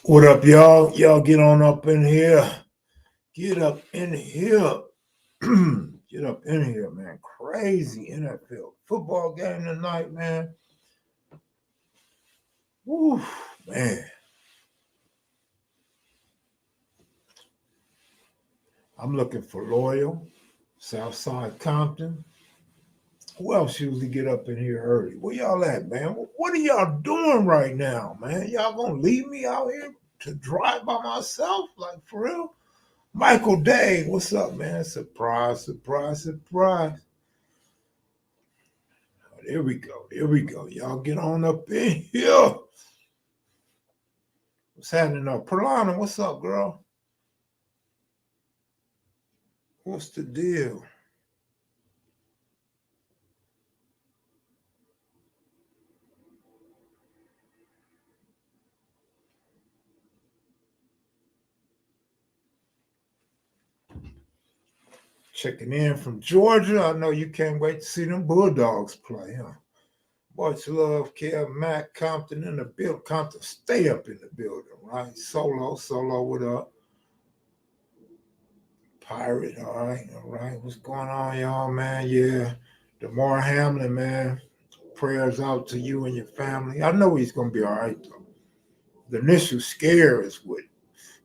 What up, y'all? Y'all get on up in here. Get up in here. Get up in here, man. Crazy NFL football game tonight, man. Woo, man. I'm looking for Loyal, Southside Compton. Who else usually get up in here early? Where y'all at, man? What are y'all doing right now, man? Y'all gonna leave me out here to drive by myself? Like, for real? Michael Day, what's up, man? Surprise, surprise, surprise. Oh, there we go. There we go. Y'all get on up in here. What's happening up? Perlana, what's up, girl? What's the deal? Checking in from Georgia. I know you can't wait to see them Bulldogs play, huh? Much love, Kev, Mac, Compton in the building. Compton, stay up in the building, right? Solo, what up? Pirate, all right. What's going on, y'all, man? Yeah, DeMar Hamlin, man. Prayers out to you and your family. I know he's going to be all right, though. The initial scare is what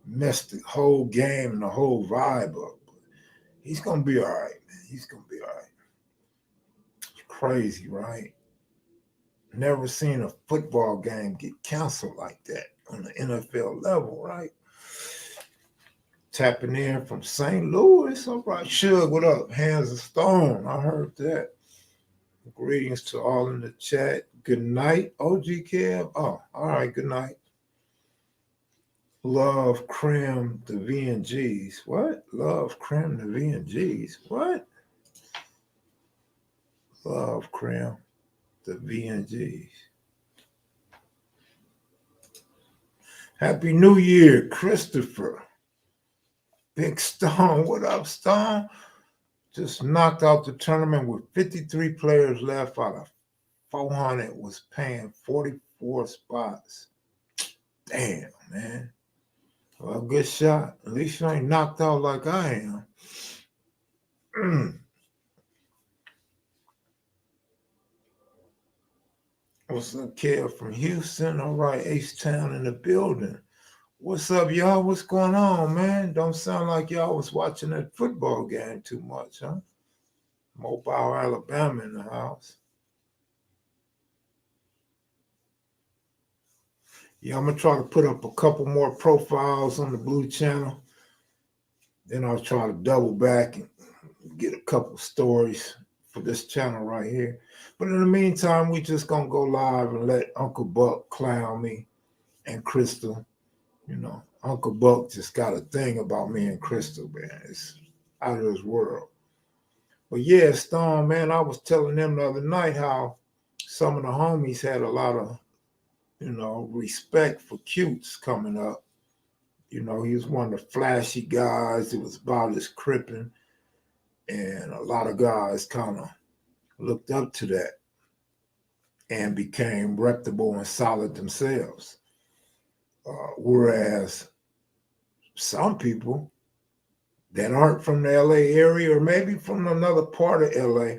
messed the whole game and the whole vibe up. But he's going to be all right, man. He's going to be all right. It's crazy, right? Never seen a football game get canceled like that on the NFL level, right? Tapping in from St. Louis. All right, Suge, what up? Hands of Stone. I heard that. Greetings to all in the chat. Good night, OG Kev. Oh, all right, good night. Love Creme the VNGs. What? Love Creme the VNGs. What? Love Creme the VNGs. Happy New Year, Christopher. Big Stone. What up, Stone? Just knocked out the tournament with 53 players left out of 400. Was paying 44 spots. Damn, man. Well, good shot. At least you ain't knocked out like I am. What's up, kid from Houston? All right, H-Town in the building. What's up, y'all? What's going on, man? Don't sound like y'all was watching that football game too much, huh? Mobile, Alabama in the house. Yeah, I'm going to try to put up a couple more profiles on the Blue Channel. Then I'll try to double back and get a couple stories for this channel right here. But in the meantime, we just going to go live and let Uncle Buck clown me and Crystal. You know, Uncle Buck just got a thing about me and Crystal, man. It's out of this world. But yeah, Stone, man, I was telling them the other night how some of the homies had a lot of, respect for Cutes coming up. You know, he was one of the flashy guys. It was about his cripping. And a lot of guys kind of looked up to that and became reputable and solid themselves. Whereas some people that aren't from the LA area or maybe from another part of LA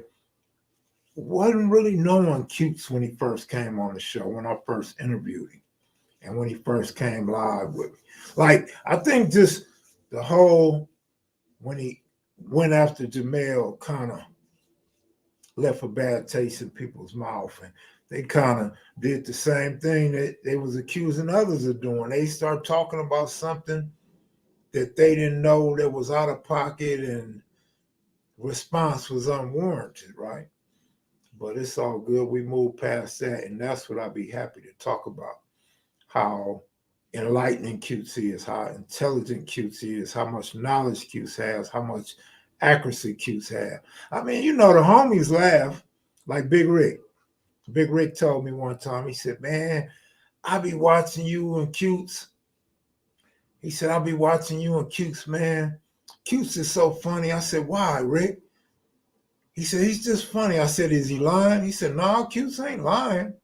wasn't really knowing Cutes when he first came on the show, when I first interviewed him and when he first came live with me. Like, I think just the whole, when he went after Jamil, kind of left a bad taste in people's mouth, and they kind of did the same thing that they was accusing others of doing. They start talking about something that they didn't know that was out of pocket, and response was unwarranted, right? But it's all good. We moved past that, and that's what I'd be happy to talk about. How enlightening Cutes is, how intelligent Cutes is, how much knowledge Cutes has, how much accuracy Cutes have. I mean, you know, the homies laugh, like Big Rick. Big Rick told me one time, he said, man, I be watching you and Cutes. He said, I'll be watching you and Cutes, man. Cutes is so funny. I said, why, Rick? He said, he's just funny. I said, is he lying? He said, no, Cutes ain't lying.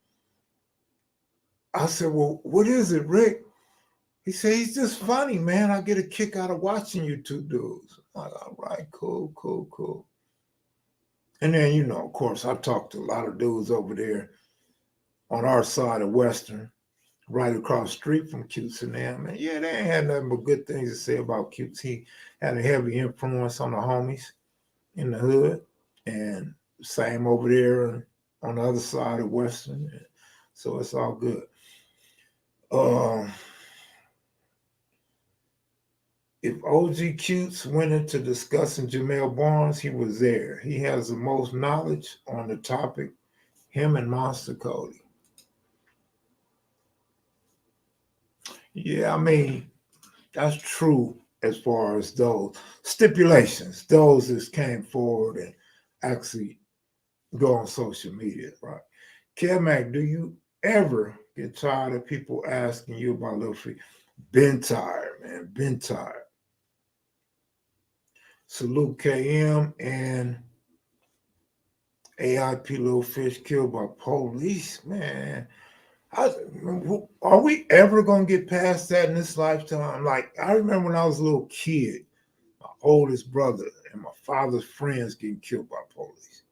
I said, well, what is it, Rick? He said, he's just funny, man. I get a kick out of watching you two dudes. I'm like, all right, cool, cool, cool. And then, you know, of course, I talked to a lot of dudes over there on our side of Western, right across the street from Cutes and them. And yeah, they ain't had nothing but good things to say about Cutes. He had a heavy influence on the homies in the hood. And same over there on the other side of Western. So it's all good. If OG Cutes went into discussing Jamil Barnes, he was there. He has the most knowledge on the topic, him and Monster Kody. Yeah, I mean, that's true as far as those stipulations, those that came forward and actually go on social media, right? Kev, do you ever get tired of people asking you about Lil Free? Been tired, man. Been tired. Salute KM and AIP Little Fish killed by police, man. Are we ever gonna get past that in this lifetime? Like, I remember when I was a little kid, my oldest brother and my father's friends getting killed by police.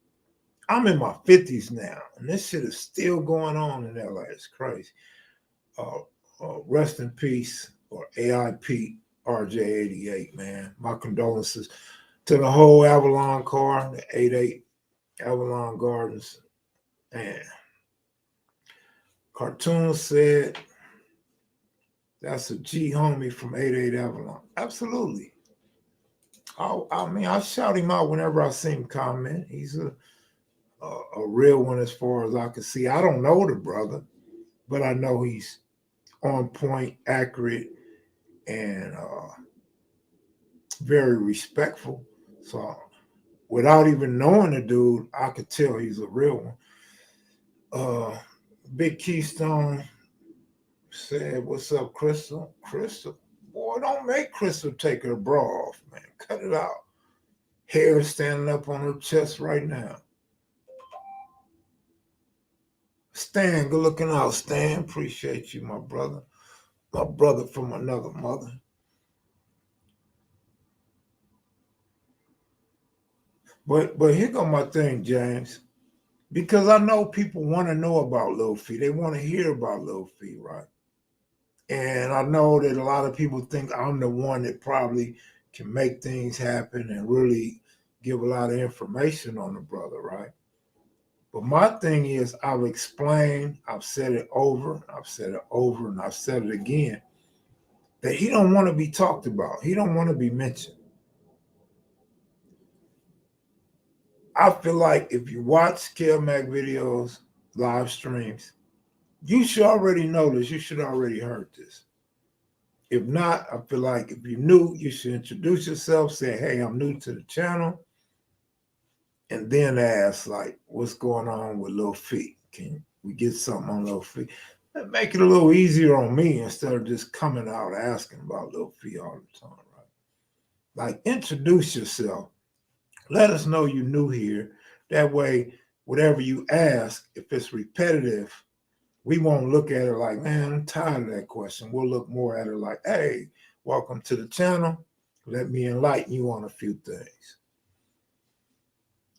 I'm in my 50s now, and this shit is still going on in LA. It's crazy. Rest in peace, or AIP RJ88, man. My condolences to the whole Avalon car, the 88 Avalon Gardens. Man, Cartoon said that's a G homie from 88 Avalon. Absolutely. I mean, I shout him out whenever I see him comment. He's a real one as far as I can see. I don't know the brother, but I know he's on point, accurate, and very respectful. So without even knowing the dude, I could tell he's a real one. Big Keystone said, "What's up, Crystal? Crystal, boy, don't make Crystal take her bra off, man. Cut it out. Hair standing up on her chest right now." Stan, good looking out, Stan. Appreciate you, my brother. My brother from another mother. But here go my thing, James. Because I know people want to know about Lil Fee. They want to hear about Lil Fee, right? And I know that a lot of people think I'm the one that probably can make things happen and really give a lot of information on the brother, right? But my thing is, I've explained, I've said it over, I've said it over, and I've said it again, that he don't want to be talked about. He don't want to be mentioned. I feel like if you watch kevmacvideos, live streams, you should already know this. You should already heard this. If not, I feel like if you're new, you should introduce yourself, say, "Hey, I'm new to the channel," and then ask, like, "What's going on with Lil Fee? Can we get something on Lil Fee?" That make it a little easier on me instead of just coming out asking about Lil Fee all the time, right? Like, introduce yourself. Let us know you're new here. That way, whatever you ask, if it's repetitive, we won't look at it like, "Man, I'm tired of that question." We'll look more at it like, "Hey, welcome to the channel. Let me enlighten you on a few things."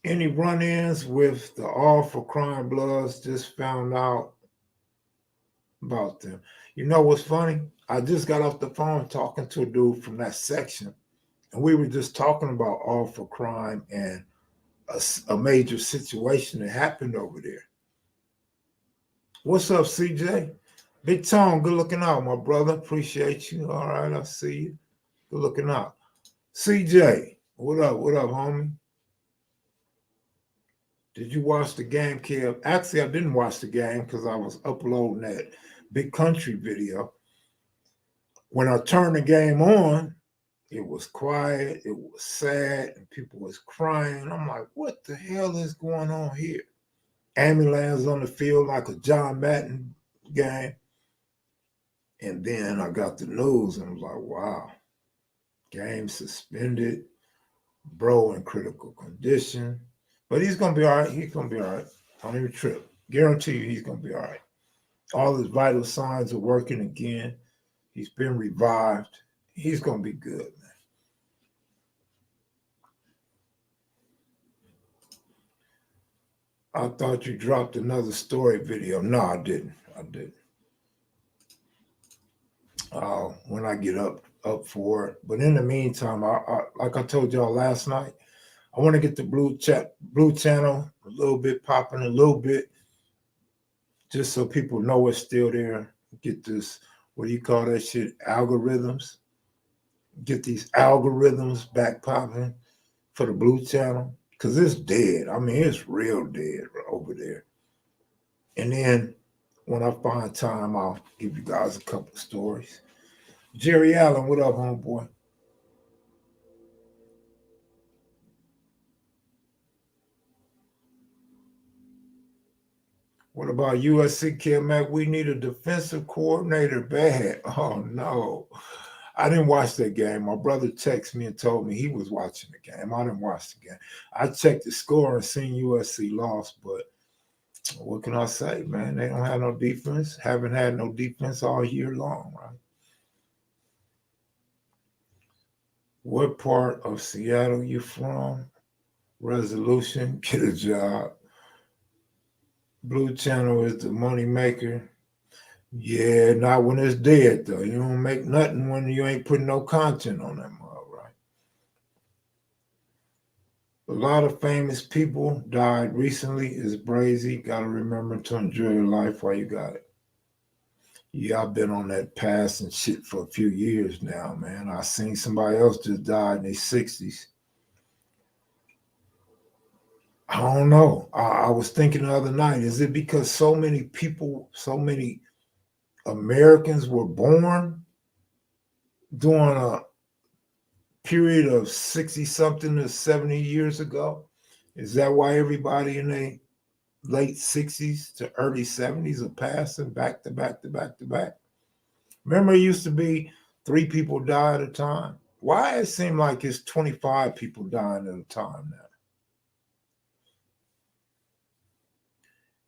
Any run-ins with the All for Crime Bloods? Just found out about them. You know what's funny? I just got off the phone talking to a dude from that section, and we were just talking about All for Crime and a major situation that happened over there. What's up, CJ? Big Tone, good looking out, my brother. Appreciate you. All right, I see you. Good looking out. CJ, what up? What up, homie? Did you watch the game, Kev? Actually, I didn't watch the game because I was uploading that Big Country video. When I turned the game on, it was quiet, it was sad, and people was crying. I'm like, what the hell is going on here? Ambulance on the field like a John Madden game. And then I got the news and I was like, wow, game suspended, bro in critical condition. But he's going to be all right. He's going to be all right. Don't even trip. Guarantee you he's going to be all right. All his vital signs are working again. He's been revived. He's going to be good, man. I thought you dropped another story video. No, I didn't. When I get up for it. But in the meantime, I like I told y'all last night, I want to get the blue channel a little bit popping, a little bit, just so people know it's still there. Get this, what do you call that shit? Algorithms. Get these algorithms back popping for the blue channel, because it's dead. I mean, it's real dead over there. And then when I find time, I'll give you guys a couple of stories. Jerry Allen, what up, homeboy? What about USC, Kev Mac? We need a defensive coordinator bad. Oh, no. I didn't watch that game. My brother texted me and told me he was watching the game. I didn't watch the game. I checked the score and seen USC lost, but what can I say, man? They don't have no defense. Haven't had no defense all year long, right? What part of Seattle you from? Resolution, get a job. Blue channel is the money maker. Yeah, not when it's dead, though. You don't make nothing when you ain't putting no content on that mug, right? A lot of famous people died recently. It's brazy. Got to remember to enjoy your life while you got it. Yeah, I've been on that pass and shit for a few years now, man. I seen somebody else just died in their 60s. I don't know. I was thinking the other night, is it because so many people, so many Americans were born during a period of 60 something to 70 years ago? Is that why everybody in their late 60s to early 70s are passing back to back to back to back? Remember, it used to be 3 people die at a time. Why it seem like it's 25 people dying at a time now?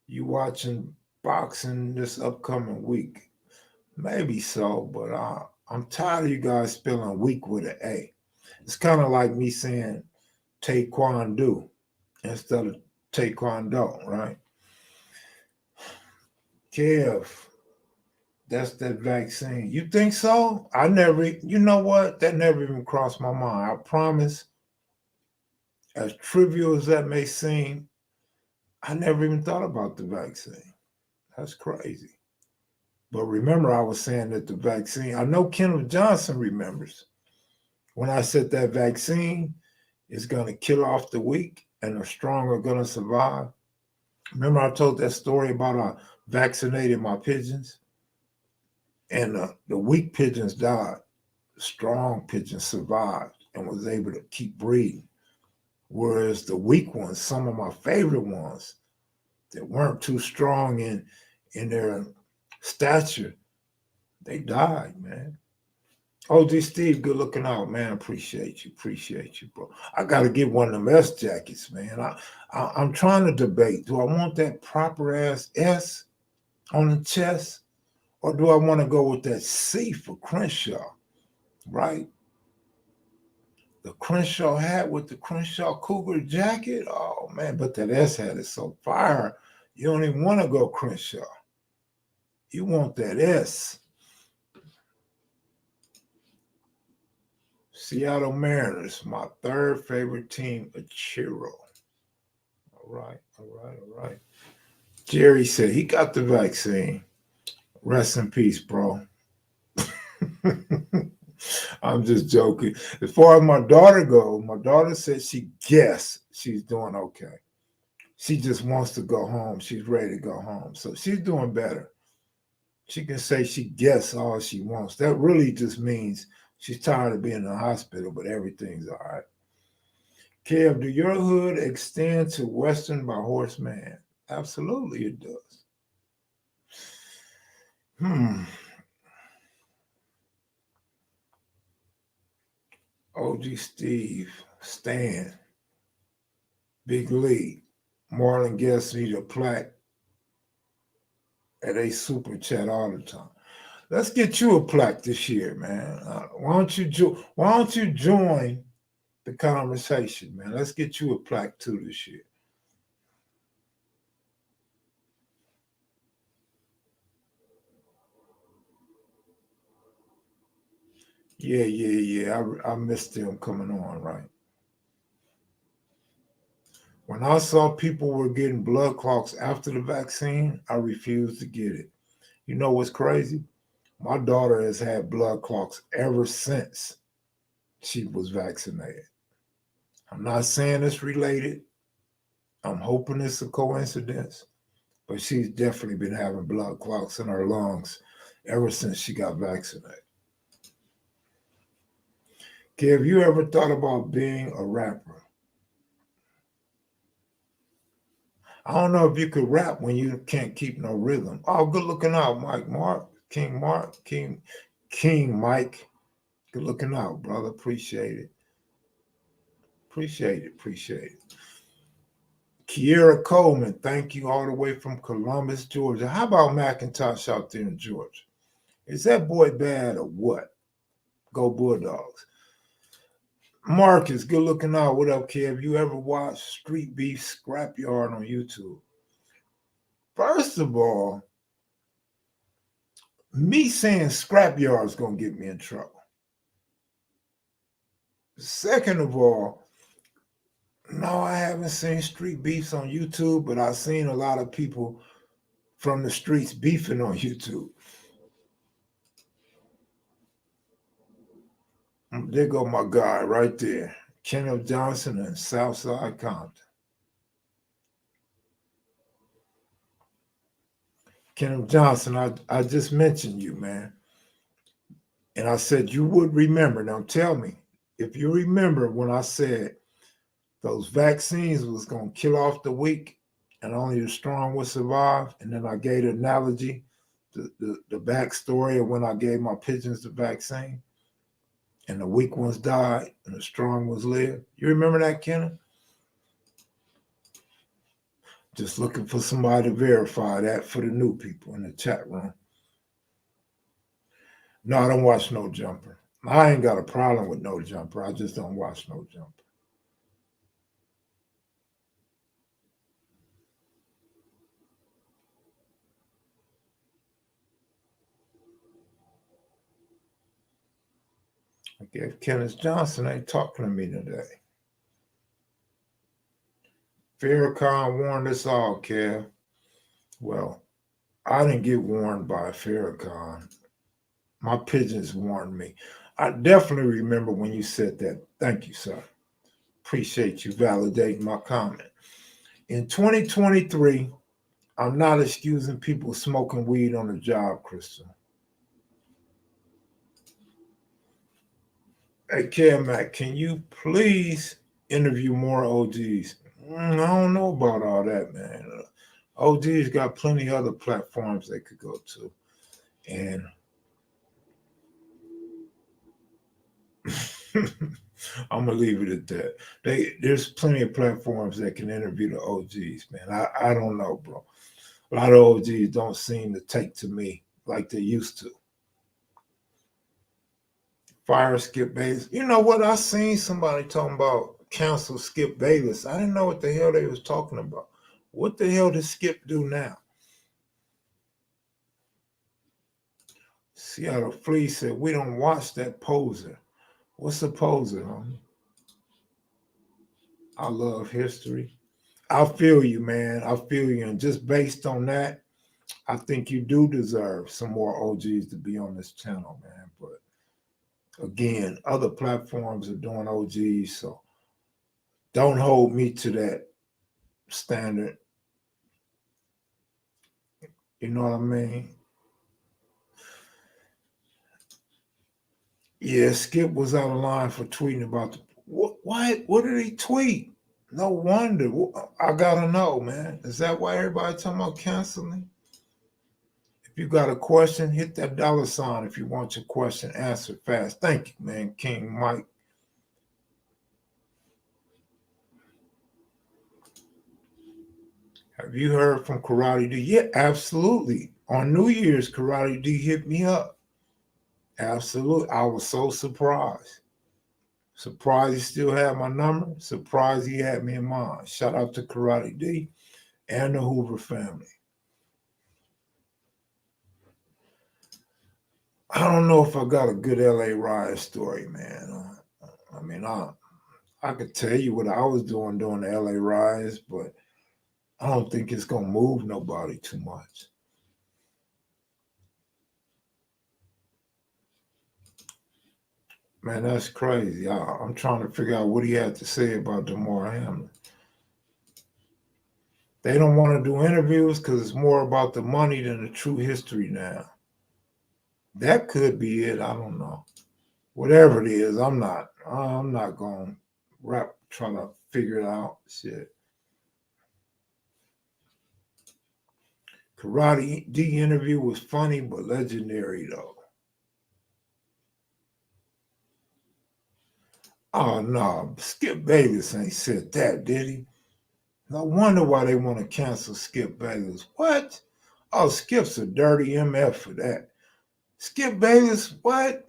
You watching boxing this upcoming week? Maybe so, but I'm tired of you guys spelling week with an A. It's kind of like me saying taekwondo instead of taekwondo, right? Kev, that's that vaccine. You think so? You know what? That never even crossed my mind. I promise, as trivial as that may seem, I never even thought about the vaccine. That's crazy. But remember, I was saying that the vaccine, I know Kendall Johnson remembers when I said that vaccine is going to kill off the weak and the strong are going to survive. Remember, I told that story about I vaccinated my pigeons and the weak pigeons died. The strong pigeons survived and was able to keep breeding. Whereas the weak ones, some of my favorite ones that weren't too strong in their stature, they died, man. OG Steve, good looking out, man. Appreciate you, bro. I got to get one of them S jackets, man. I'm trying to debate. Do I want that proper ass S on the chest, or do I want to go with that C for Crenshaw, right? The Crenshaw hat with the Crenshaw Cougar jacket. Oh man, but that S hat is so fire. You don't even want to go Crenshaw. You want that S. Seattle Mariners, my third favorite team, a Chiro. All right. Jerry said he got the vaccine. Rest in peace, bro. I'm just joking. As far as my daughter goes, my daughter said she guessed she's doing okay. She just wants to go home. She's ready to go home. So she's doing better. She can say she guessed all she wants. That really just means she's tired of being in the hospital, but everything's all right. Kev, do your hood extend to Western by Horseman? Absolutely it does. OG Steve, Stan, Big Lee, Marlon Guest need a plaque at a super chat all the time. Let's get you a plaque this year, man. Why don't you join the conversation, man? Let's get you a plaque too this year. Yeah. I missed them coming on, right? When I saw people were getting blood clots after the vaccine, I refused to get it. You know what's crazy? My daughter has had blood clots ever since she was vaccinated. I'm not saying it's related. I'm hoping it's a coincidence, but she's definitely been having blood clots in her lungs ever since she got vaccinated. Kev, you ever thought about being a rapper? I don't know if you could rap when you can't keep no rhythm. Oh, good looking out, King Mike. Good looking out, brother. Appreciate it. Appreciate it. Kiera Coleman, thank you all the way from Columbus, Georgia. How about Macintosh out there in Georgia? Is that boy bad or what? Go Bulldogs. Marcus, good looking out. What up, kid? Have you ever watched Street Beef Scrapyard on YouTube? First of all, me saying Scrapyard is going to get me in trouble. Second of all, no, I haven't seen Street Beefs on YouTube, but I've seen a lot of people from the streets beefing on YouTube. There go my guy right there, Kenneth Johnson and Southside Compton. Kenneth Johnson, I just mentioned you, man. And I said you would remember. Now tell me if you remember when I said those vaccines was going to kill off the weak and only the strong would survive. And then I gave the analogy, the backstory of when I gave my pigeons the vaccine and the weak ones died and the strong ones lived. You remember that, Kenneth? Just looking for somebody to verify that for the new people in the chat room. No, I don't watch No Jumper. I ain't got a problem with No Jumper. I just don't watch No Jumper. I guess Kenneth Johnson ain't talking to me today. Farrakhan warned us all, Kev. Well, I didn't get warned by Farrakhan. My pigeons warned me. I definitely remember when you said that. Thank you, sir. Appreciate you validating my comment. In 2023, I'm not excusing people smoking weed on the job, Crystal. Hey, Mac, can you please interview more OGs? I don't know about all that, man. OGs got plenty of other platforms they could go to. And I'm gonna leave it at that. There's plenty of platforms that can interview the OGs, man. I don't know, bro. A lot of OGs don't seem to take to me like they used to. Fire Skip Bayless. You know what? I seen somebody talking about cancel Skip Bayless. I didn't know what the hell they was talking about. What the hell does Skip do now? Seattle Flea said, we don't watch that poser. What's a poser, homie? I love history. I feel you, man. I feel you. And just based on that, I think you do deserve some more OGs to be on this channel, man. But again, other platforms are doing OGs, so don't hold me to that standard. You know what I mean? Yeah, Skip was out of line for tweeting about the what did he tweet? No wonder. I gotta know, man. Is that why everybody talking about canceling? If you got a question, hit that $sign if you want your question answered fast. Thank you, man. King Mike. Have you heard from Karate D? Yeah, absolutely. On New Year's, Karate D hit me up. Absolutely. I was so surprised. Surprised he still had my number. Surprised he had me in mind. Shout out to Karate D and the Hoover family. I don't know if I got a good LA Riot story, man. I mean, I could tell you what I was doing during the LA riots, but I don't think it's gonna move nobody too much. Man, that's crazy. I'm trying to figure out what he had to say about Damar Hamlin. They don't want to do interviews because it's more about the money than the true history now. That could be it. I don't know. Whatever it is, I'm not going to trying to figure it out. Shit. Karate D interview was funny but legendary though. Oh no, Skip Bayless ain't said that, did he? No wonder why they want to cancel Skip Bayless. What? Oh, Skip's a dirty MF for that. Skip Bayless, what?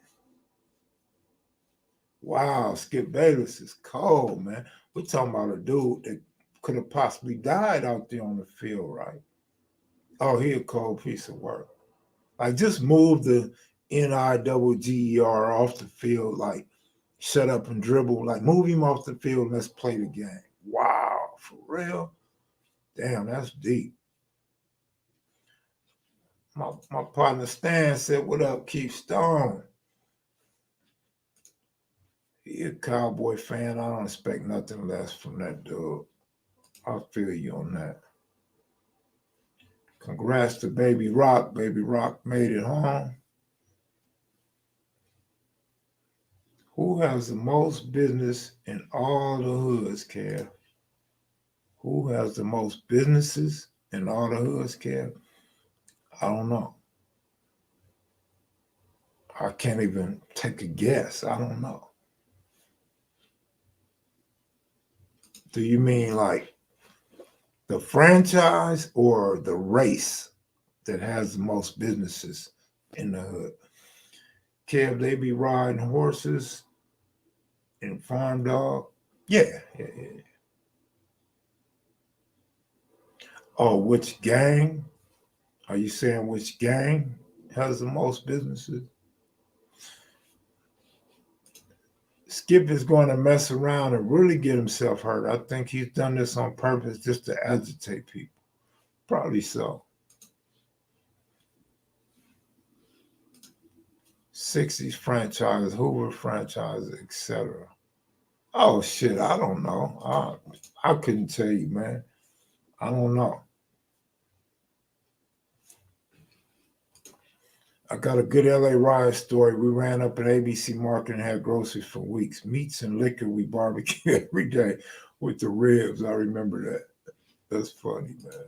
Wow, Skip Bayless is cold, man. We're talking about a dude that could have possibly died out there on the field, right? Oh, he a cold piece of work. Like, just move the NIGGER off the field, like, shut up and dribble. Like, move him off the field and let's play the game. Wow, for real? Damn, that's deep. My partner Stan said, "What up, Keith Stone?" He a Cowboy fan. I don't expect nothing less from that dude. I feel you on that. Congrats to Baby Rock. Baby Rock made it home. Who has the most business in all the hoods, Kev? Who has the most businesses in all the hoods, Kev? I don't know. I can't even take a guess. I don't know. Do you mean like the franchise or the race that has the most businesses in the hood? Kev, they be riding horses and farm dog. Yeah. Oh, which gang? Are you saying which gang has the most businesses? Skip is going to mess around and really get himself hurt. I think he's done this on purpose just to agitate people. Probably so. 60s franchise, Hoover franchise, etc. Oh shit, I don't know. I couldn't tell you, man. I don't know. I got a good LA Riot story. We ran up an ABC Market and had groceries for weeks. Meats and liquor, we barbecue every day with the ribs. I remember that. That's funny, man.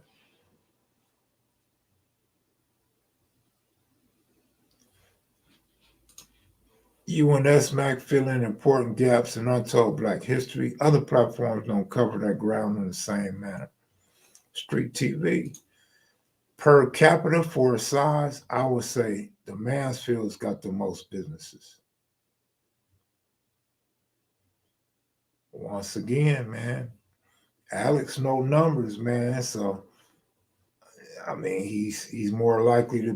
You and SMAC fill in important gaps in untold Black history. Other platforms don't cover that ground in the same manner. Street TV. Per capita for size, I would say the Mansfield's got the most businesses. Once again, man, Alex know numbers, man. So I mean, he's more likely to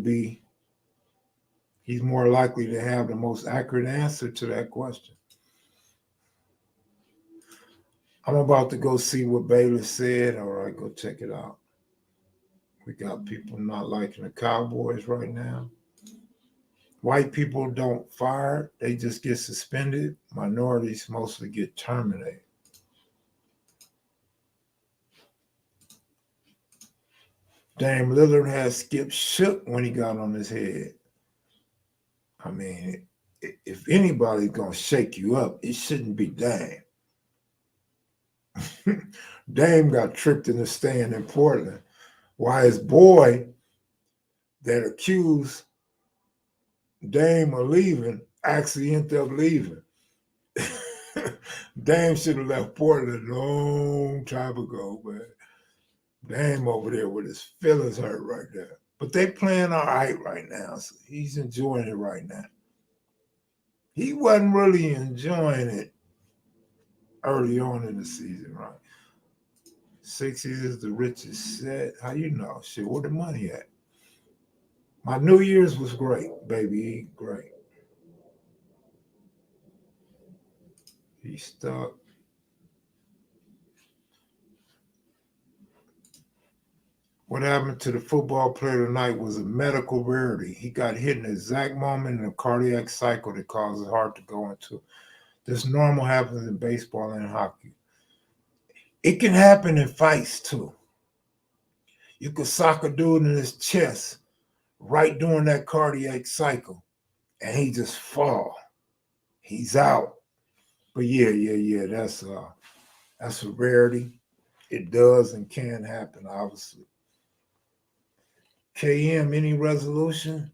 have the most accurate answer to that question. I'm about to go see what Bayless said. All right, go check it out. We got people not liking the Cowboys right now. White people don't fire, they just get suspended. Minorities mostly get terminated. Dame Lillard has Skip shook when he got on his head. I mean, if anybody's going to shake you up, it shouldn't be Dame. Dame got tricked into staying in Portland, while his boy that accused Dame of leaving actually ended up leaving. Dame should have left Portland a long time ago, man. Dame over there with his feelings hurt right there. But they playing all right now, so he's enjoying it right now. he wasn't really enjoying it early on in the season, right? 60s is the richest set. How you know? Shit, where the money at? My New Year's was great, baby. Great. He stuck. What happened to the football player tonight was a medical rarity. He got hit in the exact moment in a cardiac cycle that causes his heart to go into. This normal happens in baseball and hockey. It can happen in fights too. You could sock a dude in his chest right during that cardiac cycle, and he just fall. He's out. But yeah. That's a rarity. It does and can happen, obviously. KM, any resolution?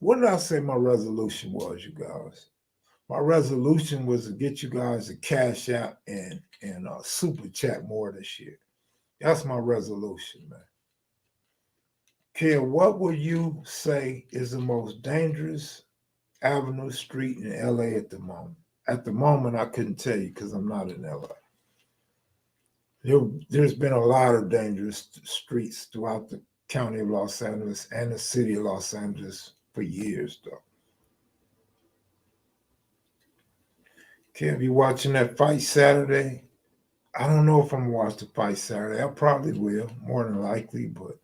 What did I say my resolution was, you guys? My resolution was to get you guys to cash out and super chat more this year. That's my resolution, man. Kia, what would you say is the most dangerous avenue street in LA at the moment? At the moment, I couldn't tell you because I'm not in LA. There's been a lot of dangerous streets throughout the county of Los Angeles and the city of Los Angeles for years, though. Kev, you watching that fight Saturday? I don't know if I'm gonna watch the fight Saturday. I probably will, more than likely, but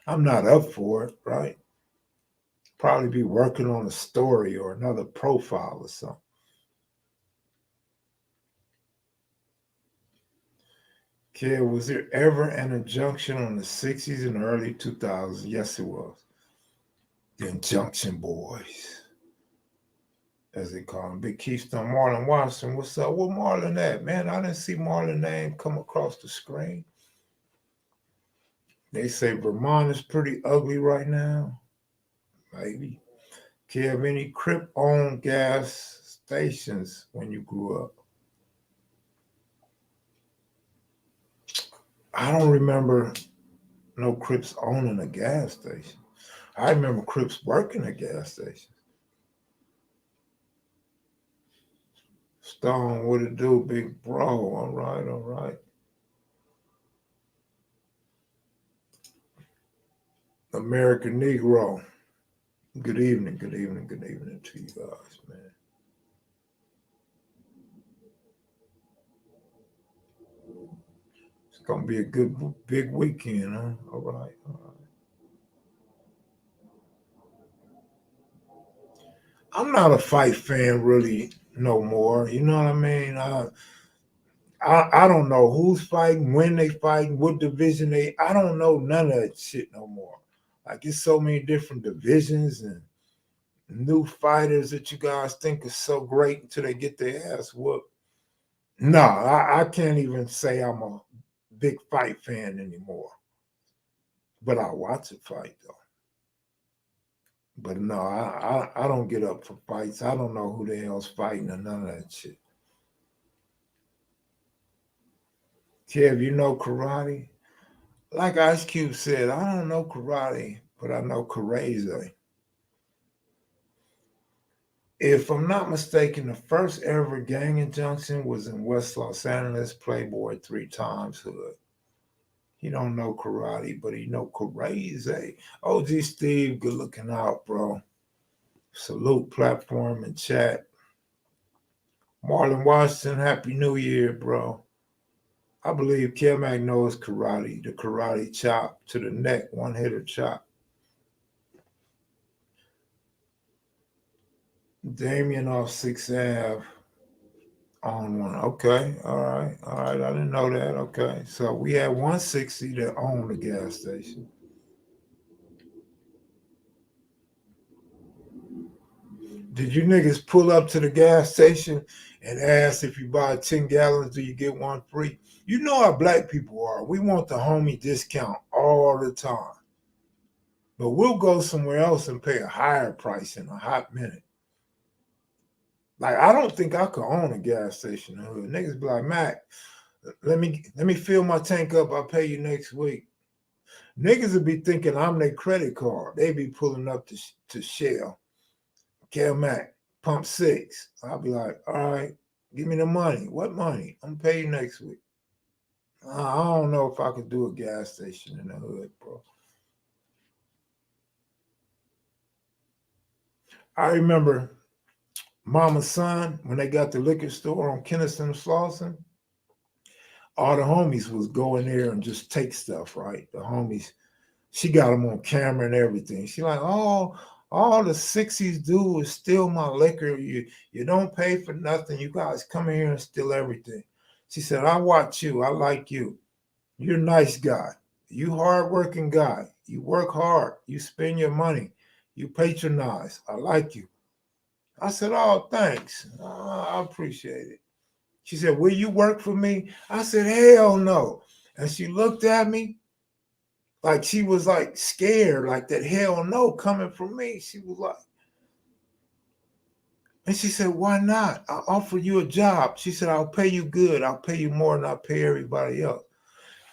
I'm not up for it, right? Probably be working on a story or another profile or something. Kev, was there ever an injunction on the 60s and early 2000s? Yes, it was. The Injunction Boys, as they call them. Big Keystone, Marlon Watson. What's up? Where Marlon at? Man, I didn't see Marlon's name come across the screen. They say Vermont is pretty ugly right now. Maybe. Kev, any Crip-owned gas stations when you grew up? I don't remember no Crips owning a gas station. I remember Crips working at gas stations. Stone, what it do, big bro? All right. American Negro. Good evening to you guys, man. It's gonna be a good big weekend, huh? All right. I'm not a fight fan really no more. You know what I mean? I don't know who's fighting, when they fighting, what division they. I don't know none of that shit no more. Like it's so many different divisions and new fighters that you guys think are so great until they get their ass whooped. No, I can't even say I'm a big fight fan anymore. But I watch a fight though. But no, I don't get up for fights. I don't know who the hell's fighting or none of that shit. Kev, you know karate? Like Ice Cube said, I don't know karate, but I know karate. If I'm not mistaken, the first ever gang injunction was in West Los Angeles, Playboy 3 times hood. He don't know karate, but he know karate. OG Steve, good looking out, bro. Salute platform and chat. Marlon Washington, Happy New Year, bro. I believe Kevmac knows karate, the karate chop to the neck, one hitter chop. Damien off 6th Ave on one. Okay, all right. I didn't know that. Okay, so we had 160 that owned the gas station. Did you niggas pull up to the gas station and ask if you buy 10 gallons, do you get one free? You know how black people are. We want the homie discount all the time. But we'll go somewhere else and pay a higher price in a hot minute. Like, I don't think I could own a gas station in the hood. Niggas be like, Mac, let me fill my tank up. I'll pay you next week. Niggas would be thinking I'm their credit card. They be pulling up to Shell. Kel Mac, pump 6. I'll be like, all right, give me the money. What money? I'm pay you next week. I don't know if I could do a gas station in the hood, bro. I remember Mama's son, when they got the liquor store on Kennison and Slauson, all the homies was going there and just take stuff, right? The homies, she got them on camera and everything. She like, oh, all the 60s do is steal my liquor. You don't pay for nothing. You guys come in here and steal everything. She said, I watch you. I like you. You're a nice guy. You hardworking guy. You work hard. You spend your money. You patronize. I like you. I said, oh, thanks. I appreciate it. She said, will you work for me? I said, hell no. And she looked at me like she was like scared, like that hell no coming from me. She was like, and she said, why not? I'll offer you a job. She said, I'll pay you good. I'll pay you more than I pay everybody else.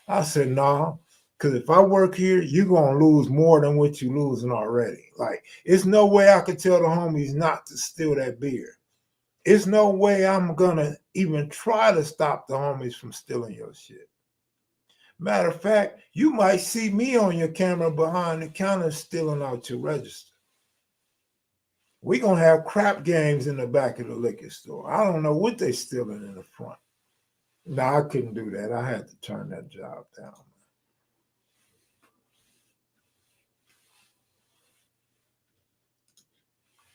I said, no, because if I work here, you're going to lose more than what you're losing already. Like, it's no way I could tell the homies not to steal that beer. It's no way I'm going to even try to stop the homies from stealing your shit. Matter of fact, you might see me on your camera behind the counter stealing out your register. We're going to have crap games in the back of the liquor store. I don't know what they stealing in the front. No, I couldn't do that. I had to turn that job down.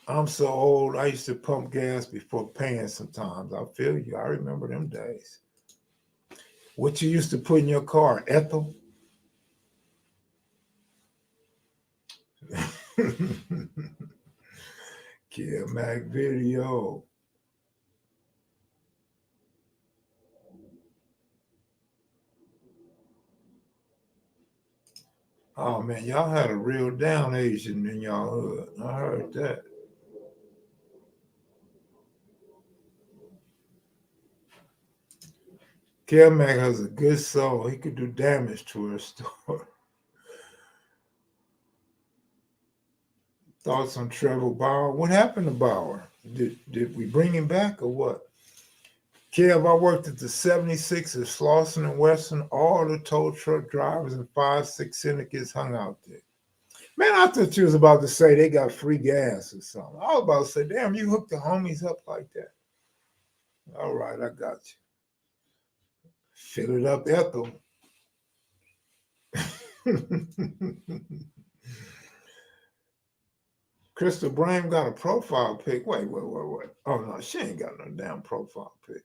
I'm so old, I used to pump gas before paying sometimes. I feel you. I remember them days. What you used to put in your car, ethyl? kevmacvideos. Oh man, y'all had a real down Asian in y'all hood. I heard that. Kevmac has a good soul. He could do damage to a store. Thoughts on Trevor Bauer? What happened to Bauer? Did we bring him back or what? Kev, I worked at the 76 at Slauson and Western. All the tow truck drivers and 5-6 syndicates hung out there. Man, I thought you was about to say they got free gas or something. I was about to say, damn, you hooked the homies up like that. All right, I got you. Fill it up, Ethel. Crystal Brame got a profile pic. Wait. Oh, no, she ain't got no damn profile pic.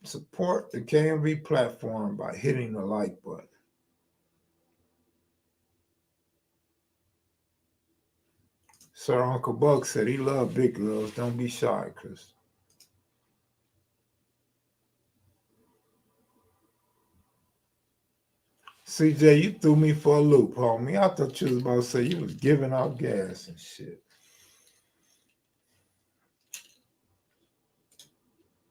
Support the KMV platform by hitting the like button. Sir Uncle Buck said he loved big girls. Don't be shy, Chris. CJ, you threw me for a loop, homie. I thought you was about to say you was giving out gas and shit.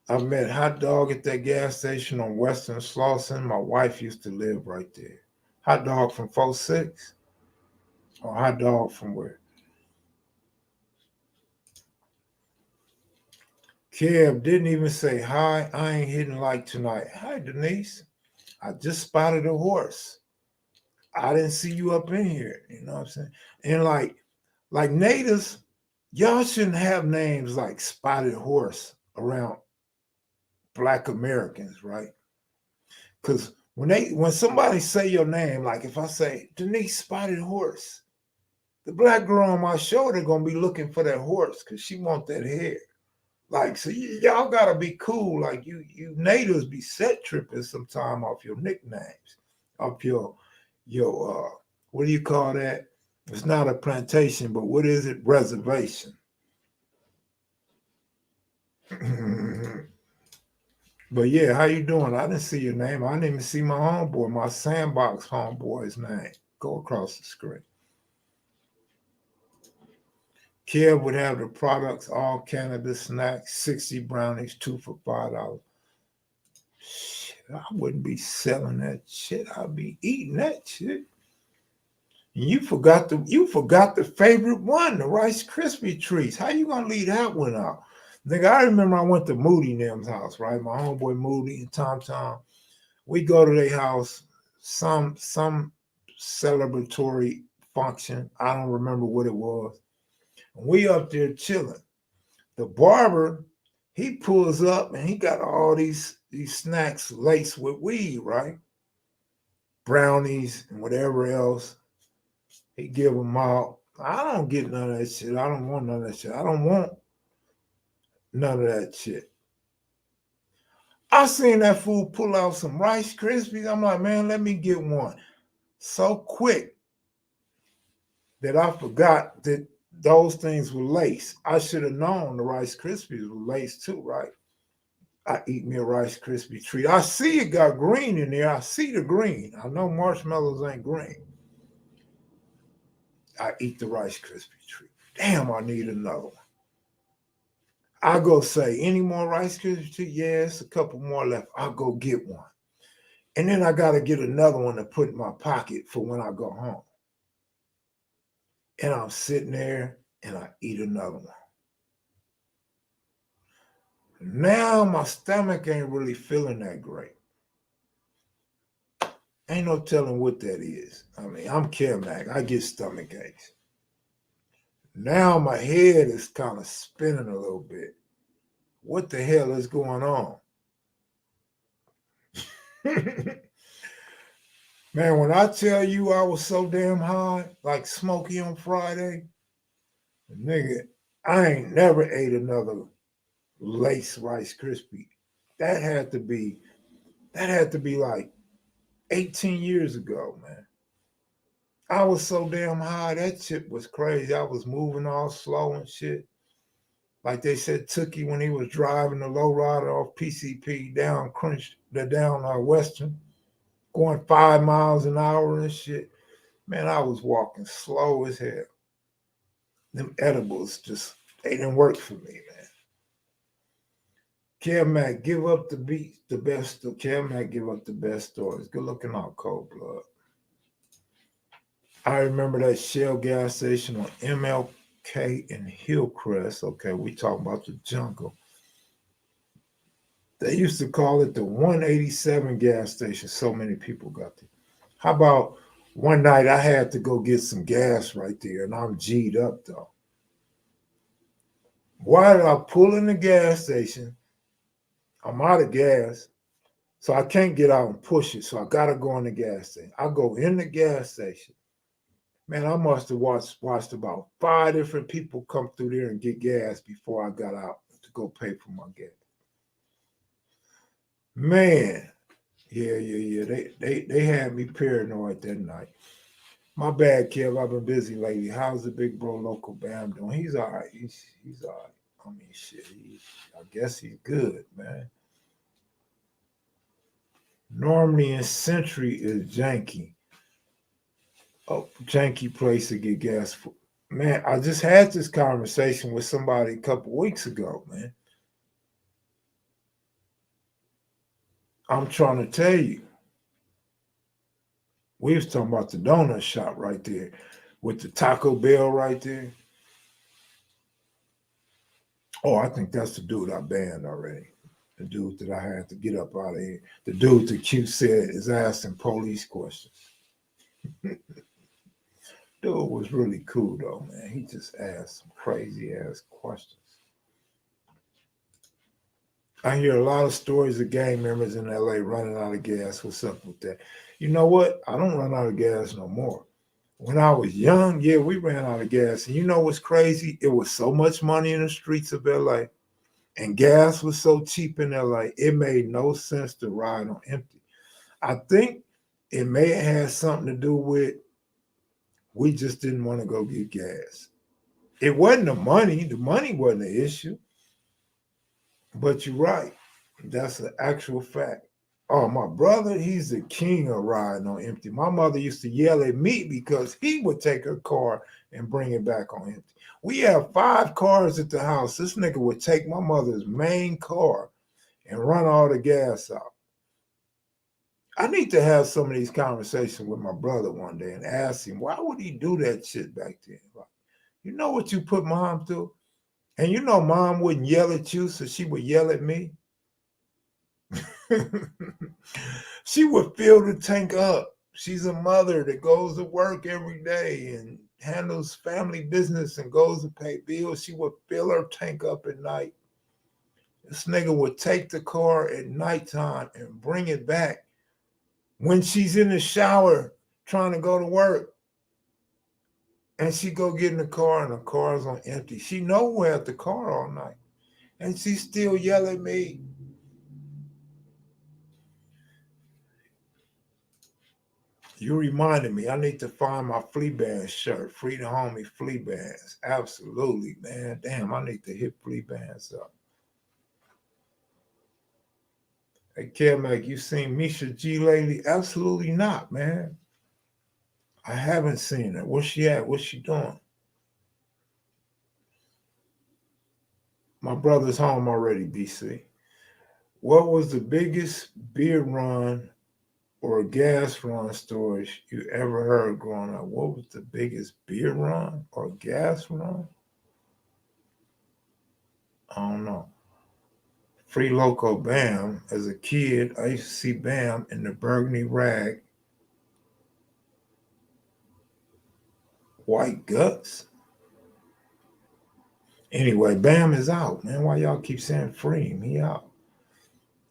I met Hot Dog at that gas station on Western Slauson. My wife used to live right there. Hot Dog from 46? Or Hot Dog from where? Kev didn't even say hi. I ain't hitting like tonight. Hi, Denise. I just spotted a horse. I didn't see you up in here. You know what I'm saying? And like natives, y'all shouldn't have names like Spotted Horse around Black Americans, right? Because when somebody say your name, like if I say Denise Spotted Horse, the black girl on my shoulder gonna be looking for that horse because she want that hair. Like, so y'all gotta be cool. Like you natives be set tripping sometime off your nicknames, off your what do you call that? It's not a plantation, but what is it? Reservation. But yeah, how you doing? I didn't see your name. I didn't even see my homeboy, my sandbox homeboy's name go across the screen. Kev would have the products, all cannabis snacks, 60 brownies, 2 for $5. Shit, I wouldn't be selling that shit. I'd be eating that shit. You forgot the favorite one, the Rice Krispie treats. How you gonna leave that one out? Nigga, I remember I went to Moody and them's house, right? My homeboy Moody and Tom Tom. We go to their house, some celebratory function. I don't remember what it was. And we up there chilling. The barber, he pulls up and he got all these snacks laced with weed, right? Brownies and whatever else. He give them out. I don't get none of that shit. I don't want none of that shit. I don't want none of that shit. I seen that fool pull out some Rice Krispies. I'm like, man, let me get one. So quick that I forgot that those things were laced. I should have known the Rice Krispies were laced too, right? I eat me a Rice Krispie treat. I see it got green in there. I see the green. I know marshmallows ain't green. I eat the Rice Krispie treat. Damn, I need another one. I go say, any more Rice Krispie treat? Yes, a couple more left. I'll go get one. And then I got to get another one to put in my pocket for when I go home. And I'm sitting there and I eat another one. Now my stomach ain't really feeling that great. Ain't no telling what that is. I mean, I'm Kev. I get stomach aches. Now my head is kind of spinning a little bit. What the hell is going on? Man, when I tell you I was so damn high, like Smokey on Friday, nigga, I ain't never ate another lace Rice Krispie. That had to be like 18 years ago, man. I was so damn high, that shit was crazy. I was moving all slow and shit. Like they said, Tookie when he was driving the lowrider off PCP down Western, going 5 miles an hour and shit. Man, I was walking slow as hell. Them edibles just, they didn't work for me, man. Kev Mac, give up the beat, the best. Kev Mac, give up the best stories. Good looking out, Cold Blood. I remember that Shell gas station on MLK and Hillcrest. Okay, we talking about the jungle. They used to call it the 187 gas station. So many people got there. How about one night I had to go get some gas right there, and I'm G'd up though. Why did I pull in the gas station? I'm out of gas, so I can't get out and push it. So I gotta go in the gas station. I go in the gas station. Man, I must have watched about 5 different people come through there and get gas before I got out to go pay for my gas. Man, yeah. They had me paranoid that night. My bad, Kev. I've been busy lately. How's the big bro local Bamm doing? He's all right. He's all right. I mean, shit. I guess he's good, man. Normally in Century is janky. A janky place to get gas for. Man, I just had this conversation with somebody a couple weeks ago, man. I'm trying to tell you. We was talking about the donut shop right there with the Taco Bell right there. Oh, I think that's the dude I banned already. The dude that I had to get up out of here. The dude that Q said is asking police questions. Dude was really cool though, man. He just asked some crazy ass questions. I hear a lot of stories of gang members in LA running out of gas. What's up with that? You know what? I don't run out of gas no more. When I was young, yeah, we ran out of gas. And you know what's crazy? It was so much money in the streets of LA and gas was so cheap in LA, it made no sense to ride on empty. I think it may have had something to do with we just didn't want to go get gas. It wasn't the money. The money wasn't the issue. But you're right. That's an actual fact. Oh, my brother, he's the king of riding on empty. My mother used to yell at me because he would take her car and bring it back on empty. We have 5 cars at the house. This nigga would take my mother's main car and run all the gas out. I need to have some of these conversations with my brother one day and ask him, why would he do that shit back then? Like, you know what you put mom through? And you know mom wouldn't yell at you, so she would yell at me. She would fill the tank up. She's a mother that goes to work every day and handles family business and goes to pay bills. She would fill her tank up at night. This nigga would take the car at nighttime and bring it back when she's in the shower trying to go to work. And she go get in the car and the car's on empty. She nowhere at the car all night. And she still yell at me. You reminded me, I need to find my flea band shirt. Free the homie flea bands. Absolutely, man. Damn, I need to hit flea bands up. Hey, Kev, you seen Misha G lately? Absolutely not, man. I haven't seen her. Where's she at? What's she doing? My brother's home already, DC. What was the biggest beer run or gas run stories you ever heard growing up? What was the biggest beer run or gas run? I don't know. Free Loco Bamm. As a kid, I used to see Bamm in the burgundy rag. White guts. Anyway, Bamm is out, man. Why y'all keep saying free him? He out.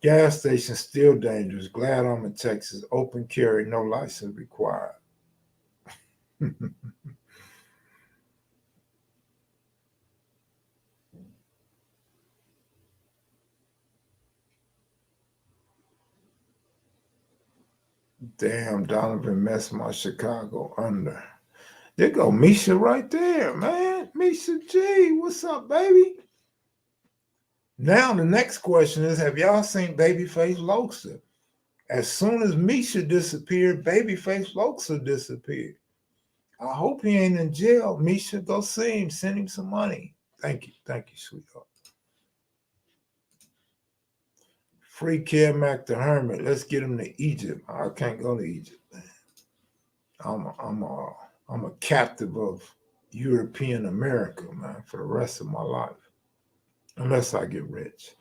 Gas station still dangerous. Glad I'm in Texas. Open carry, no license required. Damn, Donovan messed my Chicago under. There go Misha right there, man. Misha G, what's up, baby? Now the next question is, have y'all seen Babyface Loxa? As soon as Misha disappeared, Babyface Loxa disappeared. I hope he ain't in jail. Misha, go see him. Send him some money. Thank you, sweetheart. Free Kev the Hermit. Let's get him to Egypt. I can't go to Egypt, man. I'm a captive of European America, man, for the rest of my life. Unless I get rich.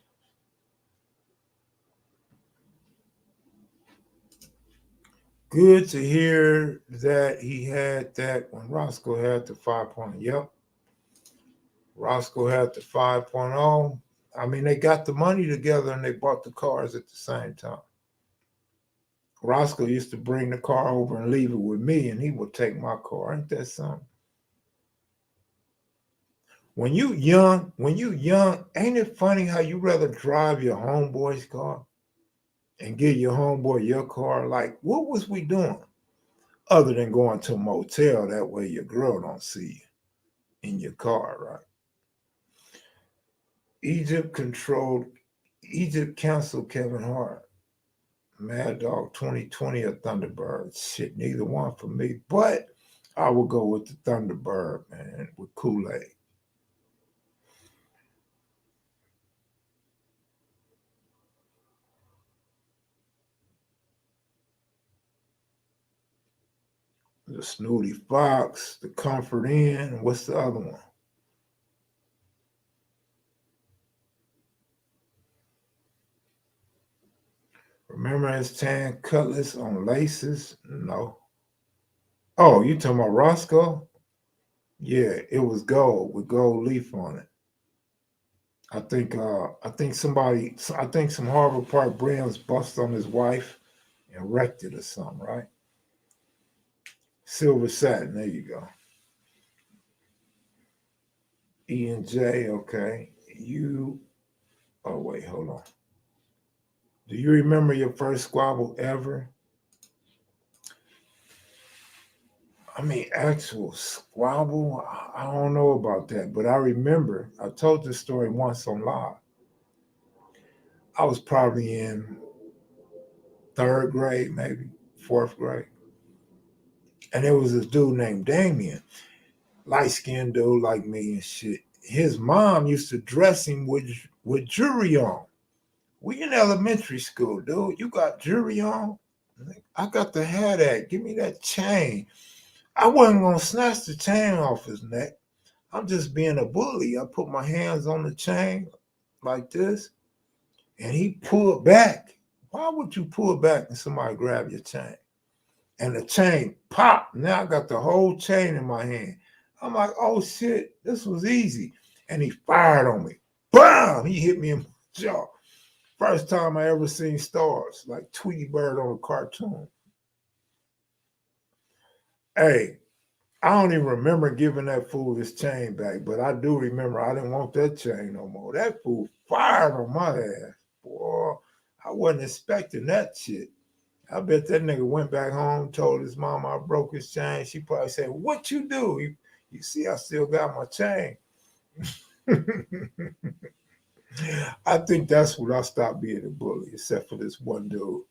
Good to hear that he had that when Roscoe had the 5.0. Yep. Roscoe had the 5.0. I mean, they got the money together and they bought the cars at the same time. Roscoe used to bring the car over and leave it with me, and he would take my car. Ain't that something? When you young, ain't it funny how you rather drive your homeboy's car and give your homeboy your car? Like, what was we doing other than going to a motel? That way your girl don't see you in your car, right? Egypt canceled Kevin Hart. Mad Dog 2020 or Thunderbird. Shit, neither one for me. But I will go with the Thunderbird, man, with Kool-Aid. The Snooty Fox, the Comfort Inn. What's the other one? Remember his tan cutlass on laces? No. Oh, you talking about Roscoe? Yeah, it was gold with gold leaf on it. I think some Harvard Park brands bust on his wife and wrecked it or something, right? Silver satin, there you go. E and J, okay. Oh wait, hold on. Do you remember your first squabble ever? I mean, actual squabble? I don't know about that, but I remember I told this story once on live. I was probably in third grade, maybe fourth grade. And there was this dude named Damien, light-skinned dude like me and shit. His mom used to dress him with jewelry on. We in elementary school, dude. You got jewelry on? I got to have that. Give me that chain. I wasn't gonna snatch the chain off his neck. I'm just being a bully. I put my hands on the chain like this, and he pulled back. Why would you pull back and somebody grab your chain? And the chain popped. Now I got the whole chain in my hand. I'm like, oh shit, this was easy. And he fired on me. Bam! He hit me in my jaw. First time I ever seen stars, like Tweety Bird on a cartoon. Hey, I don't even remember giving that fool his chain back, but I do remember I didn't want that chain no more. That fool fired on my ass. Boy, I wasn't expecting that shit. I bet that nigga went back home, told his mama I broke his chain. She probably said, what you do? You see, I still got my chain. I think that's when I stopped being a bully, except for this one dude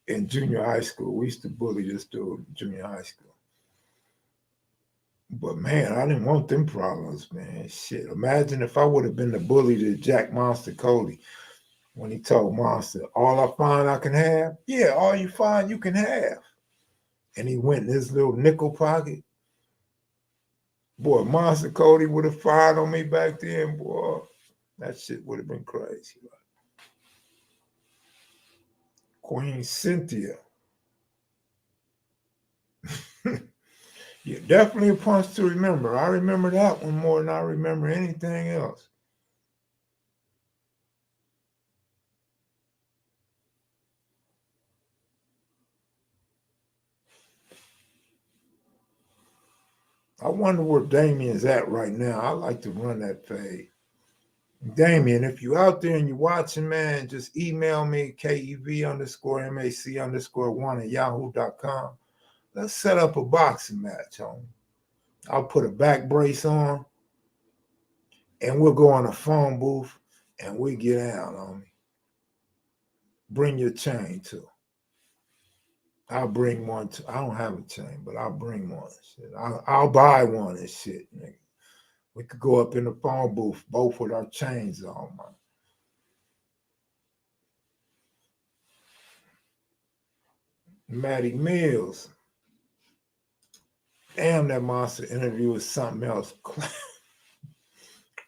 in junior high school. We used to bully this dude in junior high school. But man, I didn't want them problems, man. Shit. Imagine if I would have been the bully to Jack Monster Kody when he told Monster, all I find I can have? Yeah, all you find you can have. And he went in his little nickel pocket. Boy, Monster Kody would have fired on me back then, boy. That shit would have been crazy. Queen Cynthia. Yeah, definitely a punch to remember. I remember that one more than I remember anything else. I wonder where Damien's at right now. I like to run that fade. Damien, if you out there and you're watching, man, just email me, KEV_MAC_1 at yahoo.com. Let's set up a boxing match, homie. I'll put a back brace on, and we'll go on a phone booth, and we get out, homie. Bring your chain too. I'll bring one too. I don't have a chain, but I'll bring one. Shit. I'll buy one and shit, nigga. We could go up in the phone booth, both with our chains on, man. Matty Mills. Damn, that monster interview was something else.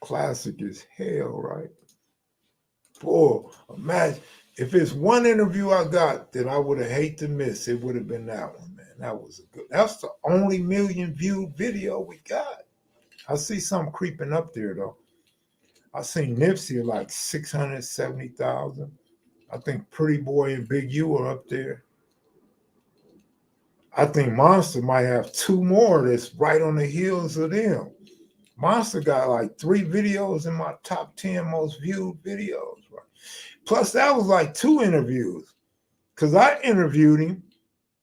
Classic as hell, right? Boy, imagine if it's one interview I got that I would have hate to miss, it would have been that one, man. That was a good. That's the only million viewed video we got. I see something creeping up there though. I seen Nipsey like 670,000. I think Pretty Boy and Big U are up there. I think Monster might have two more that's right on the heels of them. Monster got like 3 videos in my top 10 most viewed videos. Right? Plus, that was like 2 interviews. Because I interviewed him.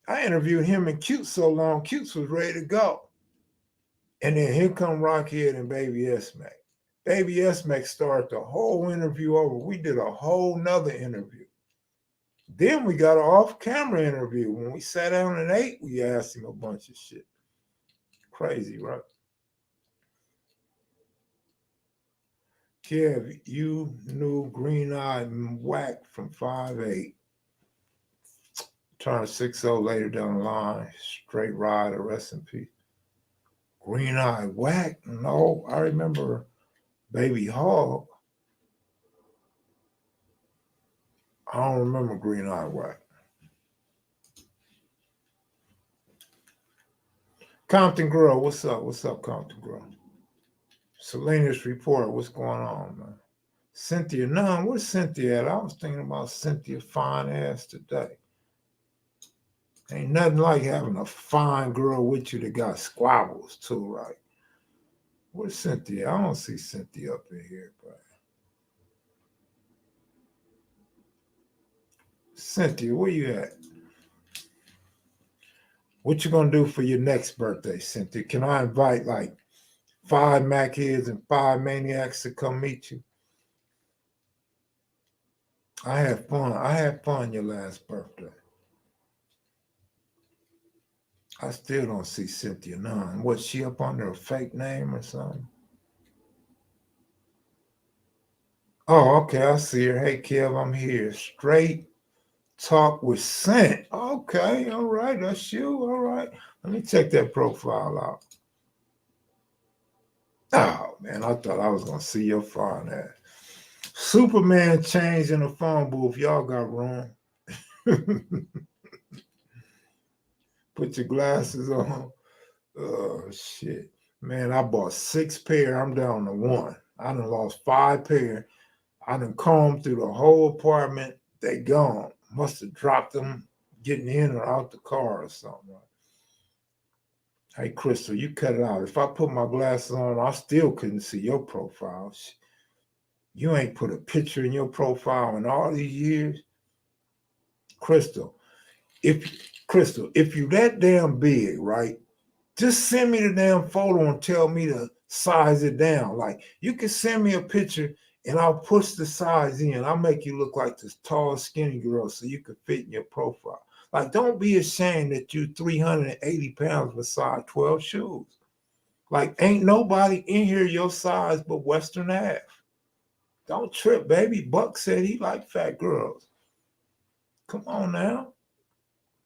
I interviewed him and Cute so long, Cute was ready to go. And then here come Rockhead and Baby S-Mac. Baby S-Mac started the whole interview over. We did a whole nother interview. Then we got an off-camera interview. When we sat down and ate, we asked him a bunch of shit. Crazy, right? Kev, you knew Green Eye Whack from 5'8". Turned 6-0 later down the line. Straight ride, rest in peace. Green Eye Whack? No, I remember Baby Hog. I don't remember Green Eye Whack. Compton Girl, what's up? What's up, Compton Girl? Salinas Report, what's going on, man? Cynthia Nunn, where's Cynthia at? I was thinking about Cynthia fine ass today. Ain't nothing like having a fine girl with you that got squabbles too, right? Where's Cynthia? I don't see Cynthia up in here, but Cynthia, where you at? What you gonna do for your next birthday, Cynthia? Can I invite like 5 Mac heads and 5 maniacs to come meet you? I had fun. I had fun your last birthday. I still don't see Cynthia Nunn. Was she up under a fake name or something? Oh, okay. I see her. Hey, Kev, I'm here. Straight Talk with Scent. Okay, all right, that's you. All right. Let me check that profile out. Oh, man, I thought I was going to see your fine ass. Superman changed in the phone booth. Y'all got wrong. Put your glasses on. Oh, shit. Man, I bought 6 pair. I'm down to 1. I done lost 5 pair. I done combed through the whole apartment. They gone. Must have dropped them getting in or out the car or something. Hey, Crystal, you cut it out. If I put my glasses on, I still couldn't see your profile. You ain't put a picture in your profile in all these years. Crystal, if you that damn big, right? Just send me the damn photo and tell me to size it down. Like, you can send me a picture and I'll push the size in. I'll make you look like this tall, skinny girl so you can fit in your profile. Like, don't be ashamed that you 380 pounds with size 12 shoes. Like, ain't nobody in here your size but Western Ave. Don't trip, baby. Buck said he like fat girls. Come on now.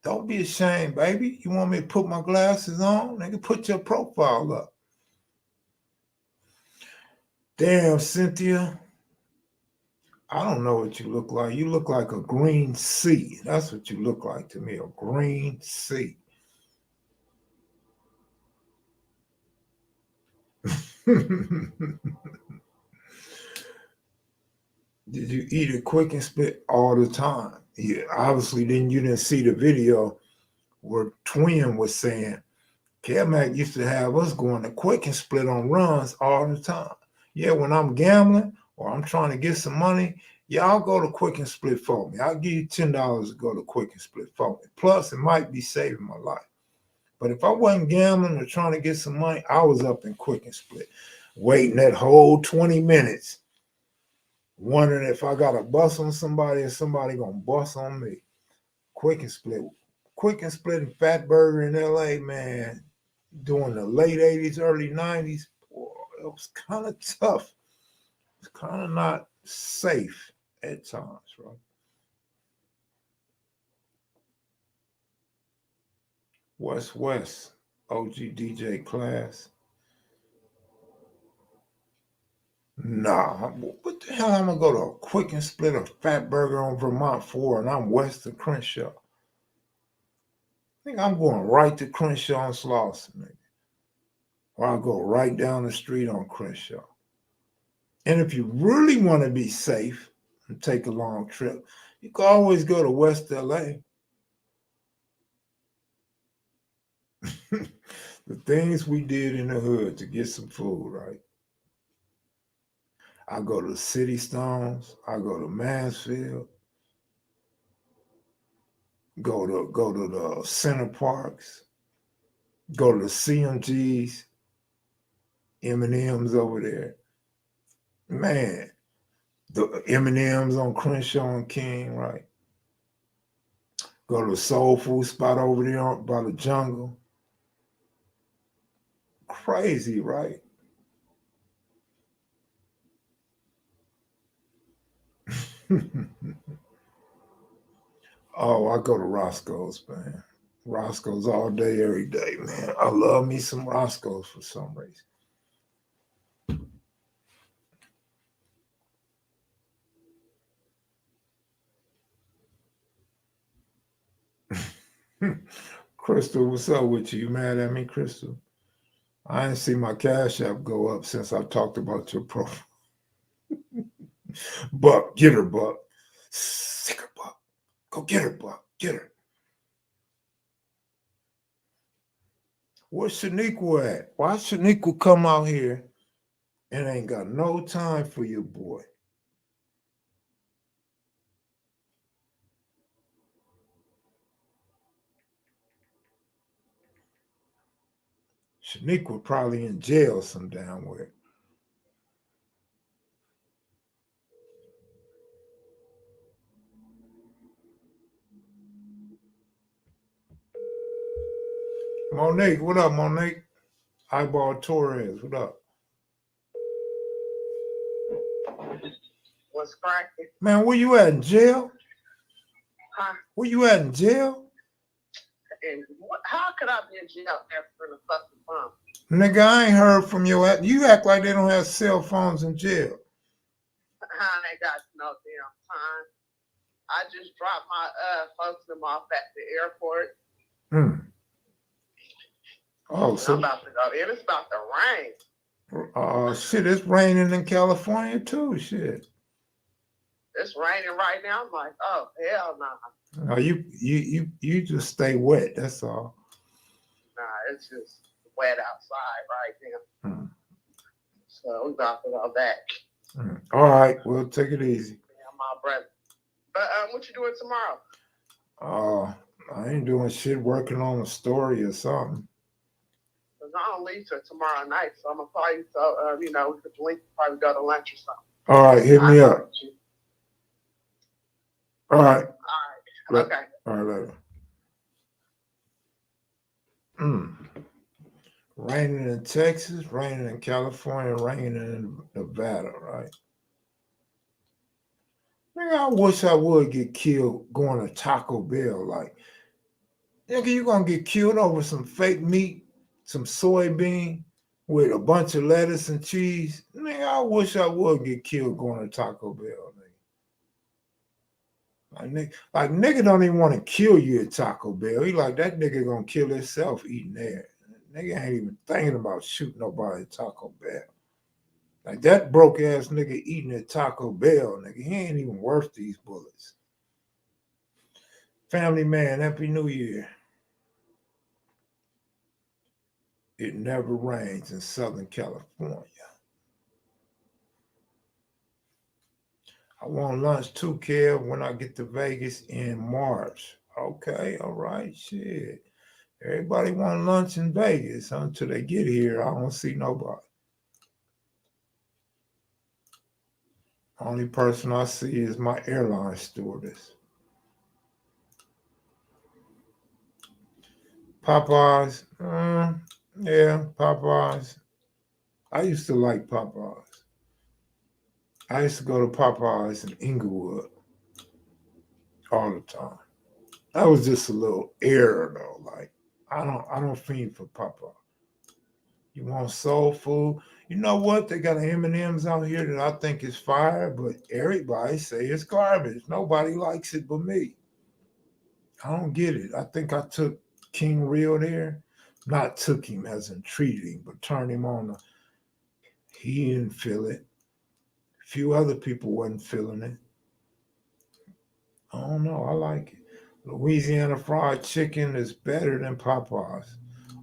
Don't be ashamed, baby. You want me to put my glasses on? Nigga, put your profile up. Damn, Cynthia. I don't know what you look like. You look like a green sea. That's what you look like to me, a green sea. Did you eat it quick and spit all the time? Yeah, obviously, then you didn't see the video where Twin was saying, Kevmac used to have us going to quick and split on runs all the time. Yeah, when I'm gambling or I'm trying to get some money, y'all go to quick and split for me. I'll give you $10 to go to quick and split for me. Plus, it might be saving my life. But if I wasn't gambling or trying to get some money, I was up in quick and split, waiting that whole 20 minutes, wondering if I got to bust on somebody or somebody going to bust on me. Quick and split. Quick and split and Fat Burger in LA, man, during the late 80s, early 90s, boy, it was kind of tough. It's kind of not safe at times, right? West, OG DJ class. Nah, what the hell am I going to go to a quick and split a Fat Burger on Vermont 4 and I'm west of Crenshaw? I think I'm going right to Crenshaw and Slauson, maybe. Or I'll go right down the street on Crenshaw. And if you really want to be safe and take a long trip, you can always go to West LA. The things we did in the hood to get some food, right? I go to City Stones, I go to Mansfield, go to the Center Parks, go to the CMGs, M&M's over there. Man, the M&M's on Crenshaw and King, right? Go to the soul food spot over there by the jungle. Crazy, right? Oh, I go to Roscoe's, man. Roscoe's all day, every day, man. I love me some Roscoe's for some reason. Crystal, what's up with you? You mad at me, Crystal? I ain't see my Cash App go up since I talked about your profile. Buck, get her, Buck. Sick her, Buck. Go get her, Buck. Get her. Where's Shaniqua at? Why Shaniqua come out here and ain't got no time for your boy? Shaniqua probably in jail some damn way. Monique, what up, Monique? Eyeball Torres, what up? What's cracking? Man, where you at, in jail? Huh? Where you at, in jail? And how could I be in jail after the fucking bomb? Nigga, I ain't heard from you. You act like they don't have cell phones in jail. I ain't got no damn time. I just dropped my folks them off at the airport. Oh, so I'm about to go. It's about to rain. Shit, it's raining in California too. Shit. It's raining right now. I'm like, oh hell no. No, you just stay wet. That's all. Nah, it's just wet outside right now. So we about to go back. All right, well, take it easy. Yeah, my brother. But what you doing tomorrow? I ain't doing shit. Working on a story or something. Cause I don't leave till tomorrow night, so I'm gonna call you. So we could link, probably go to lunch or something. All right, hit me up. All right. All right. Okay. All right, later. Raining in Texas, raining in California, raining in Nevada, right? Nigga, I wish I would get killed going to Taco Bell. Like, nigga, you gonna get killed over some fake meat, some soybean with a bunch of lettuce and cheese. Nigga, I wish I would get killed going to Taco Bell, nigga. Like nigga don't even want to kill you at Taco Bell. He like, that nigga gonna kill himself eating there. Nigga ain't even thinking about shooting nobody at Taco Bell. Like that broke ass nigga eating at Taco Bell, nigga. He ain't even worth these bullets. Family man, Happy New Year. It never rains in Southern California. I want lunch too, Kev, when I get to Vegas in March. Okay, all right, shit. Everybody want lunch in Vegas until they get here. I don't see nobody. Only person I see is my airline stewardess. Popeyes. Yeah, Popeyes. I used to like Popeyes. I used to go to Popeyes in Inglewood all the time. That was just a little error though. Like I don't fiend for Popeyes. You want soul food? You know what? They got M&Ms out here that I think is fire, but everybody say it's garbage. Nobody likes it but me. I don't get it. I think I took King Real there. Not took him as in treated him, but turned him on. He didn't feel it. A few other people wasn't feeling it. I don't know. I like it. Louisiana fried chicken is better than Popeyes.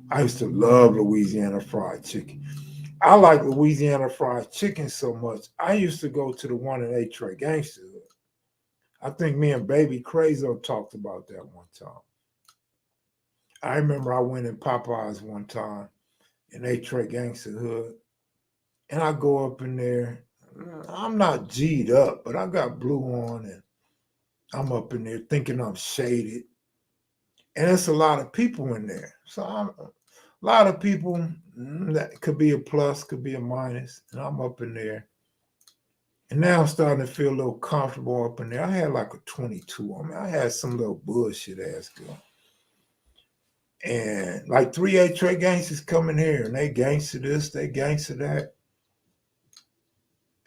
I used to love Louisiana fried chicken. I like Louisiana fried chicken so much. I used to go to the one in A-Tray Gangster. I think me and Baby Crazo talked about that one time. I remember I went in Popeyes one time in A-Tray Gangster Hood, and I go up in there. I'm not G'd up, but I got blue on, and I'm up in there thinking I'm shaded. And it's a lot of people in there. So a lot of people, that could be a plus, could be a minus, and I'm up in there. And now I'm starting to feel a little comfortable up in there. I had like a 22 on me. I had some little bullshit ass girl. And like 3 A-Tray gangsters coming here, and they gangster this, they gangster that.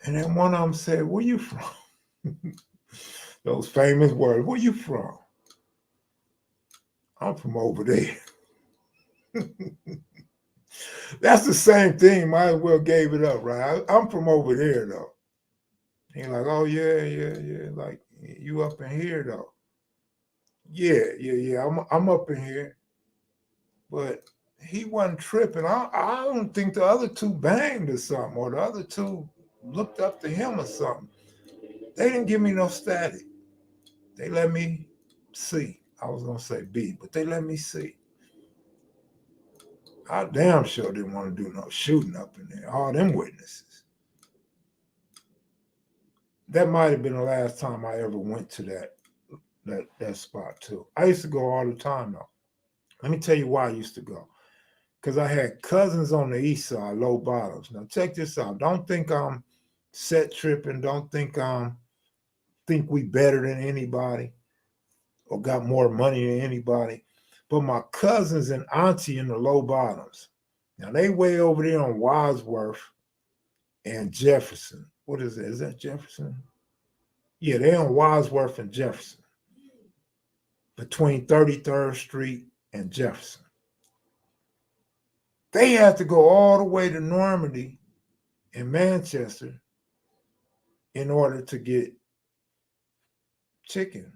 And then one of them said, "Where you from?" Those famous words, "Where you from?" "I'm from over there." That's the same thing. Might as well gave it up, right? I'm from over there though. He like, "Oh yeah. Like you up in here though?" Yeah. I'm up in here, but he wasn't tripping. I don't think the other two banged or something, or the other two looked up to him or something. They didn't give me no static. They let me see. I was gonna say B, but they let me see. I damn sure didn't want to do no shooting up in there. All them witnesses. That might have been the last time I ever went to that spot too. I used to go all the time though. Let me tell you why I used to go. Because I had cousins on the east side, low bottoms. Now check this out. Don't think I'm set tripping. Don't think think we better than anybody. or got more money than anybody. But my cousins and auntie in the low bottoms. Now they way over there on Wadsworth and Jefferson. What is that? Is that Jefferson? Yeah, they're on Wadsworth and Jefferson, between 33rd Street and Jefferson. They had to go all the way to Normandy in Manchester in order to get chicken.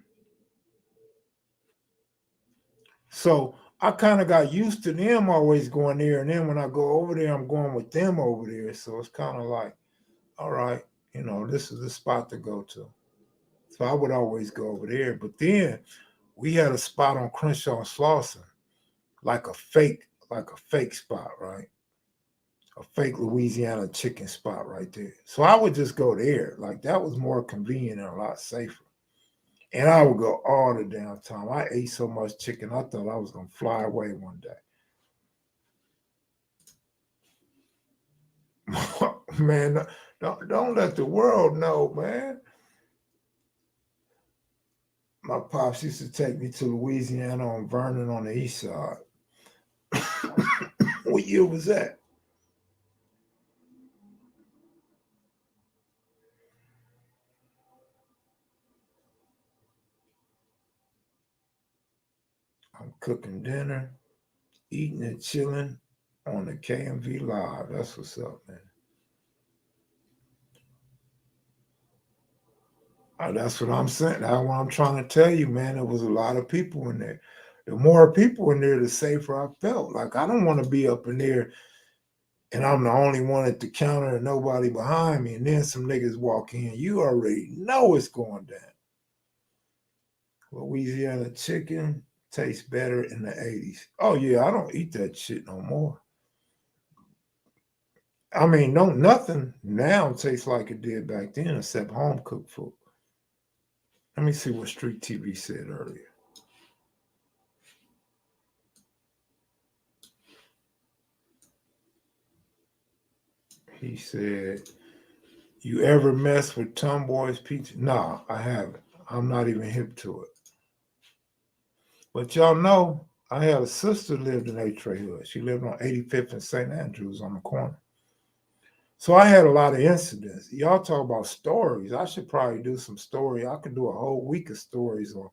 So I kind of got used to them always going there. And then when I go over there, I'm going with them over there. So it's kind of like, all right, this is the spot to go to. So I would always go over there. But then we had a spot on Crenshaw and Slauson, like a fake spot, right? A fake Louisiana chicken spot right there. So I would just go there. Like that was more convenient and a lot safer. And I would go all the damn time. I ate so much chicken, I thought I was gonna fly away one day. Man, don't let the world know, man. My pops used to take me to Louisiana on Vernon on the east side. What year was that? I'm cooking dinner, eating and chilling on the KMV Live. That's what's up, man. That's what I'm saying. That's what I'm trying to tell you, man. There was a lot of people in there. The more people in there, the safer I felt. Like I don't want to be up in there and I'm the only one at the counter and nobody behind me. And then some niggas walk in. You already know it's going down. Louisiana chicken tastes better in the 80s. Oh, yeah, I don't eat that shit no more. I mean, nothing now tastes like it did back then except home cooked food. Let me see what Street TV said earlier. He said, you ever mess with Tomboy's Pizza? Nah, I haven't. I'm not even hip to it. But y'all know, I had a sister lived in A-Tray Hood. She lived on 85th and St. Andrews on the corner. So I had a lot of incidents. Y'all talk about stories. I should probably do some story. I could do a whole week of stories on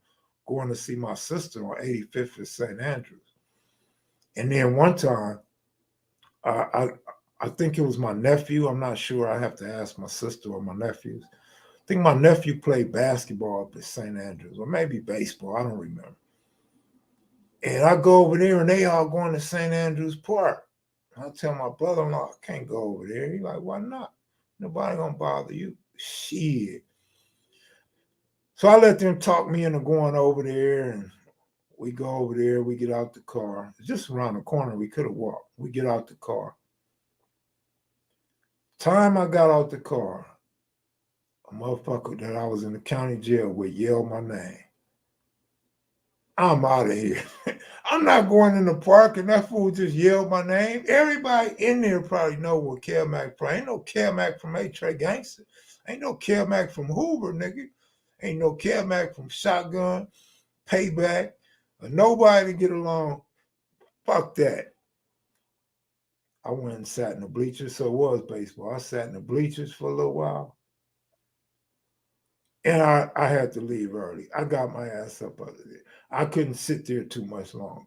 going to see my sister on 85th and St. Andrews. And then one time, I think it was my nephew. I'm not sure. I have to ask my sister or my nephews. I think my nephew played basketball up at St. Andrews, or maybe baseball. I don't remember. And I go over there, and they all going to St. Andrews Park. I tell my brother-in-law, I can't go over there. He's like, why not? Nobody gonna bother you. Shit. So I let them talk me into going over there, and we go over there. We get out the car. It's just around the corner. We could have walked. We get out the car. Time I got out the car, a motherfucker that I was in the county jail with yelled my name. I'm out of here. I'm not going in the park and that fool just yelled my name. Everybody in there probably know what Kevmac from. Ain't no Kevmac from A-Tray Gangster. Ain't no Kevmac from Hoover, nigga. Ain't no Kevmac from Shotgun, Payback, or nobody to get along. Fuck that. I went and sat in the bleachers, so it was baseball. I sat in the bleachers for a little while. And I had to leave early. I got my ass up out of there. I couldn't sit there too much longer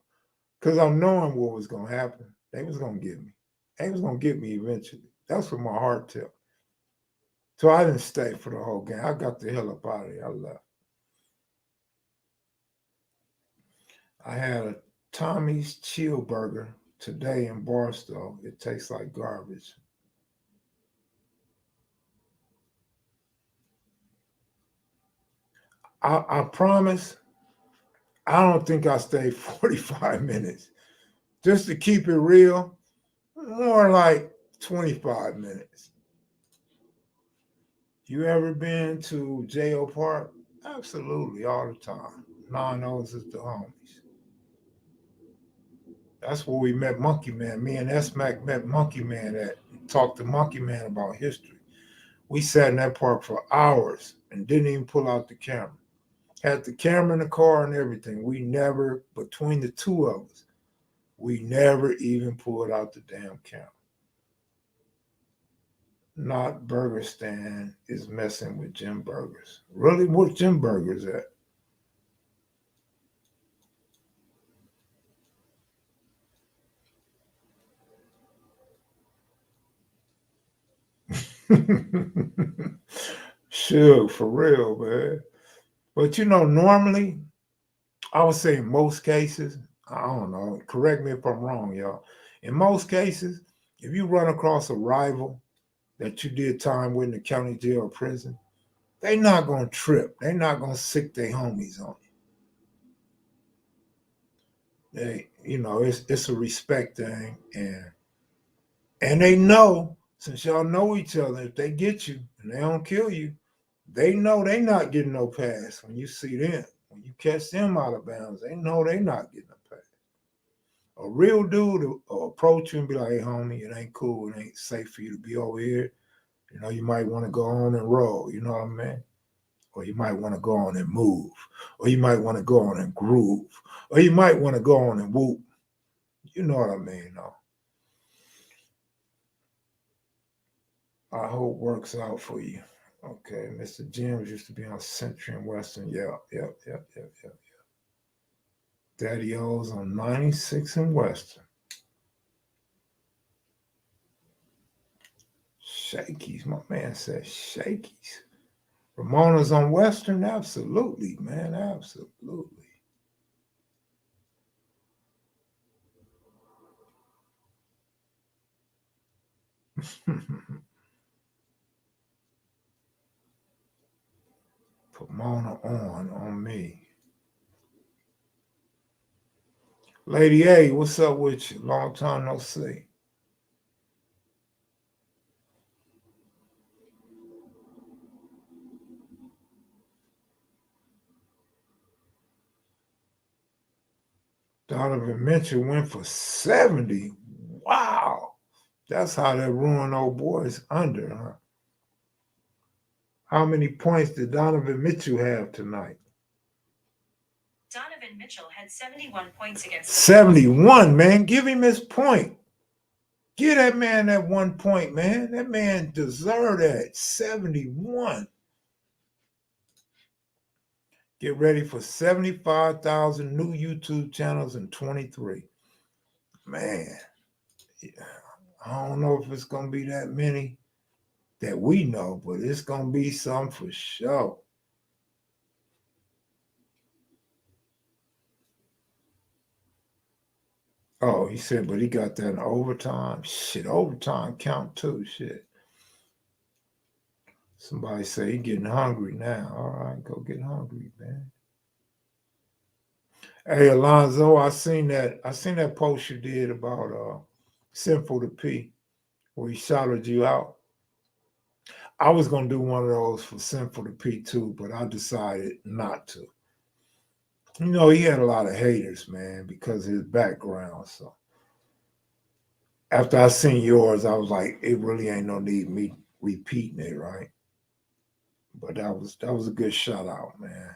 because I'm knowing what was going to happen. They was going to get me. They was going to get me eventually. That's what my heart tells. So I didn't stay for the whole game. I got the hell up out of there. I left. I had a Tommy's Chill Burger today in Barstow. It tastes like garbage. I promise, I don't think I stayed 45 minutes. Just to keep it real, more like 25 minutes. You ever been to J.O. Park? Absolutely, all the time. Non-O's is the homies. That's where we met Monkey Man. Me and S-Mac met Monkey Man at talked to Monkey Man about history. We sat in that park for hours and didn't even pull out the camera. Had the camera in the car and everything. We never, between the two of us, we never even pulled out the damn camera. Not Burger Stand is messing with Jim Burgers. Really, where Jim Burgers at? Sure, for real, man. But normally, I would say in most cases, I don't know, correct me if I'm wrong, y'all. In most cases, if you run across a rival that you did time with in the county jail or prison, they not gonna trip. They not gonna sick their homies on you. It's a respect thing, and they know, since y'all know each other, if they get you and they don't kill you, they know they not getting no pass when you see them. When you catch them out of bounds, they know they not getting a pass. A real dude will approach you and be like, hey, homie, it ain't cool. It ain't safe for you to be over here. You might want to go on and roll. You know what I mean? Or you might want to go on and move. Or you might want to go on and groove. Or you might want to go on and whoop. You know what I mean, though. I hope works out for you. Okay, Mr. James used to be on Century and Western. Yep. Daddy O's on 96 and Western. Shakies, my man said Shakies. Ramona's on Western? Absolutely, man, absolutely. Pomona on me. Lady A, what's up with you? Long time no see. Donovan Mitchell went for 70. Wow. That's how that ruined old boys under, huh? How many points did Donovan Mitchell have tonight? Donovan Mitchell had 71 points against 71, man. Give him his point. Give that man that 1 point, man. That man deserved that. 71. Get ready for 75,000 new YouTube channels in 23. Man, I don't know if it's going to be that many that we know, but it's going to be some for sure. Oh, he said, but he got that in overtime. Shit, overtime count too. Shit. Somebody say he getting hungry now. All right, go get hungry, man. Hey, Alonzo, I seen that post you did about Sinful to P, where he shouted you out. I was gonna do one of those for Sinful to P too, but I decided not to. He had a lot of haters, man, because of his background. So after I seen yours, I was like, it really ain't no need me repeating it, right? But that was a good shout out, man.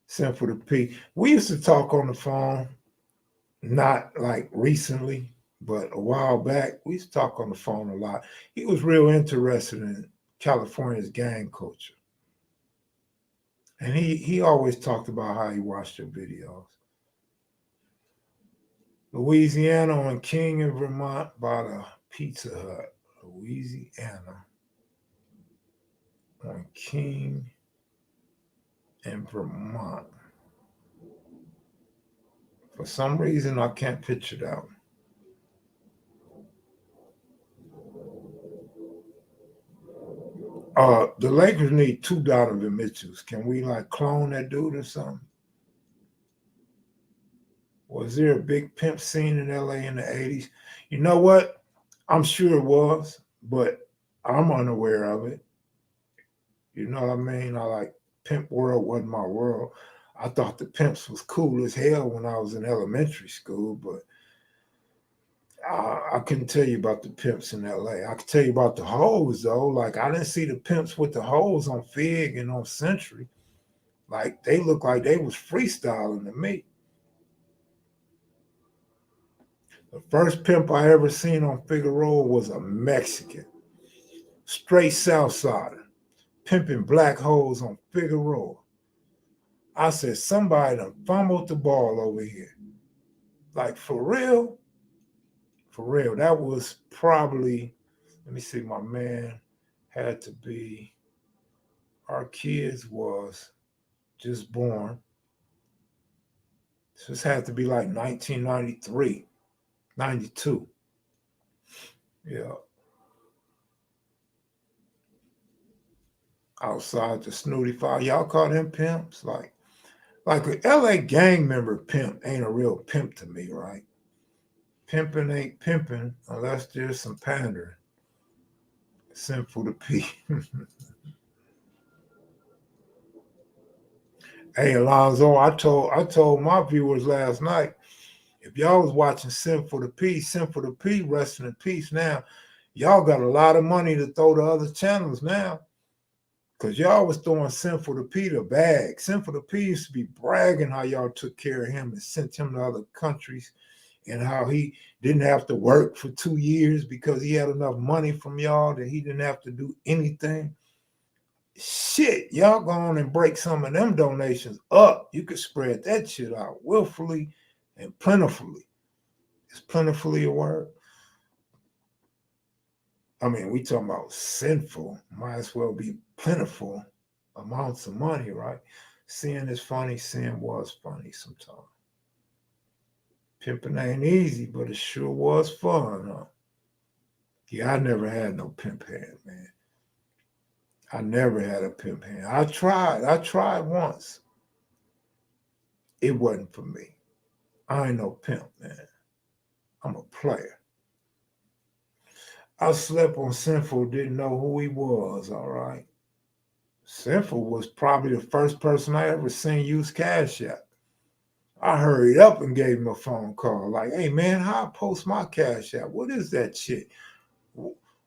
Sinful to P. We used to talk on the phone, not like recently, but a while back. We used to talk on the phone a lot. He was real interested in California's gang culture. And he always talked about how he watched your videos. Louisiana on King in Vermont bought a Pizza Hut. Louisiana on King in Vermont. For some reason, I can't picture that one. The Lakers need 2 Donovan Mitchells. Can we clone that dude or something? Was there a big pimp scene in LA in the 80s? You know what? I'm sure it was, but I'm unaware of it. You know what I mean? Pimp world wasn't my world. I thought the pimps was cool as hell when I was in elementary school, but I couldn't tell you about the pimps in LA. I could tell you about the hoes though. I didn't see the pimps with the hoes on Fig and on Century. Like they looked like they was freestyling to me. The first pimp I ever seen on Figueroa was a Mexican, straight Southsider, pimping black hoes on Figueroa. I said, somebody done fumbled the ball over here. Like, for real? For real. That was probably, let me see, my man had to be, our kids was just born. This had to be like 1993, 92. Yeah. Outside the snooty file. Y'all call them pimps? Like a LA gang member pimp ain't a real pimp to me, right? Pimping ain't pimping unless there's some pandering. Simple to P. Hey Alonzo, I told my viewers last night, if y'all was watching Sinful to P, resting in peace now, y'all got a lot of money to throw to other channels now. Because y'all was throwing Sinful to P the bag. Sinful to P used to be bragging how y'all took care of him and sent him to other countries and how he didn't have to work for 2 years because he had enough money from y'all that he didn't have to do anything. Shit, y'all go on and break some of them donations up. You could spread that shit out willfully and plentifully. Is plentifully a word? I mean, we talking about sinful. Might as well be plentiful amounts of money, right? Sin is funny. Sin was funny sometimes. Pimping ain't easy, but it sure was fun, huh? Yeah, I never had no pimp hand, man. I never had a pimp hand. I tried once. It wasn't for me. I ain't no pimp, man. I'm a player. I slept on Sinful, didn't know who he was, all right? Sinful was probably the first person I ever seen use Cash App. I hurried up and gave him a phone call. Like, hey, man, how I post my Cash App? What is that shit?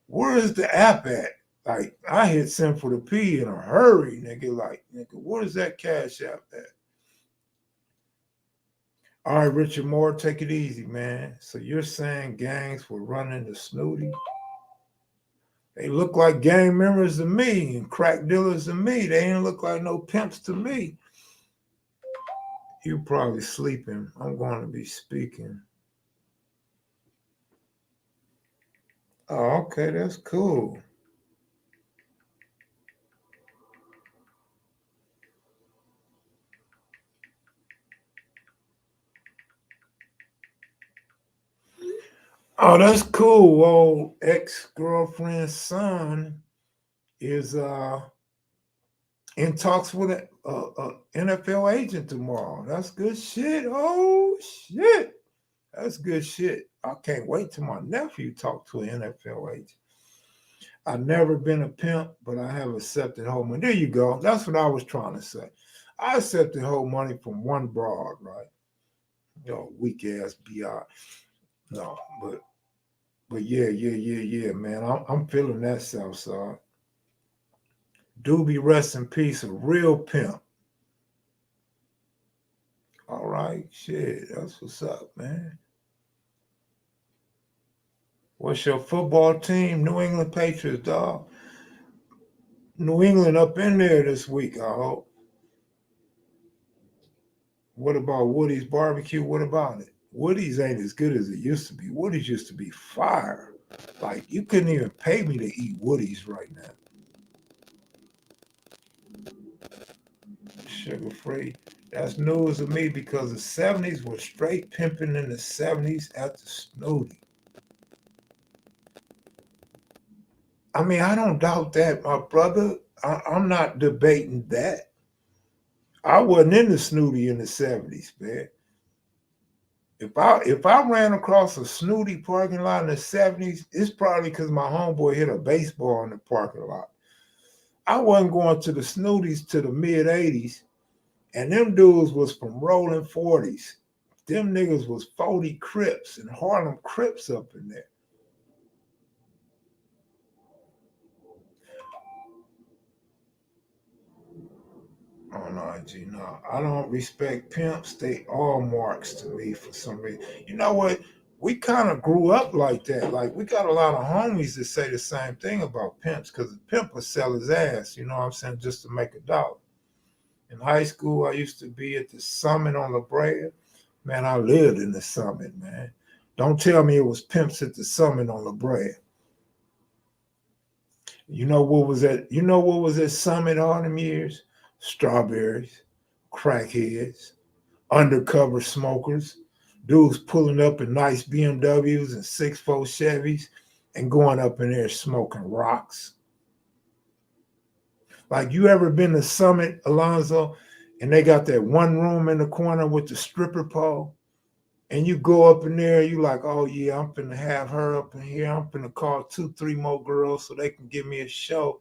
Where is the app at? Like, I hit Sinful to P in a hurry, nigga. Like, nigga, where is that Cash App at? All right, Richard Moore, take it easy, man. So you're saying gangs were running the snooty? They look like gang members to me and crack dealers to me. They ain't look like no pimps to me. You probably sleeping. I'm going to be speaking. Oh, okay, that's cool. Oh, that's cool. Well, ex-girlfriend's son is in talks with an NFL agent tomorrow. That's good shit. Oh shit, that's good shit. I can't wait till my nephew talk to an NFL agent. I've never been a pimp, but I have accepted whole money. There you go. That's what I was trying to say. I accepted whole money from one broad, right? Weak ass BI. No, but yeah, man. I'm feeling that South Side. Doobie, rest in peace, a real pimp. All right, shit, that's what's up, man. What's your football team? New England Patriots, dog. New England up in there this week, I hope. What about Woody's barbecue? What about it? Woody's ain't as good as it used to be. Woody's used to be fire. Like, you couldn't even pay me to eat Woody's right now. Sugar free. That's news to me because the 70s were straight pimping in the 70s at the snooty. I mean, I don't doubt that, my brother. I'm not debating that. I wasn't in the snooty in the 70s, man. If I ran across a snooty parking lot in the 70s, it's probably because my homeboy hit a baseball in the parking lot. I wasn't going to the snooties to the mid 80s, and them dudes was from rolling 40s. Them niggas was 40 Crips and Harlem Crips up in there. on IG. No, I don't respect pimps. They all marks to me for some reason. You know what? We kind of grew up like that. Like we got a lot of homies that say the same thing about pimps because the pimp will sell his ass, you know what I'm saying, just to make a dollar. In high school, I used to be at the Summit on La Brea. Man, I lived in the Summit, man. Don't tell me it was pimps at the Summit on La Brea. You know what was at Summit all them years? Strawberries, crackheads, undercover smokers, dudes pulling up in nice BMWs and 6'4 Chevys and going up in there smoking rocks. Like you ever been to Summit, Alonzo, and they got that one room in the corner with the stripper pole? And you go up in there, you like, oh yeah, I'm finna have her up in here. I'm finna call 2, 3 more girls so they can give me a show.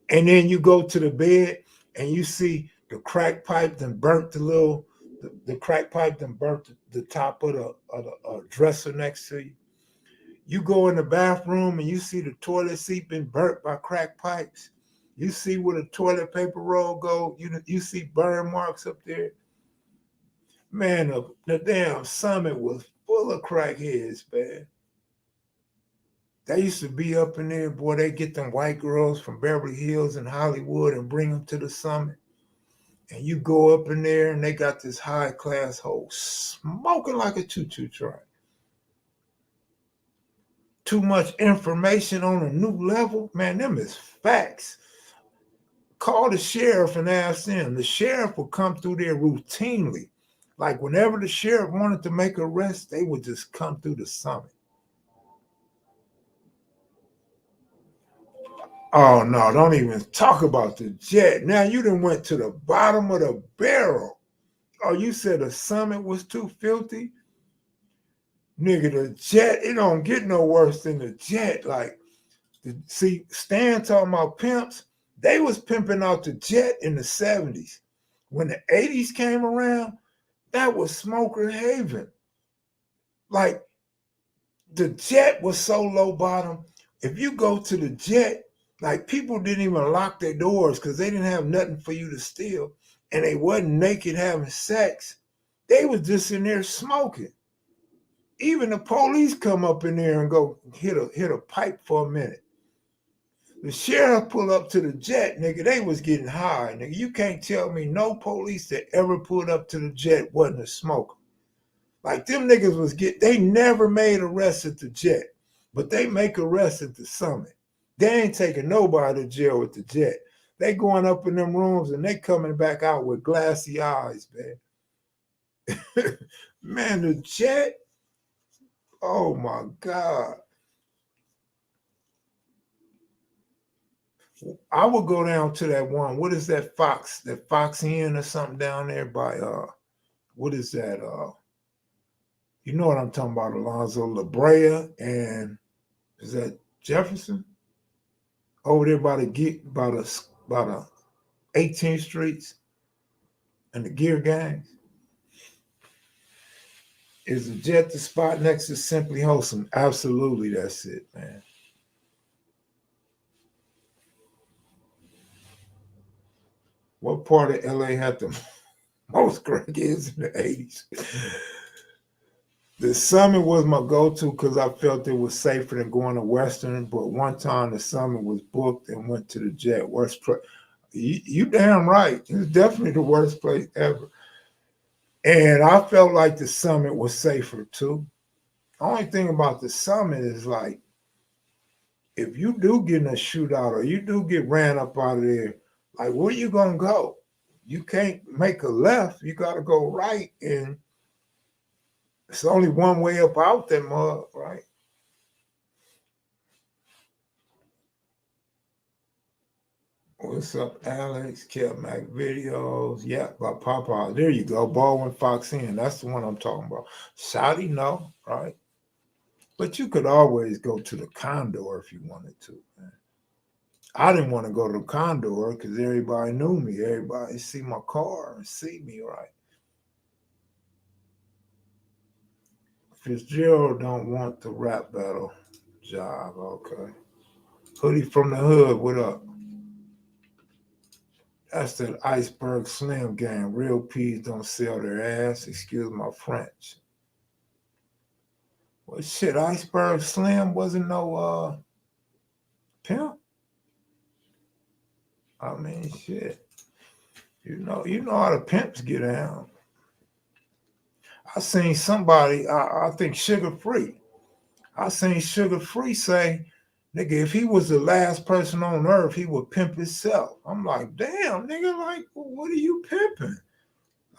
And then you go to the bed and you see the crack pipe that burnt the crack pipe that burnt the top of the dresser next to you. You go in the bathroom and you see the toilet seat been burnt by crack pipes. You see where the toilet paper roll go. You see burn marks up there. Man, the damn Summit was full of crackheads, man. They used to be up in there, boy. They get them white girls from Beverly Hills and Hollywood and bring them to the Summit. And you go up in there and they got this high class hoe smoking like a choo-choo train. Too much information on a new level, man, them is facts. Call the sheriff and ask them. The sheriff will come through there routinely. Like whenever the sheriff wanted to make an arrest, they would just come through the Summit. Oh no, don't even talk about the jet. Now you done went to the bottom of the barrel. Oh, you said the Summit was too filthy? Nigga, the jet, it don't get no worse than the jet. Like, see, Stan talking about pimps, they was pimping out the jet in the 70s. When the 80s came around, that was Smoker Haven. Like, the jet was so low bottom. If you go to the jet, like people didn't even lock their doors because they didn't have nothing for you to steal. And they wasn't naked having sex. They was just in there smoking. Even the police come up in there and go hit a pipe for a minute. The sheriff pull up to the jet, nigga, they was getting high, nigga. You can't tell me no police that ever pulled up to the jet wasn't a smoker. Like them niggas they never made arrests at the jet, but they make arrests at the Summit. They ain't taking nobody to jail with the jet. They going up in them rooms and they coming back out with glassy eyes, man. Man, the jet, oh my God. I would go down to that one. What is that Fox Inn or something down there by what is that? You know what I'm talking about, Alonzo? La Brea and is that Jefferson? Over there by the 18th Streets and the Gear Gangs. Is the jet the spot next to Simply Wholesome? Absolutely, that's it, man. What part of LA had the most crackheads in the 80s? The Summit was my go-to because I felt it was safer than going to Western, but one time the Summit was booked and went to the jet. Worst place. You damn right. It was definitely the worst place ever. And I felt like the Summit was safer too. Only thing about the Summit is like, if you do get in a shootout or you do get ran up out of there, like where you gonna go? You can't make a left. You gotta go right, and it's only one way up out that mud, right? What's up, Alex? kevmacvideos. Yeah, by Popeyes. There you go. Baldwin Fox Inn. That's the one I'm talking about. Shouty, no, right? But you could always go to the Condor if you wanted to, man. I didn't want to go to the Condor because everybody knew me. Everybody see my car and see me, right? Fitzgerald don't want the rap battle job. Okay. Hoodie from the hood, what up? That's that Iceberg Slim gang. Real P's don't sell their ass. Excuse my French. Well, shit, Iceberg Slim wasn't no pimp. I mean, shit. You know how the pimps get down. I seen somebody, I think Sugar Free. I seen Sugar Free say, nigga, if he was the last person on earth, he would pimp himself. I'm like, damn, nigga, like, what are you pimping?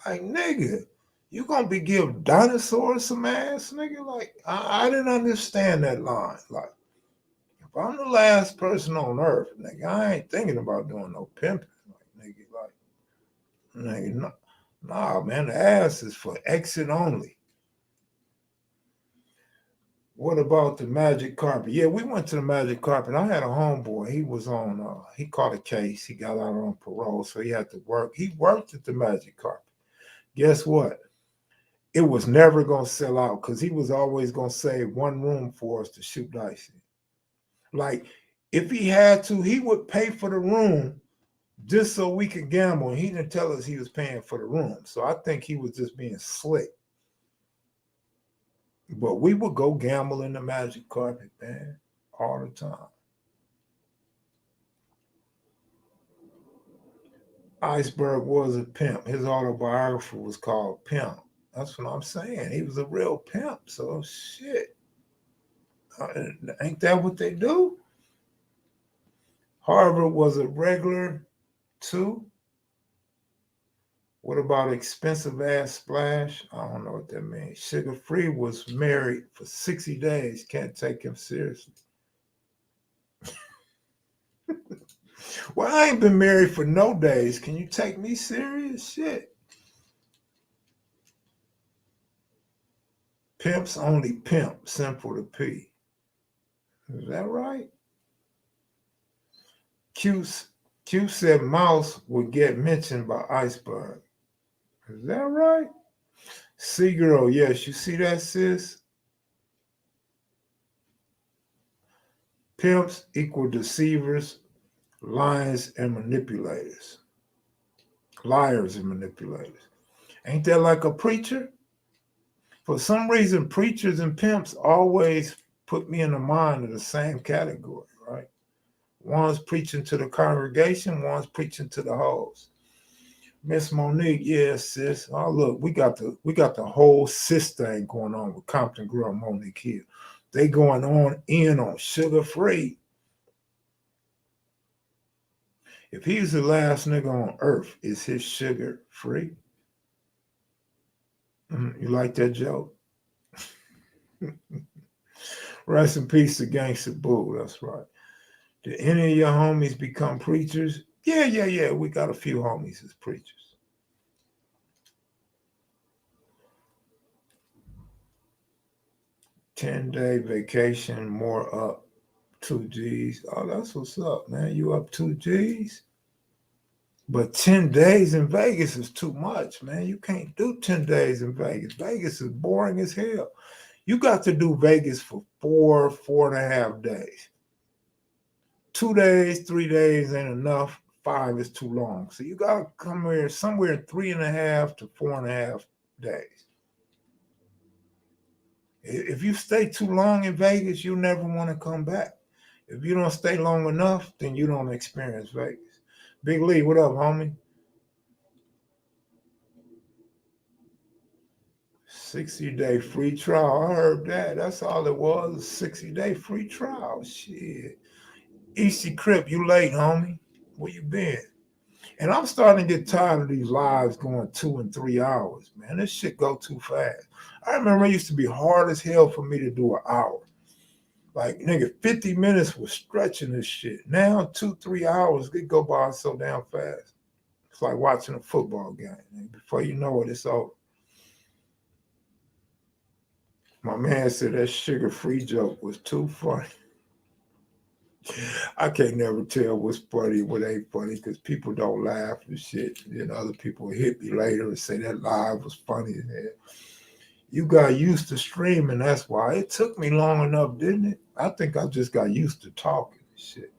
Like, nigga, you gonna be giving dinosaurs some ass, nigga? Like, I didn't understand that line. Like, if I'm the last person on earth, nigga, I ain't thinking about doing no pimping. Nigga, nah, man, the ass is for exit only. What about the magic carpet? Yeah, we went to the magic carpet. I had a homeboy. He was on, he caught a case. He got out on parole, so he had to work. He worked at the magic carpet. Guess what? It was never going to sell out because he was always going to save one room for us to shoot dice in. Like, if he had to, he would pay for the room just so we could gamble. And he didn't tell us he was paying for the room. So I think he was just being slick. But we would go gamble in the magic carpet, man, all the time. Iceberg was a pimp. His autobiography was called Pimp. That's what I'm saying. He was a real pimp. So shit. Ain't that what they do? Harvard was a regular too. What about expensive ass splash? I don't know what that means. Sugar Free was married for 60 days. Can't take him seriously. Well, I ain't been married for no days. Can you take me serious? Shit. Pimps only pimp. Simple to P. Is that right? Q said Mouse would get mentioned by Iceberg. Is that right? C-Girl, yes. You see that, sis? Pimps equal deceivers, liars, and manipulators. Liars and manipulators. Ain't that like a preacher? For some reason, preachers and pimps always put me in the mind of the same category, right? One's preaching to the congregation, one's preaching to the hoes. Miss Monique, yes, sis. Oh, look, we got the whole sis thing going on with Compton Girl Monique here. They going on Sugar Free. If he's the last nigga on earth, is his sugar free? You like that joke? Rest in peace to Gangster Boo. That's right. Did any of your homies become preachers? Yeah. We got a few homies as preachers. 10-day vacation, more up 2 G's. Oh, that's what's up, man. You up 2 G's? But 10 days in Vegas is too much, man. You can't do 10 days in Vegas. Vegas is boring as hell. You got to do Vegas for 4.5 days. 2 days, 3 days ain't enough. 5 is too long. So you got to come here somewhere 3.5 to 4.5 days. If you stay too long in Vegas, you'll never want to come back. If you don't stay long enough, then you don't experience Vegas. Big Lee, what up, homie? 60-day free trial. I heard that. That's all it was, a 60-day free trial. Shit. Easty Crip, you late, homie. Where you been? And I'm starting to get tired of these lives going 2 and 3 hours, man. This shit go too fast. I remember it used to be hard as hell for me to do an hour. Like, nigga, 50 minutes was stretching this shit. Now, 2-3 hours, it go by so damn fast. It's like watching a football game. And before you know it, it's over. My man said that sugar-free joke was too funny. I can't never tell what's funny and what ain't funny because people don't laugh and shit. And then other people hit me later and say that live was funny as hell. You got used to streaming, that's why. It took me long enough, didn't it? I think I just got used to talking and shit.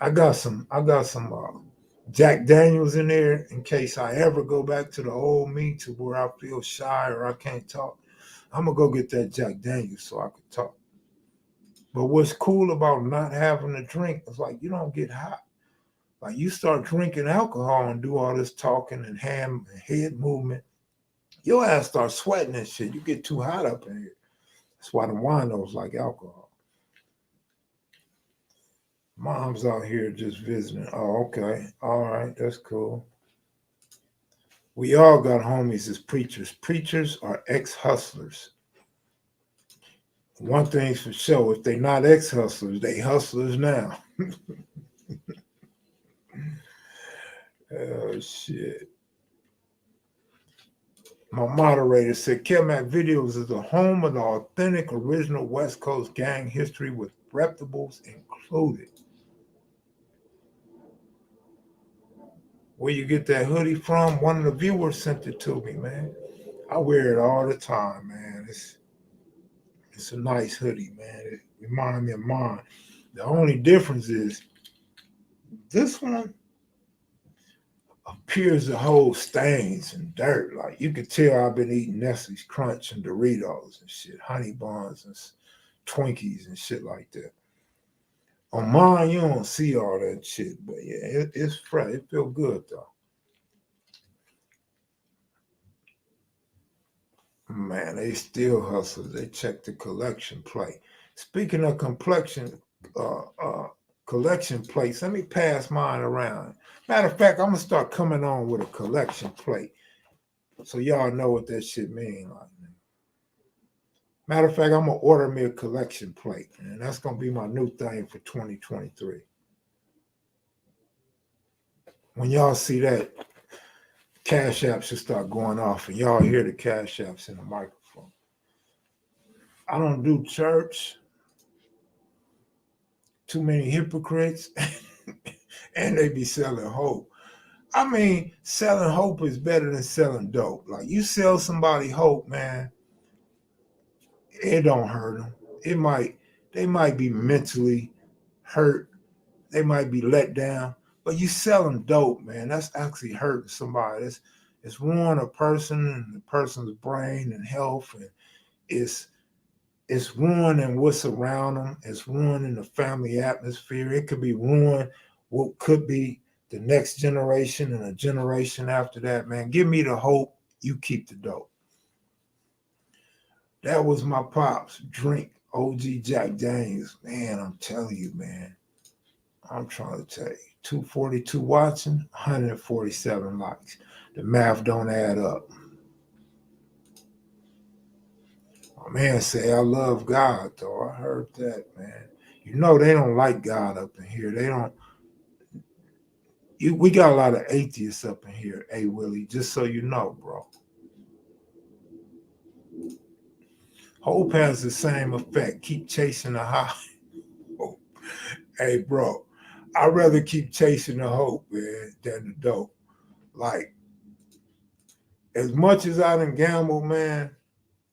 I got some Jack Daniels in there in case I ever go back to the old me to where I feel shy or I can't talk. I'm gonna go get that Jack Daniels so I can talk. But what's cool about not having a drink is like you don't get hot. Like you start drinking alcohol and do all this talking and hand and head movement, your ass starts sweating and shit. You get too hot up in here. That's why the winos like alcohol. Mom's out here just visiting. Oh, okay. All right, that's cool. We all got homies as preachers. Preachers are ex-hustlers. One thing's for sure, if they not ex-hustlers, they hustlers now. Oh shit. My moderator said kevmacvideos is the home of the authentic original West Coast gang history with reputables included. Where you get that hoodie from? One of the viewers sent it to me, man. I wear it all the time, man. It's a nice hoodie, man. It reminds me of mine. The only difference is this one appears to hold stains and dirt. Like you could tell I've been eating Nestle's Crunch and Doritos and shit, honey buns and Twinkies and shit like that. On mine, you don't see all that shit, but yeah, it's fresh. It feels good though. Man, they still hustle. They check the collection plate. Speaking of uh, uh, collection plates, let me pass mine around. Matter of fact, I'm gonna start coming on with a collection plate, so y'all know what that shit mean. Like, matter of fact, I'm gonna order me a collection plate, and that's gonna be my new thing for 2023. When y'all see that, Cash App should start going off, and y'all hear the Cash Apps in the microphone. I don't do church. Too many hypocrites, and they be selling hope. I mean, selling hope is better than selling dope. Like you sell somebody hope, man, it don't hurt them. They might be mentally hurt. They might be let down, but you sell them dope, man. That's actually hurting somebody. It's ruining a person and the person's brain and health, and it's ruining what's around them. It's ruining the family atmosphere. It could be ruined what could be the next generation and a generation after that, man. Give me the hope. You keep the dope. That was my pops. Drink OG Jack Daniels. Man, I'm telling you, man. I'm trying to tell you. 242 watching, 147 likes. The math don't add up. My man say, I love God, though. I heard that, man. You know they don't like God up in here. They don't. We got a lot of atheists up in here, A Willie, just so you know, bro. Hope has the same effect. Keep chasing the high. Hey, bro, I'd rather keep chasing the hope, man, than the dope. Like, as much as I done gambled, man,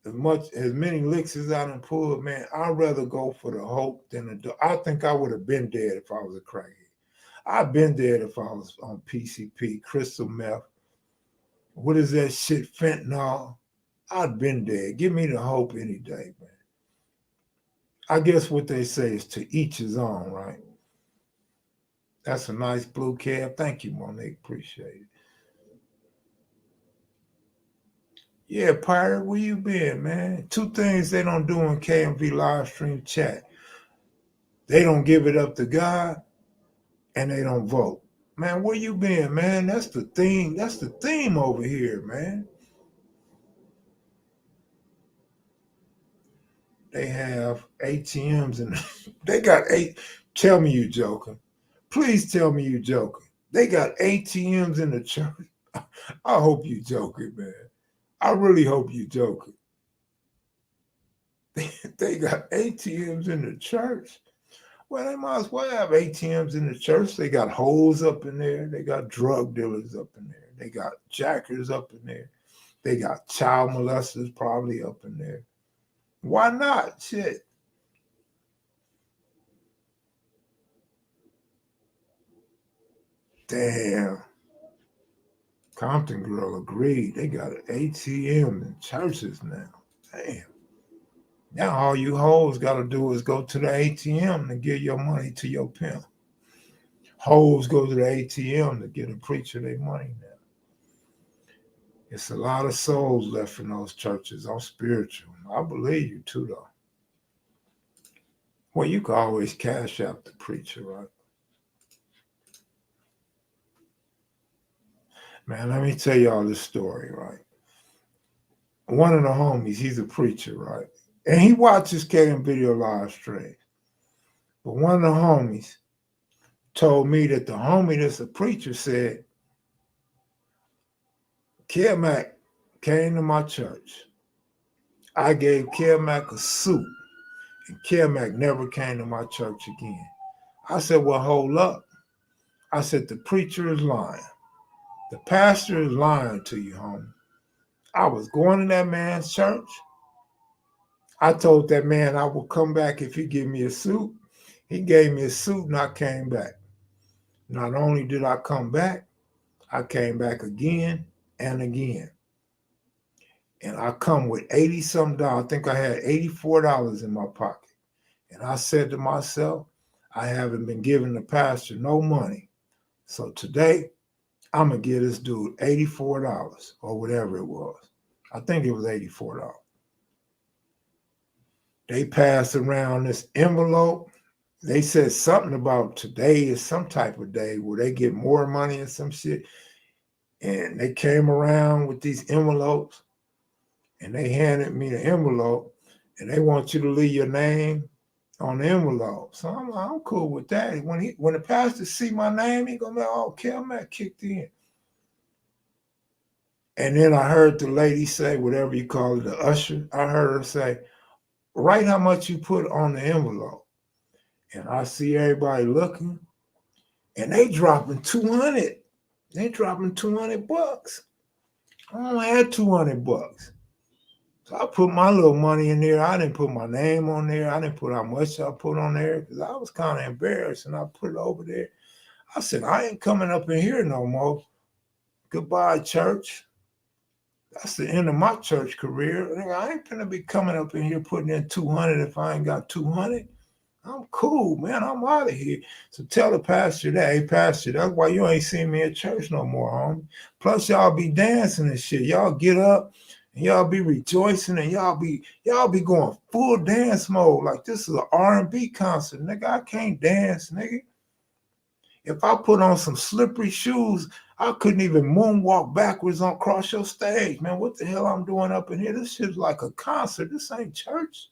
as many licks as I done pulled, man, I'd rather go for the hope than the dope. I think I would have been dead if I was a crackhead. I've been dead if I was on PCP, crystal meth. What is that shit, fentanyl? I'd been dead. Give me the hope any day, man. I guess what they say is to each his own, right? That's a nice blue cab. Thank you, Monique. Appreciate it. Yeah, Pirate, where you been, man? Two things they don't do in KMV live stream chat. They don't give it up to God, and they don't vote. Man, where you been, man? That's the theme. That's the theme over here, man. They have ATMs and they got eight. Tell me you joking. Please tell me you joking. They got ATMs in the church. I hope you joking, man. I really hope you joking. They got ATMs in the church. Well, they might as well have ATMs in the church. They got hoes up in there. They got drug dealers up in there. They got jackers up in there. They got child molesters probably up in there. Why not? Shit. Damn. Compton girl agreed. They got an ATM in churches now. Damn. Now all you hoes got to do is go to the ATM and give your money to your pimp. Hoes go to the ATM to get a preacher their money now. It's a lot of souls left in those churches. I'm spiritual. I believe you too, though. Well, you can always cash out the preacher, right? Man, let me tell y'all this story, right? One of the homies, he's a preacher, right? And he watches KM video live stream. But one of the homies told me that the homie that's a preacher said, KM came to my church. I gave KM a suit, and KM never came to my church again. I said, well, hold up. I said, the preacher is lying. The pastor is lying to you, homie. I was going to that man's church. I told that man I will come back if he give me a suit. He gave me a suit and I came back. Not only did I come back, I came back again and again. And I come with 80-something dollars. I think I had $84 in my pocket. And I said to myself, I haven't been giving the pastor no money. So today, I'm going to give this dude $84 or whatever it was. I think it was $84. They passed around this envelope. They said something about today is some type of day where they get more money and some shit. And they came around with these envelopes and they handed me the envelope and they want you to leave your name on the envelope. So I'm cool with that. When the pastor see my name, he gonna be, oh, Kevin kicked in. And then I heard the lady say, whatever you call it, the usher, I heard her say, write how much you put on the envelope. And I see everybody looking, and they dropping 200. They dropping $200. I only had $200. So I put my little money in there. I didn't put my name on there. I didn't put how much I put on there because I was kind of embarrassed, and I put it over there. I said, I ain't coming up in here no more. Goodbye, church. That's the end of my church career. I ain't gonna be coming up in here putting in 200 if I ain't got 200. I'm cool, man. I'm out of here. So tell the pastor that, hey, pastor, that's why you ain't seen me at church no more, homie. Plus, y'all be dancing and shit. Y'all get up and y'all be rejoicing and y'all be going full dance mode like this is an R&B concert, nigga. I can't dance, nigga. If I put on some slippery shoes, I couldn't even moonwalk backwards on across your stage, man. What the hell I'm doing up in here? This shit's like a concert. This ain't church.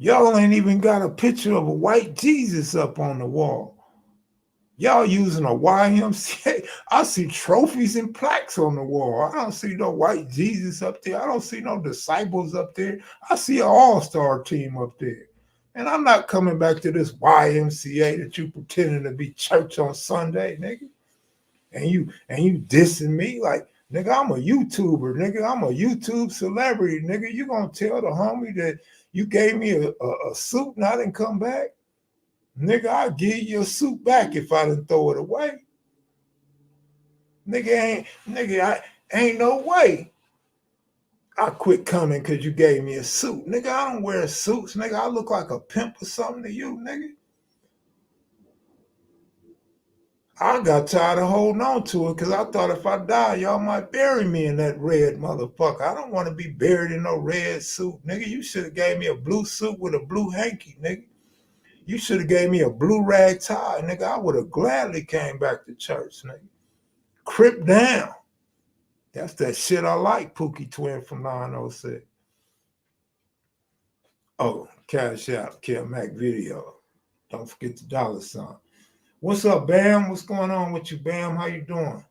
Y'all ain't even got a picture of a white Jesus up on the wall. Y'all using a YMCA. I see trophies and plaques on the wall. I don't see no white Jesus up there. I don't see no disciples up there. I see an all-star team up there. And I'm not coming back to this YMCA that you pretending to be church on Sunday, nigga. And you dissing me like, nigga, I'm a YouTuber, nigga. I'm a YouTube celebrity, nigga. You gonna tell the homie that you gave me a suit and I didn't come back? Nigga, I'll give you a suit back if I didn't throw it away. Nigga, ain't no way I quit coming because you gave me a suit. Nigga, I don't wear suits. Nigga, I look like a pimp or something to you, nigga. I got tired of holding on to it because I thought if I die, y'all might bury me in that red motherfucker. I don't want to be buried in no red suit, nigga. You should have gave me a blue suit with a blue hanky, nigga. You should have gave me a blue rag tie, nigga. I would have gladly came back to church, nigga. Crip down. That's that shit I like, Pookie Twin from 906. Oh, cash out, kevmacvideos. Don't forget the $. What's up, Bamm? What's going on with you, Bamm? How you doing?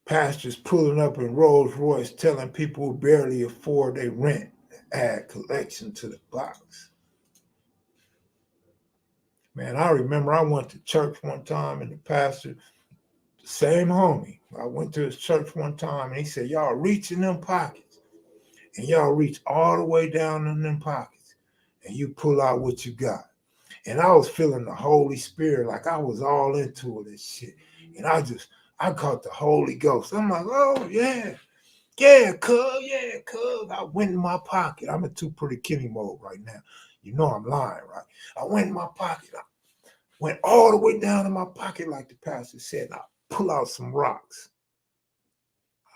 Pastors pulling up in Rolls Royce telling people who barely afford their rent to add collection to the box. Man, I remember I went to church one time and the pastor, same homie, I went to his church one time and he said, y'all reach in them pockets and y'all reach all the way down in them pockets and you pull out what you got. And I was feeling the Holy Spirit, like I was all into it and shit. And I caught the Holy Ghost. I'm like, oh yeah, cuz. I went in my pocket. I'm in too pretty Kenny mode right now. You know I'm lying, right? I went in my pocket. I went all the way down in my pocket, like the pastor said. And I pull out some rocks.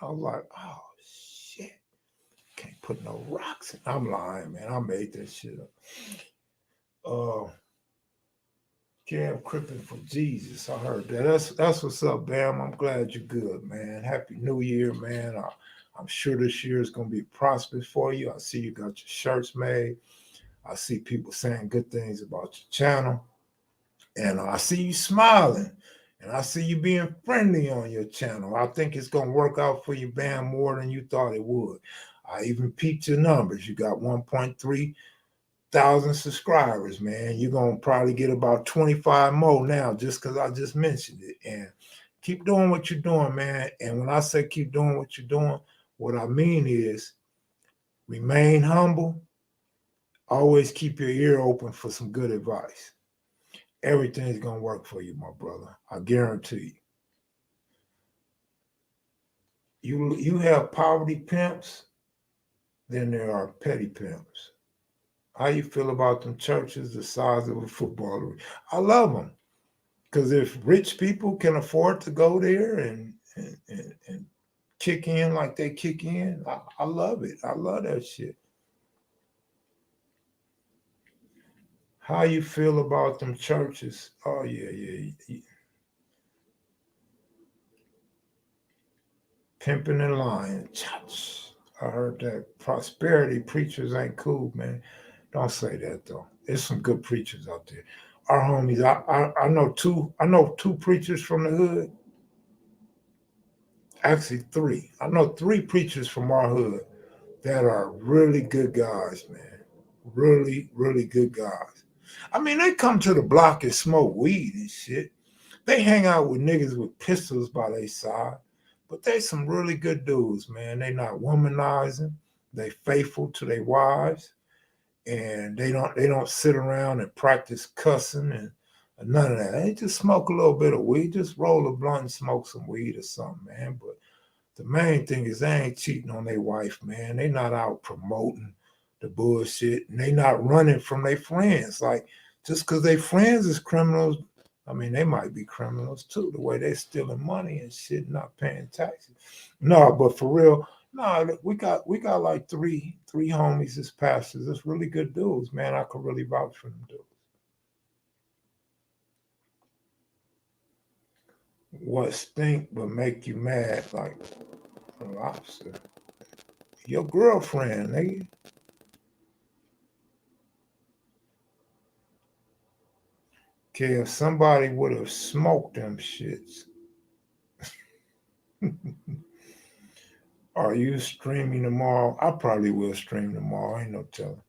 I was like, oh shit. Can't put no rocks in. I'm lying, man. I made that shit up. Cam Crippin for Jesus. I heard that. That's what's up, Bamm. I'm glad you're good, man. Happy New Year, man. I'm sure this year is going to be prosperous for you. I see you got your shirts made. I see people saying good things about your channel. And I see you smiling. And I see you being friendly on your channel. I think it's going to work out for you, Bamm, more than you thought it would. I even peeped your numbers. You got 1.3 thousand subscribers, man. You're gonna probably get about 25 more now just because I just mentioned it. And keep doing what you're doing, man. And when I say keep doing what you're doing, what I mean is remain humble. Always keep your ear open for some good advice. Everything's gonna work for you, my brother. I guarantee you. You have poverty pimps, then there are petty pimps. How you feel about them churches the size of a football arena? I love them. Because if rich people can afford to go there and kick in like they kick in, I love it. I love that shit. How you feel about them churches? Oh, yeah. Pimping and lying. I heard that. Prosperity preachers ain't cool, man. Don't say that, though. There's some good preachers out there. Our homies, I know two preachers from the hood. Actually, three. I know three preachers from our hood that are really good guys, man. Really, really good guys. I mean, they come to the block and smoke weed and shit. They hang out with niggas with pistols by their side. But they some really good dudes, man. They not womanizing. They faithful to their wives. And they don't sit around and practice cussing and none of that. They just smoke a little bit of weed. Just roll a blunt and smoke some weed or something, man. But the main thing is they ain't cheating on their wife, man. They not out promoting the bullshit, and they not running from their friends. Like, just because they friends is criminals, I mean, they might be criminals too, the way they stealing money and shit, not paying taxes. No, but for real, no, we got like three homies as pastors. That's really good dudes, man. I could really vouch for them dudes. What stink but make you mad like a lobster? Your girlfriend, nigga. Okay, if somebody would have smoked them shits. Are you streaming tomorrow? I probably will stream tomorrow. Ain't no telling.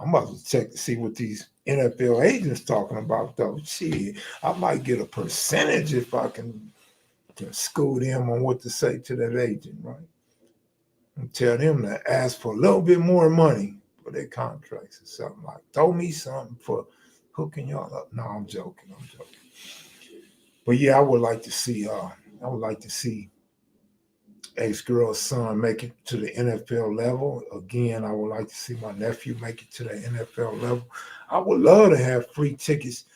I'm about to check to see what these NFL agents talking about, though. Shit, I might get a percentage if I can school them on what to say to that agent, right? And tell them to ask for a little bit more money for their contracts or something like. Throw me something for hooking y'all up. No, I'm joking. But yeah, I would like to see ex-girl's son make it to the NFL level. Again, I would like to see my nephew make it to the NFL level. I would love to have free tickets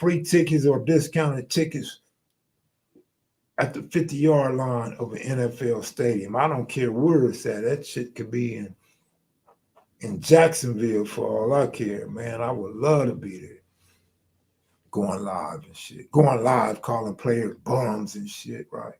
or discounted tickets at the 50-yard line of an NFL stadium. I don't care where it's at. That shit could be in Jacksonville for all I care, man. I would love to be there. Going live and shit. Going live, calling players bums and shit, right?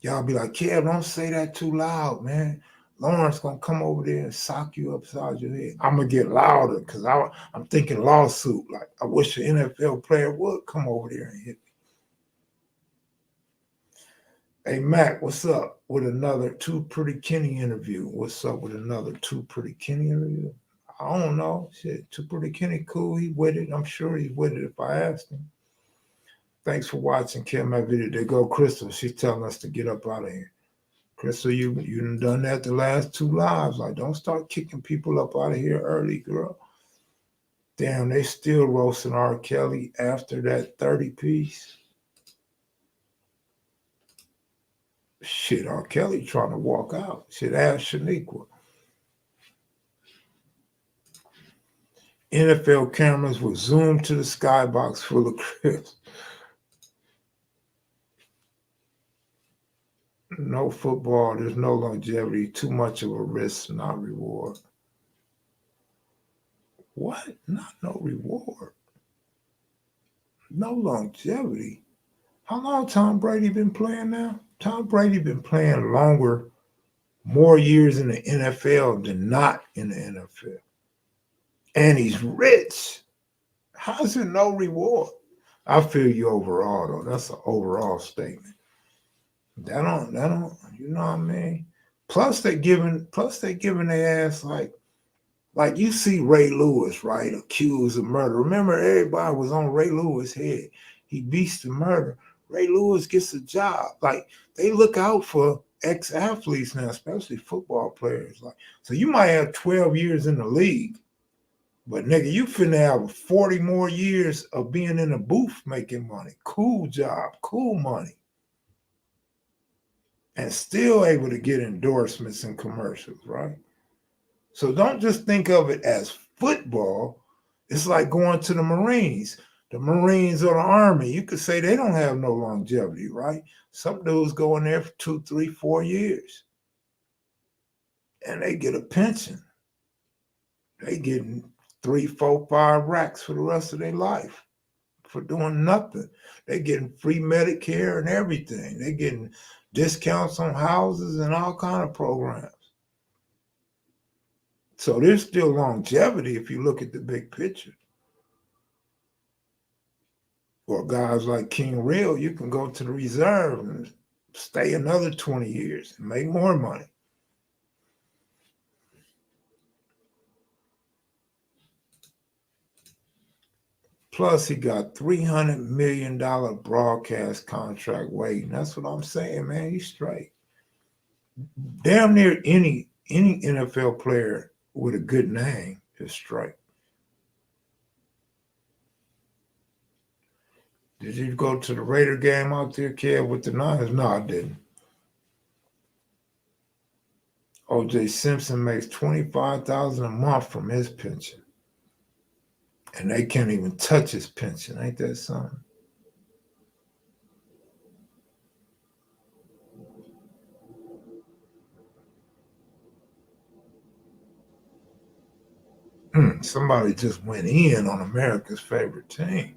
Y'all be like, Kev, don't say that too loud, man. Lawrence gonna come over there and sock you upside your head. I'm gonna get louder because I'm thinking lawsuit. Like, I wish an NFL player would come over there and hit me. Hey, Mac, what's up with another Too Pretty Kenny interview? What's up with another Too Pretty Kenny interview? I don't know. Shit, Too Pretty Kenny, cool. He with it. I'm sure he's with it if I asked him. Thanks for watching, Kev, my video. There go Crystal. She's telling us to get up out of here. So you done that the last 2 lives. Like, don't start kicking people up out of here early, girl. Damn, they still roasting R. Kelly after that 30 piece. Shit, R. Kelly trying to walk out. Shit, ask Shaniqua. NFL cameras were zoomed to the skybox full of Crips. No football, there's no longevity. Too much of a risk, not reward. What? Not no reward. No longevity. How long Tom Brady been playing now? Tom Brady been playing longer, more years in the NFL than not in the NFL. And he's rich. How's it no reward? I feel you overall, though. That's an overall statement. That don't, you know what I mean? Plus they giving their ass like you see Ray Lewis, right? Accused of murder. Remember, everybody was on Ray Lewis' head. He beats the murder. Ray Lewis gets a job. Like, they look out for ex-athletes now, especially football players. Like, so you might have 12 years in the league, but nigga, you finna have 40 more years of being in a booth making money. Cool job, cool money. And still able to get endorsements and commercials, right? So don't just think of it as football. It's like going to the Marines. The Marines or the Army, you could say they don't have no longevity, right? Some dudes go in there for 2, 3, 4 years. And they get a pension. They getting 3, 4, 5 racks for the rest of their life for doing nothing. They getting free Medicare and everything. They getting discounts on houses and all kind of programs. So there's still longevity if you look at the big picture. Or guys like King Real, you can go to the reserve and stay another 20 years and make more money. Plus, he got $300 million broadcast contract waiting. That's what I'm saying, man. He's straight. Damn near any NFL player with a good name is straight. Did you go to the Raider game out there, Kev, with the Niners? No, I didn't. O.J. Simpson makes $25,000 a month from his pension. And they can't even touch his pension. Ain't that something? Somebody just went in on America's favorite team.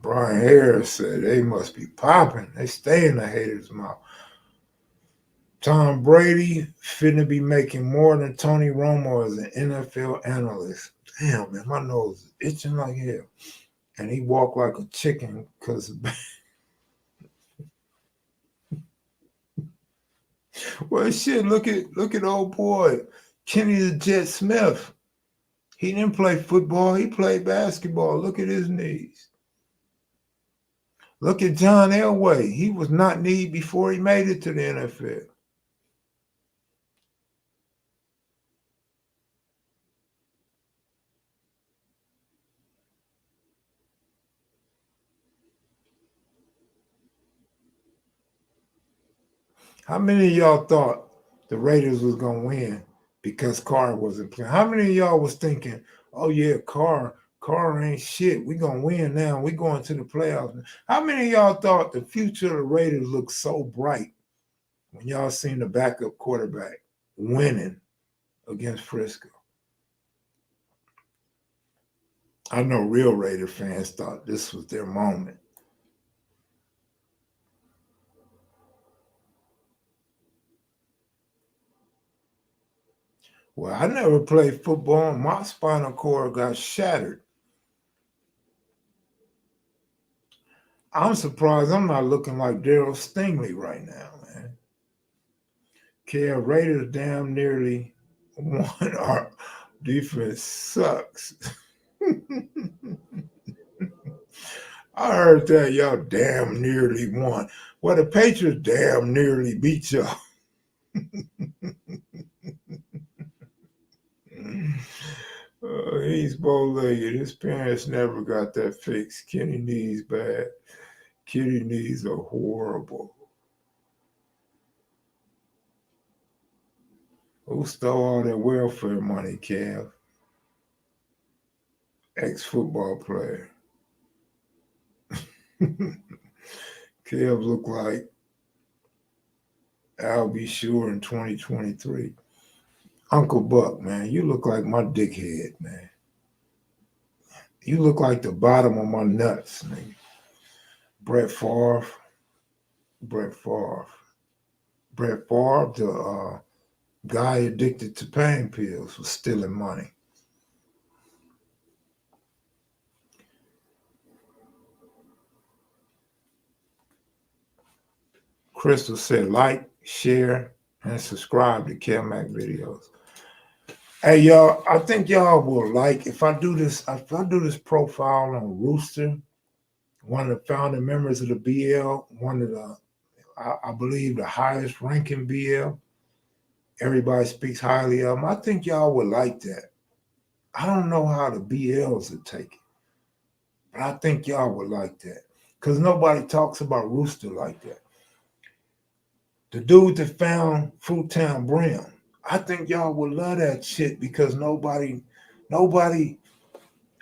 Brian Harris said they must be popping. They stay in the haters' mouth. Tom Brady finna be making more than Tony Romo as an NFL analyst. Damn, man, my nose is itching like hell. And he walked like a chicken because well shit, look at old boy, Kenny the Jet Smith. He didn't play football, he played basketball. Look at his knees. Look at John Elway. He was not knee before he made it to the NFL. How many of y'all thought the Raiders was gonna win because Carr wasn't playing? How many of y'all was thinking, oh yeah, Carr ain't shit. We gonna win now. We going to the playoffs. How many of y'all thought the future of the Raiders looked so bright when y'all seen the backup quarterback winning against Frisco? I know real Raider fans thought this was their moment. Well, I never played football and my spinal cord got shattered. I'm surprised I'm not looking like Daryl Stingley right now, man. Kev, Raiders damn nearly won. Our defense sucks. I heard that y'all damn nearly won. Well, the Patriots damn nearly beat y'all. He's bow-legged. His parents never got that fixed. Kenny knees bad. Kenny knees are horrible. Who stole all that welfare money, Kev? Ex-football player. Kev look like I'll be sure in 2023. Uncle Buck, man, you look like my dickhead, man. You look like the bottom of my nuts, nigga. Brett Favre, the guy addicted to pain pills, was stealing money. Crystal said, like, share, and subscribe to kevmacvideos. Hey, y'all, I think y'all will like, if I do this profile on Rooster, one of the founding members of the BL, one of the, I believe, the highest ranking BL. Everybody speaks highly of him. I think y'all would like that. I don't know how the BLs would take it, but I think y'all would like that because nobody talks about Rooster like that. The dude that found Fruittown Brim, I think y'all would love that shit because nobody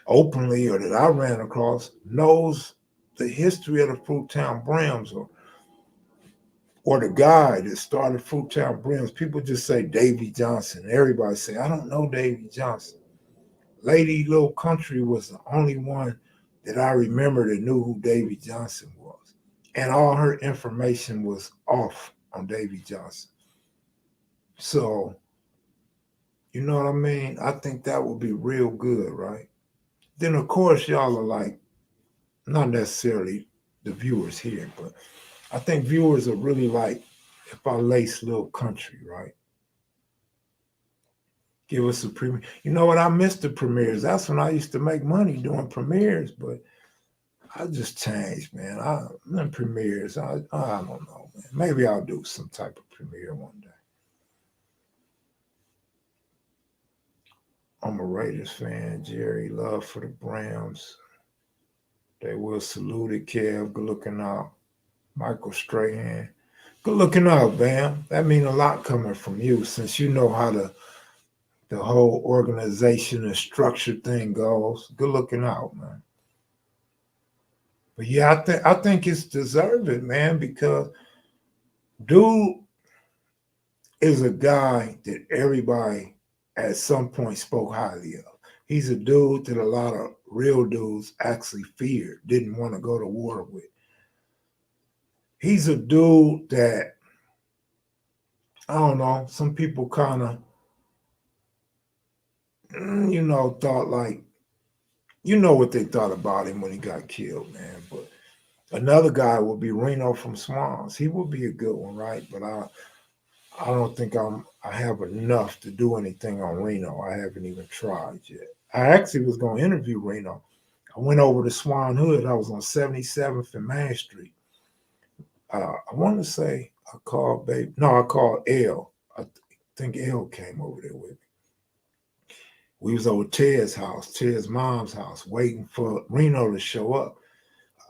openly or that I ran across knows the history of the Fruittown Brims or the guy that started Fruittown Brims. People just say Davy Johnson. Everybody say, I don't know Davy Johnson. Lady Little Country was the only one that I remember that knew who Davy Johnson was. And all her information was off on Davy Johnson. So, you know what I mean? I think that would be real good, right? Then, of course, y'all are like, not necessarily the viewers here, but I think viewers are really like, if I lace Little Country, right? Give us a premiere. You know what? I miss the premieres. That's when I used to make money doing premieres, but I just changed, man. Premieres, I don't know, man. Maybe I'll do some type of premiere one day. I'm a Raiders fan. Jerry, love for the Browns. They will salute it, Kev. Good looking out. Michael Strahan. Good looking out, Bamm. That means a lot coming from you since you know how the whole organization and structure thing goes. Good looking out, man. But yeah, I think it's deserved, man, because dude is a guy that everybody at some point spoke highly of. He's a dude that a lot of real dudes actually feared, didn't want to go to war with. He's a dude that, I don't know, some people kind of, thought like, what they thought about him when he got killed, man. But another guy would be Reno from Swans. He would be a good one, right? But I don't think I have enough to do anything on Reno. I haven't even tried yet. I actually was going to interview Reno. I went over to Swan Hood. I was on 77th and Main Street. I want to say I called L. I think L came over there with me. We was over Ted's mom's house, waiting for Reno to show up.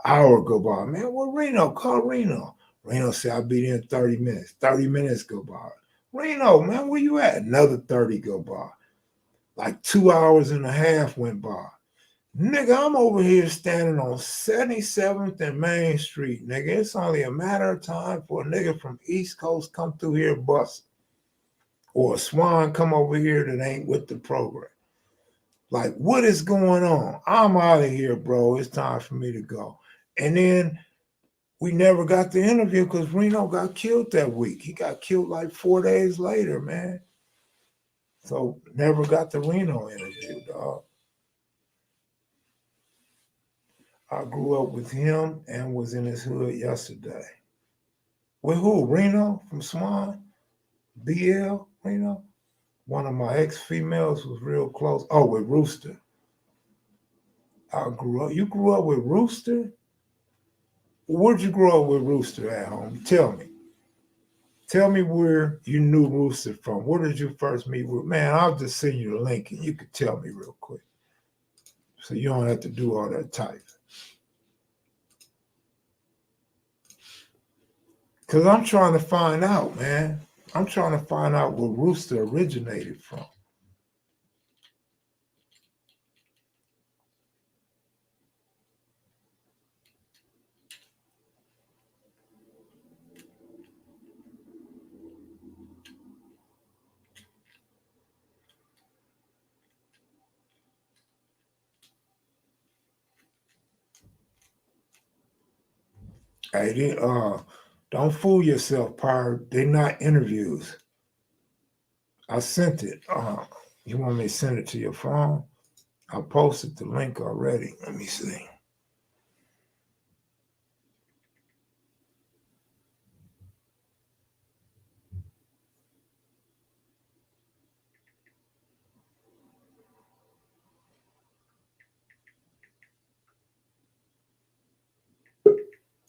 An hour go by. Man, well, Reno, call Reno. Reno said, I'll be there in 30 minutes. 30 minutes go by. Reno, man, where you at? Another 30 go by. Like 2 hours and a half went by. Nigga, I'm over here standing on 77th and Main Street, nigga. It's only a matter of time for a nigga from East Coast come through here bust. Or a Swan come over here that ain't with the program. Like, what is going on? I'm out of here, bro. It's time for me to go. And then we never got the interview because Reno got killed that week. He got killed like 4 days later, man. So never got the Reno interview, dog. I grew up with him and was in his hood yesterday. With who? Reno from Swan? BL, you know. One of my ex-females was real close. Oh, with Rooster. I grew up. You grew up with Rooster? Where'd you grow up with Rooster at home? Tell me. Tell me where you knew Rooster from. Where did you first meet with? Man, I'll just send you the link and you could tell me real quick. So you don't have to do all that type. Because I'm trying to find out, man. I'm trying to find out where Rooster originated from. Hey, don't fool yourself, Pyre. They're not interviews. I sent it. You want me to send it to your phone? I posted the link already. Let me see.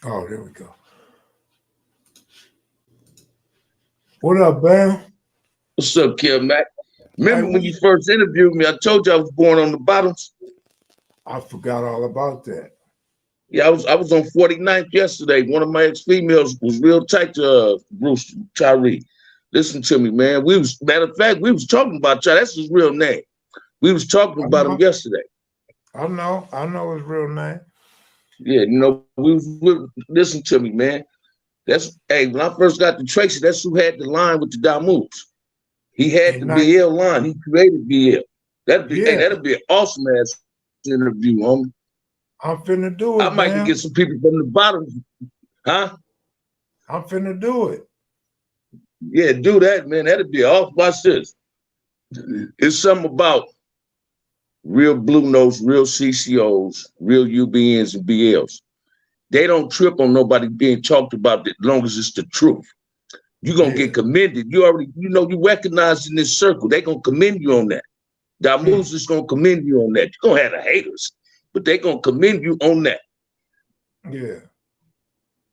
Oh, there we go. What up, Bamm? What's up, Kev Mac? Remember when you first interviewed me, I told you I was born on the bottoms? I forgot all about that. Yeah, I was on 49th yesterday. One of my ex-females was real tight to Bruce Tyree. Listen to me, man. Matter of fact, we was talking about Tyree. That's his real name. We was talking about him yesterday. I know his real name. Yeah, you know, listen to me, man. When I first got to Tracy, that's who had the line with the Damus. He had the BL line. He created BL. That'd be an awesome ass interview, homie. I'm finna do it. I might get some people from the bottom. Huh? I'm finna do it. Yeah, do that, man. That'd be awesome. Watch this. It's something about real Blue Notes, real CCOs, real UBNs and BLs. They don't trip on nobody being talked about as long as it's the truth. You're gonna get commended. You recognized in this circle. They're gonna commend you on that. Damus is gonna commend you on that. You're gonna have the haters, but they're gonna commend you on that. Yeah.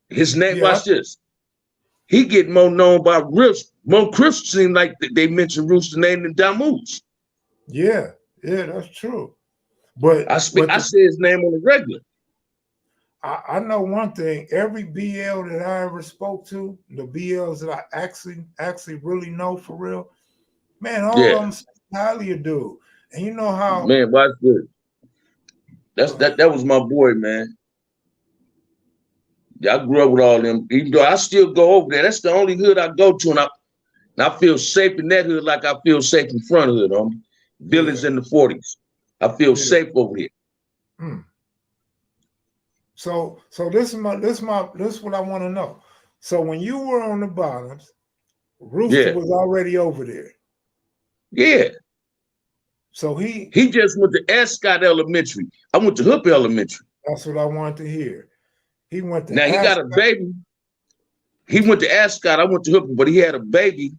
His name, watch this. He get more known by Crips. More Crips seem like they mention Rooster name than Damus. Yeah, that's true. But I say his name on the regular. I know one thing. Every BL that I ever spoke to, the BLs that I actually really know for real, man, all of them say highly a dude. And you know how, man, watch this. That was my boy, man. Yeah, I grew up with all them. Even though I still go over there, that's the only hood I go to, and I feel safe in that hood like I feel safe in front of it. Villains in the 40s. I feel safe over here. So this is what I want to know. So when you were on the bottoms, Rooster was already over there. Yeah. So he just went to Ascot Elementary. I went to Hoop Elementary. That's what I wanted to hear. He went to Now he got a baby. He went to Ascot. I went to Hoop, but he had a baby.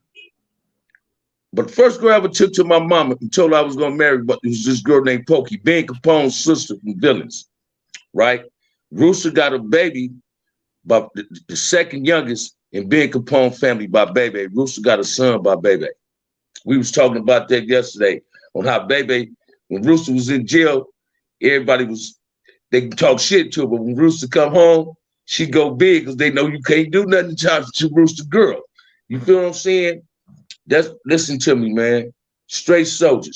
But the first girl I ever took to my mama and told her I was gonna marry, but it was this girl named Pokey, Ben Capone's sister from Villains, right? Rooster got a baby, but the second youngest in Ben Capone family by Bebe. Rooster got a son by Bebe. We was talking about that yesterday on how Bebe, when Rooster was in jail, they talk shit to her, but when Rooster come home, she go big because they know you can't do nothing to Rooster girl. You feel what I'm saying? Listen to me, man. Straight soldier.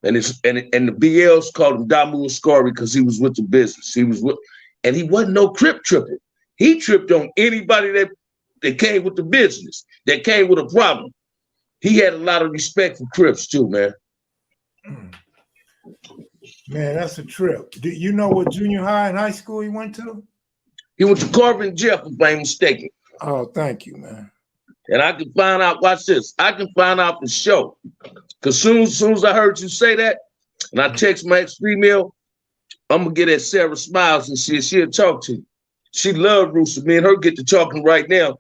And the BLs called him Damu Ascari because he was with the business. And he wasn't no Crip tripper. He tripped on anybody that came with the business, that came with a problem. He had a lot of respect for Crips too, man. Man, that's a trip. Do you know what junior high and high school he went to? He went to Carver and Jeff, if I ain't mistaken. Oh, thank you, man. And I can find out, watch this. I can find out for sure. Because soon as I heard you say that, and I text my ex-female, I'm going to get at Sarah Smiles and she'll talk to you. She loved Rooster. Me and her get to talking right now.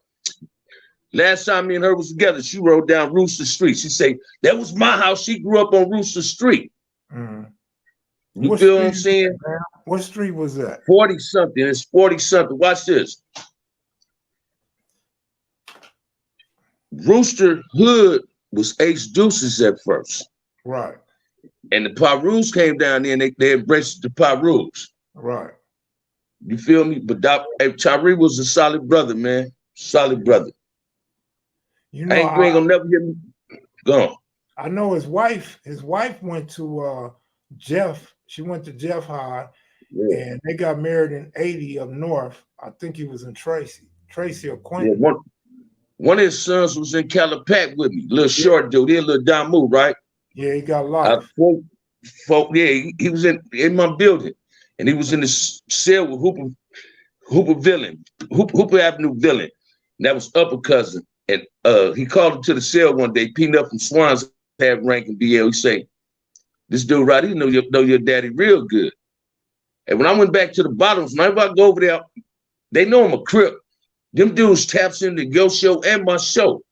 Last time me and her was together, she rode down Rooster Street. She say, that was my house. She grew up on Rooster Street. Mm. You feel what I'm saying? What street was that? 40-something. It's 40-something. Watch this. Rooster Hood was H Deuces at first. Right. And the Pyrus came down there and they embraced the Pyrus. Right. You feel me? But Tyree was a solid brother, man. Solid brother. You know, you ain't gonna never hear me. Go on. I know his wife went to Jeff. She went to Jeff High, and they got married in 80 up north. I think he was in Tracy or Quentin. Yeah, one of his sons was in Calipat with me. Little short dude. He a little Damu, right? Yeah, he got life. He was in my building. And he was in the cell with Hooper Avenue Villain. And that was upper cousin. And he called him to the cell one day, peanut from Swans had rank in BL. He say, this dude right here know your daddy real good. And when I went back to the bottoms, whenever I go over there, they know I'm a Crip. Them dudes taps into your show and my show.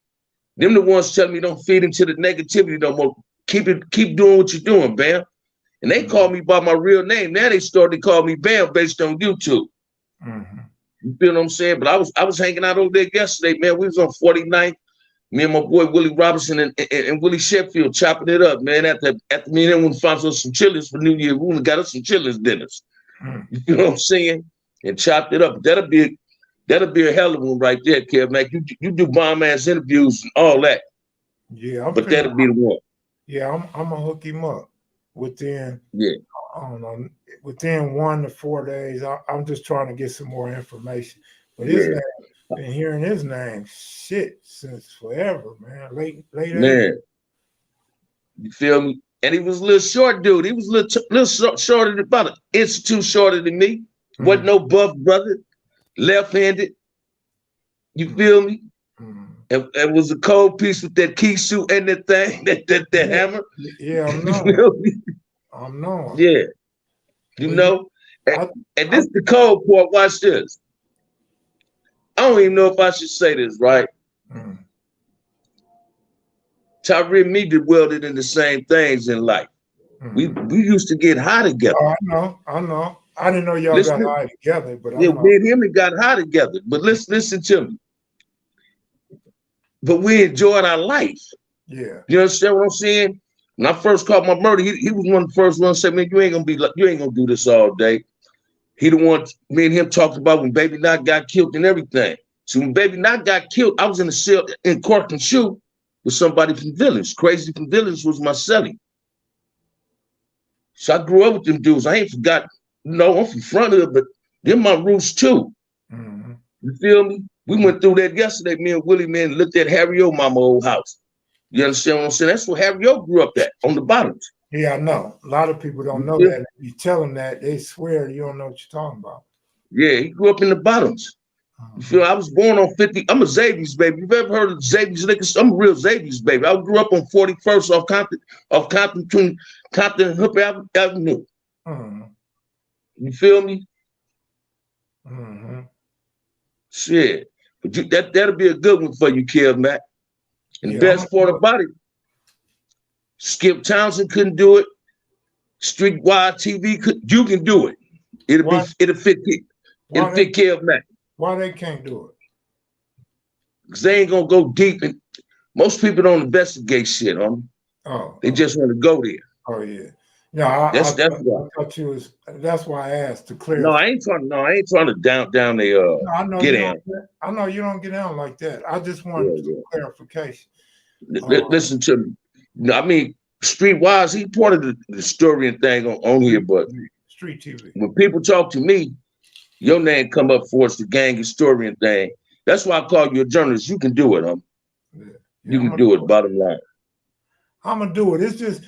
Them the ones telling me don't feed into the negativity no more. Keep doing what you're doing, Bamm. And they call me by my real name. Now they started to call me Bamm based on YouTube. Mm-hmm. You feel what I'm saying? But I was hanging out over there yesterday, man. We was on 49th. Me and my boy Willie Robinson and Willie Sheffield chopping it up, man. After me and him, we found us some chillers for New Year. We got us some chillers dinners. Mm-hmm. You know what I'm saying? And chopped it up. That'll be a hell of one right there, Kev, man. You do bomb ass interviews and all that. Yeah, that'll be the one. Yeah, I'm gonna hook him up within. Yeah. I don't know, within 1 to 4 days. I'm just trying to get some more information. But his name, been hearing his name shit since forever, man. Late man. You feel me? And he was a little short dude. He was a little shorter, about an inch or two shorter than me. Mm-hmm. Wasn't no buff brother. Left-handed. You feel me? Mm-hmm. It was a cold piece with that key suit and that thing, that hammer. Yeah, I'm knowing. I'm knowing. Yeah. You know? And this is the cold part. Watch this. I don't even know if I should say this, right? Mm. Tyree and me did welded in the same things in life. Mm. We used to get high together. Oh, I know. I didn't know y'all got high together, but yeah, me and him got high together. But listen to me. But we enjoyed our life. Yeah. You understand what I'm saying? When I first caught my murder, he was one of the first ones to say, man, you ain't gonna do this all day. He the one me and him talked about when Baby Knock got killed and everything. So when Baby Knock got killed, I was in the cell in Cork and Shoe with somebody from Village. Crazy from Village was my cellie. So I grew up with them dudes. I ain't forgot. No, I'm from front of it, but they're my roots too. Mm-hmm. You feel me? We went through that yesterday. Me and Willie, man, looked at Harry O mama old house. You understand what I'm saying? That's where Harry O grew up at, on the bottoms. Yeah, I know. A lot of people don't know that. If you tell them that, they swear you don't know what you're talking about. Yeah, he grew up in the bottoms. You feel? I was born on 50. I'm a Xavier's baby. You've ever heard of Xavier's niggas? I'm a real Xavier's baby. I grew up on 41st off Compton between Compton and Hooper Avenue. Mm-hmm. You feel me? Mm-hmm. Shit. But that'll be a good one for you, Kev, Mac. And the best part about it, Skip Townsend couldn't do it. Streetwise TV you can do it. It'll fit Kev Mac. Why they can't do it? Because they ain't gonna go deep, and most people don't investigate shit on them. Oh, they just want to go there. Oh yeah. No, I thought you was. That's why I asked to clear. No, I ain't trying to down the get down. I know you don't get down like that. I just wanted clarification. Listen to me. I mean, Streetwise, he part of the story and thing on here, but Street TV. When people talk to me, your name come up for us, the gang historian thing. That's why I call you a journalist. You can do it, you can do it, bottom line. I'm gonna do it. It's just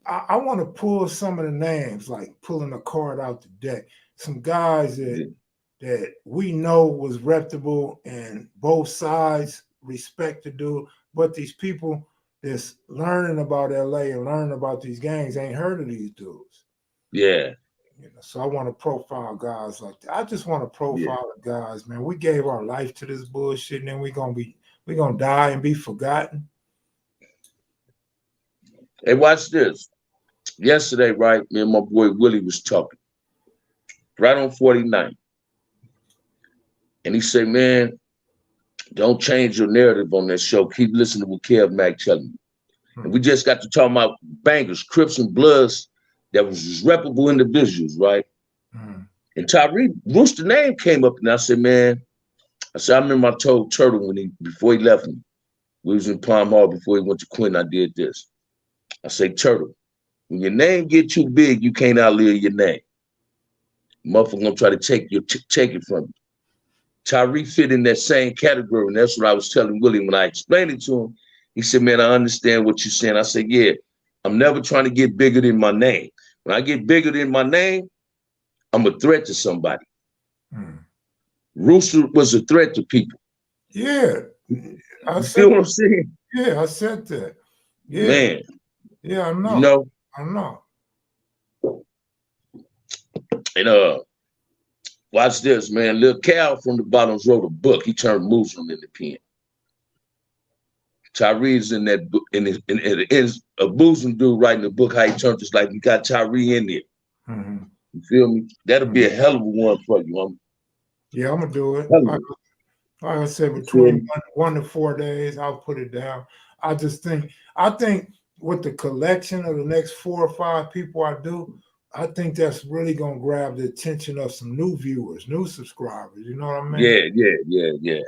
I want to pull some of the names, like pulling a card out the deck. Some guys that we know was reputable and both sides respect to do, but these people that's learning about LA and learning about these gangs ain't heard of these dudes. Yeah. So I want to profile guys like that. I just want to profile the guys, man. We gave our life to this bullshit, and then we're gonna We're gonna die and be forgotten. Hey, watch this. Yesterday, right, me and my boy Willie was talking. Right on 49. And he said, man, don't change your narrative on that show. Keep listening to what Kev Mac telling you. And we just got to talk about bangers, Crips and Bloods that was reputable individuals, right? And Tyree, Rooster name came up, and I said, man, I remember I told Turtle before he left me, we was in Palm Hall before he went to Quinn, I did this. I say, Turtle, when your name get too big, you can't outlive your name. Motherfucker gonna try to take it from you. Tyree fit in that same category, and that's what I was telling Willie when I explained it to him. He said, man, I understand what you're saying. I said, yeah, I'm never trying to get bigger than my name. When I get bigger than my name, I'm a threat to somebody. Rooster was a threat to people. Yeah. You feel what I'm saying? Yeah, I said that. Yeah. Man. Yeah, I know. You know? I know. And watch this, man. Lil Cal from the Bottoms wrote a book. He turned Muslim in the pen. Tyree's in that book, and it's a Muslim dude writing the book, how he turned just like we got Tyree in there. You feel me? That'll be a hell of a one for you. Yeah, I'm gonna do it. Like I said, between 1 to 4 days, I'll put it down. I think with the collection of the next 4 or 5 people I do, I think that's really gonna grab the attention of some new viewers, new subscribers. You know what I mean? Yeah.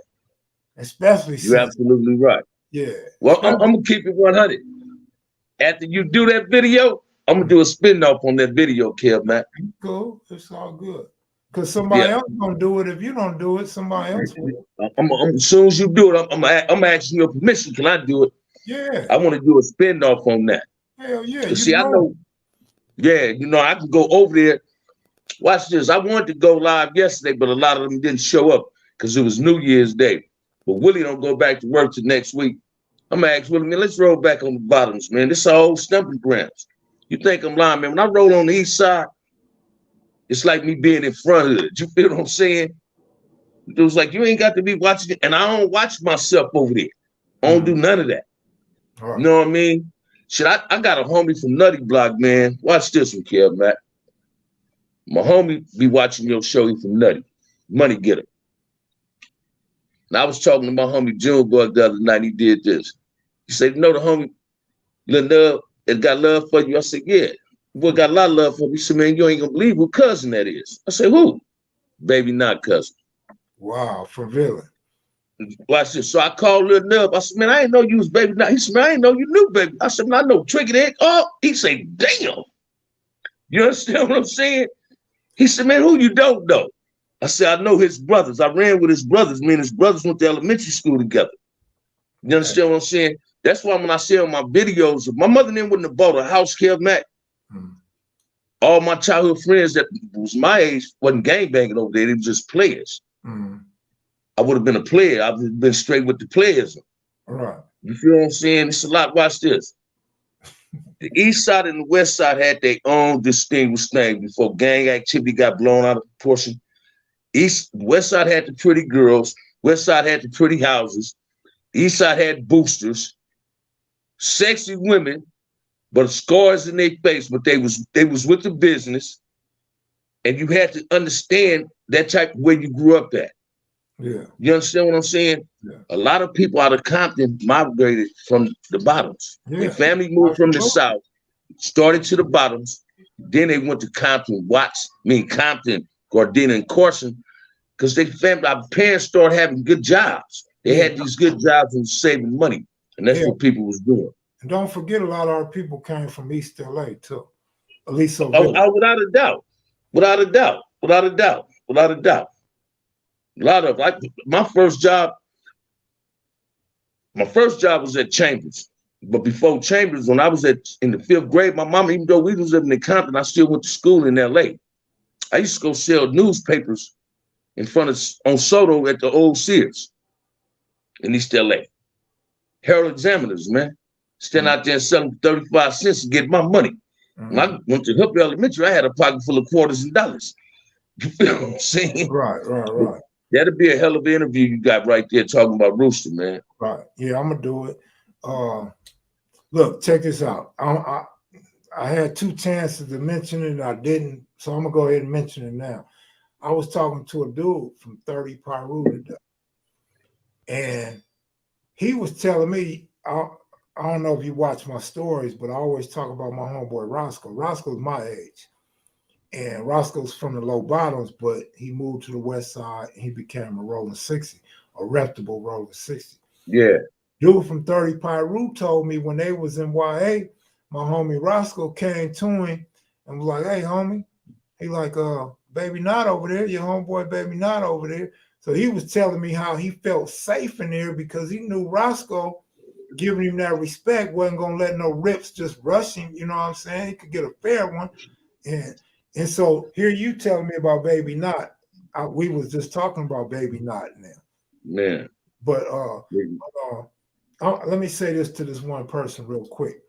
Especially you're absolutely right. Yeah. Well, I'm gonna keep it 100. After you do that video, I'm gonna do a spin-off on that video, Kev, man. Cool. It's all good. Because somebody else gonna do it. If you don't do it, somebody else will. As soon as you do it, I'm asking your permission. Can I do it? Yeah. I want to do a spin-off on that. Hell yeah. See, I know. Yeah, you know, I can go over there. Watch this. I wanted to go live yesterday, but a lot of them didn't show up because it was New Year's Day. But Willie don't go back to work till next week. I'm gonna ask Willie, man, let's roll back on the bottoms, man. This is all stumping grounds. You think I'm lying, man? When I roll on the east side, it's like me being in front of it. You feel what I'm saying? It was like, you ain't got to be watching it. And I don't watch myself over there. I don't do none of that. Right. You know what I mean? Shit, I got a homie from Nutty Block, man. Watch this one, Kev, Matt. My homie be watching your show. He from Nutty. Money getter. And I was talking to my homie Junebug the other night. He did this. He said, you know the homie, Lil Nub, it got love for you? I said, yeah. Boy got a lot of love for me. He said, man, you ain't gonna believe who cousin that is. I said, who? Baby, not cousin. Wow, for Villain. Watch this. So I called Lil Nub. I said, man, I didn't know you was Baby Not. He said, man, I didn't know you knew Baby. I said, man, I know Tricky Egg. Oh, he said, damn. You understand what I'm saying? He said, man, who you don't know? I said, I know his brothers. I ran with his brothers. Me and his brothers went to elementary school together. You understand what I'm saying? That's why when I say on my videos, my mother then wouldn't have bought a house, Kev Mac. All my childhood friends that was my age wasn't gangbanging over there. They were just players. I would have been a player. I would have been straight with the players. All right. You feel what I'm saying? It's a lot. Watch this. The east side and the west side had their own distinguished thing before gang activity got blown out of proportion. West side had the pretty girls. West side had the pretty houses. The east side had boosters, sexy women, but scars in their face. But they was with the business, and you had to understand that type of way you grew up at. Yeah. You understand what I'm saying? Yeah. A lot of people out of Compton migrated from the bottoms. Yeah. Their family moved from the south, started to the bottoms. Then they went to Compton, Compton, Gardena, and Corson, because our parents started having good jobs. They had these good jobs and saving money, and that's what people was doing. And don't forget, a lot of our people came from East LA too. At least so. Without a doubt. A lot of my first job was at Chambers. But before Chambers, when I was in the 5th grade, my mama, even though we was living in Compton, I still went to school in LA. I used to go sell newspapers on Soto at the old Sears in East LA. Herald Examiners, man. Stand out there selling 35 cents to get my money. When I went to Hooper Elementary, I had a pocket full of quarters and dollars. You feel what I'm saying? Right. That'd be a hell of an interview you got right there talking about Rooster, man. Right. Yeah, I'm gonna do it. Look, check this out. I had 2 chances to mention it, and I didn't, so I'm gonna go ahead and mention it now. I was talking to a dude from 30 Pyru today, and he was telling me, I don't know if you watch my stories, but I always talk about my homeboy Roscoe. Roscoe's my age, and Roscoe's from the low bottoms, but he moved to the west side and he became a rolling 60, a reputable rolling 60. Yeah. Dude from 30 Pyru told me when they was in YA, my homie Roscoe came to him and was like, hey, homie. He like, baby not over there, your homeboy baby not over there. So he was telling me how he felt safe in there because he knew Roscoe giving him that respect wasn't going to let no rips just rush him. You know what I'm saying? He could get a fair one. And so here you telling me about baby not. We was just talking about baby not now. Man. But let me say this to this one person real quick.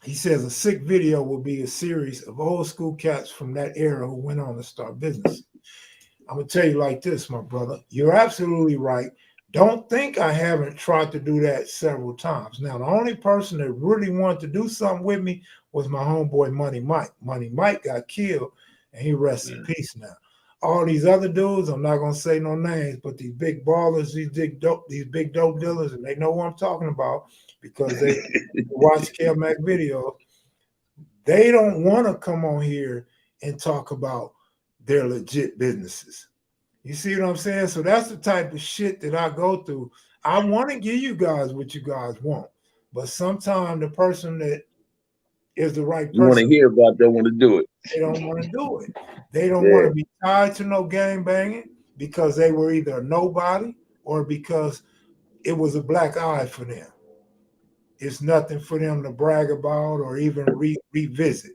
He says a sick video will be a series of old school cats from that era who went on to start business. I'm going to tell you like this, my brother. You're absolutely right. Don't think I haven't tried to do that several times. Now, the only person that really wanted to do something with me was my homeboy Money Mike. Money Mike got killed, and he rests in peace now. All these other dudes, I'm not going to say no names, but these big ballers, these big dope dealers, and they know what I'm talking about because they watch kevmacvideos. They don't want to come on here and talk about their legit businesses. You see what I'm saying? So that's the type of shit that I go through. I want to give you guys what you guys want, but sometimes the person that is the right person, you want to hear about, don't want to do it. They don't want to do it. They don't want to be tied to no gang banging because they were either a nobody or because it was a black eye for them. It's nothing for them to brag about or even revisit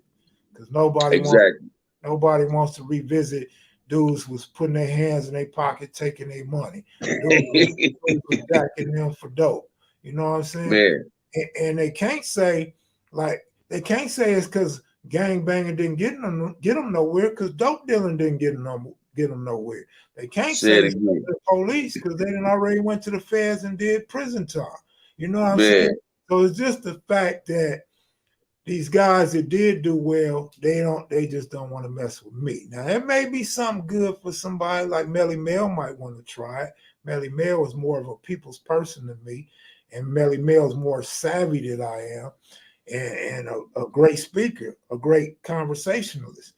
because nobody wants to revisit dudes was putting their hands in their pocket, taking their money. Dudes was jacking them for dope. You know what I'm saying? Man. And they can't say it's because gang banging didn't get them nowhere because dope dealing didn't get them nowhere. They can't say it's the police because they didn't already went to the feds and did prison time. You know what I'm saying? So it's just the fact that these guys that did do well, they just don't want to mess with me. Now, it may be something good for somebody like Melly Mel might want to try it. Melly Mel is more of a people's person than me, and Melly Mel is more savvy than I am, and a great speaker, a great conversationalist.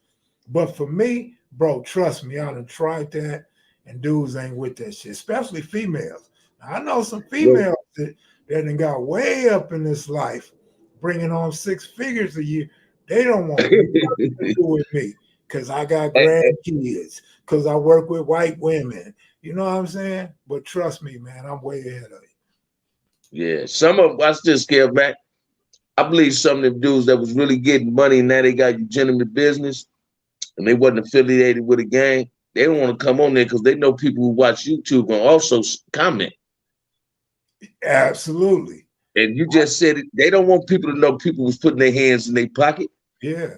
But for me, bro, trust me, I done tried that, and dudes ain't with that shit, especially females. Now, I know some females that done got way up in this life, bringing on 6 figures a year. They don't want nothing to do with me because I got grandkids, because I work with white women. You know what I'm saying? But trust me, man, I'm way ahead of you. Yeah, some of I still scared back. I believe some of them dudes that was really getting money and now they got legitimate business and they wasn't affiliated with a gang. They don't want to come on there because they know people who watch YouTube and also comment. Absolutely. And you just said it. They don't want people to know people was putting their hands in their pocket. Yeah.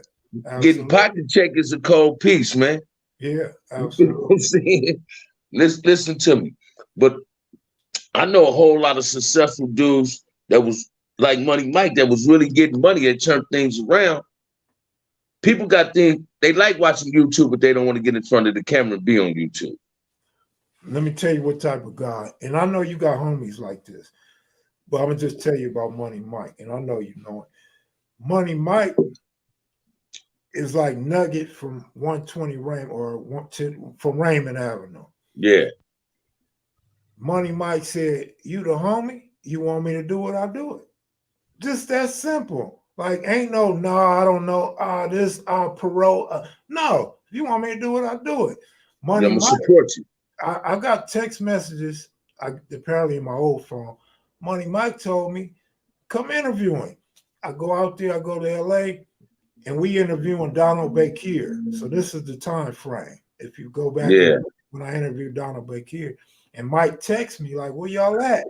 Absolutely. Getting pocket check is a cold piece, man. Yeah, absolutely. You know what I'm saying? Listen to me. But I know a whole lot of successful dudes that was like Money Mike that was really getting money that turned things around. People got things, they like watching YouTube, but they don't want to get in front of the camera and be on YouTube. Let me tell you what type of guy, and I know you got homies like this, but I'm going to just tell you about Money Mike, and I know you know it. Money Mike is like Nugget from 120 from Raymond Avenue. Yeah. Money Mike said, you the homie? You want me to do it? I'll do it. Just that simple. Like, ain't no, I don't know, parole. No, if you want me to do it, I'll do it. Money Mike, support you. I got text messages, apparently in my old phone. Money Mike told me, come interview him. I go out there, I go to LA, and we interviewing Donald Bakir. So this is the time frame. If you go back when I interviewed Donald Bakir, and Mike texts me like, where y'all at?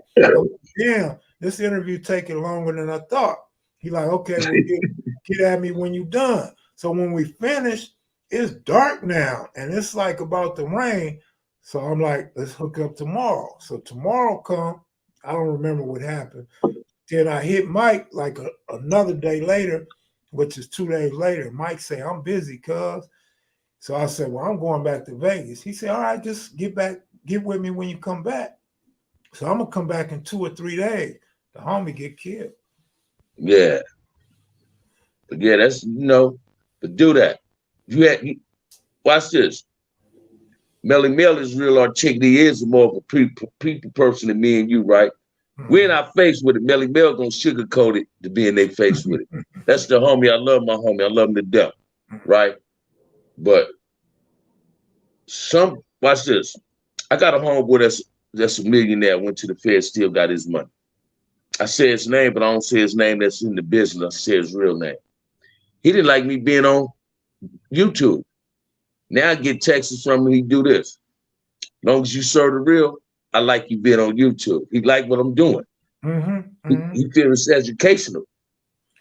Damn, this interview taking longer than I thought. He like, okay, well, get at me when you done. So when we finish, it's dark now, and it's like about to rain. So I'm like, let's hook up tomorrow. So tomorrow come, I don't remember what happened. Then I hit Mike like another day later, which is 2 days later. Mike say, I'm busy, cuz. So I said, well, I'm going back to Vegas. He said, all right, just get with me when you come back. So I'm gonna come back in 2 or 3 days. The homie get killed. Yeah. But yeah, that's, but do that. Watch this. Melly Mel is real articulate. He is more of a people person than me and you, right? We're in our face with it. Melly Mel gonna sugarcoat it to be in their face with it. That's the homie. I love my homie. I love him to death, right? But watch this. I got a homeboy that's a millionaire, went to the Fed, still got his money. I say his name, but I don't say his name that's in the business. I say his real name. He didn't like me being on YouTube. Now I get texts from him, he do this. As long as you serve the real, I like you being on YouTube. He like what I'm doing. He feel it's educational.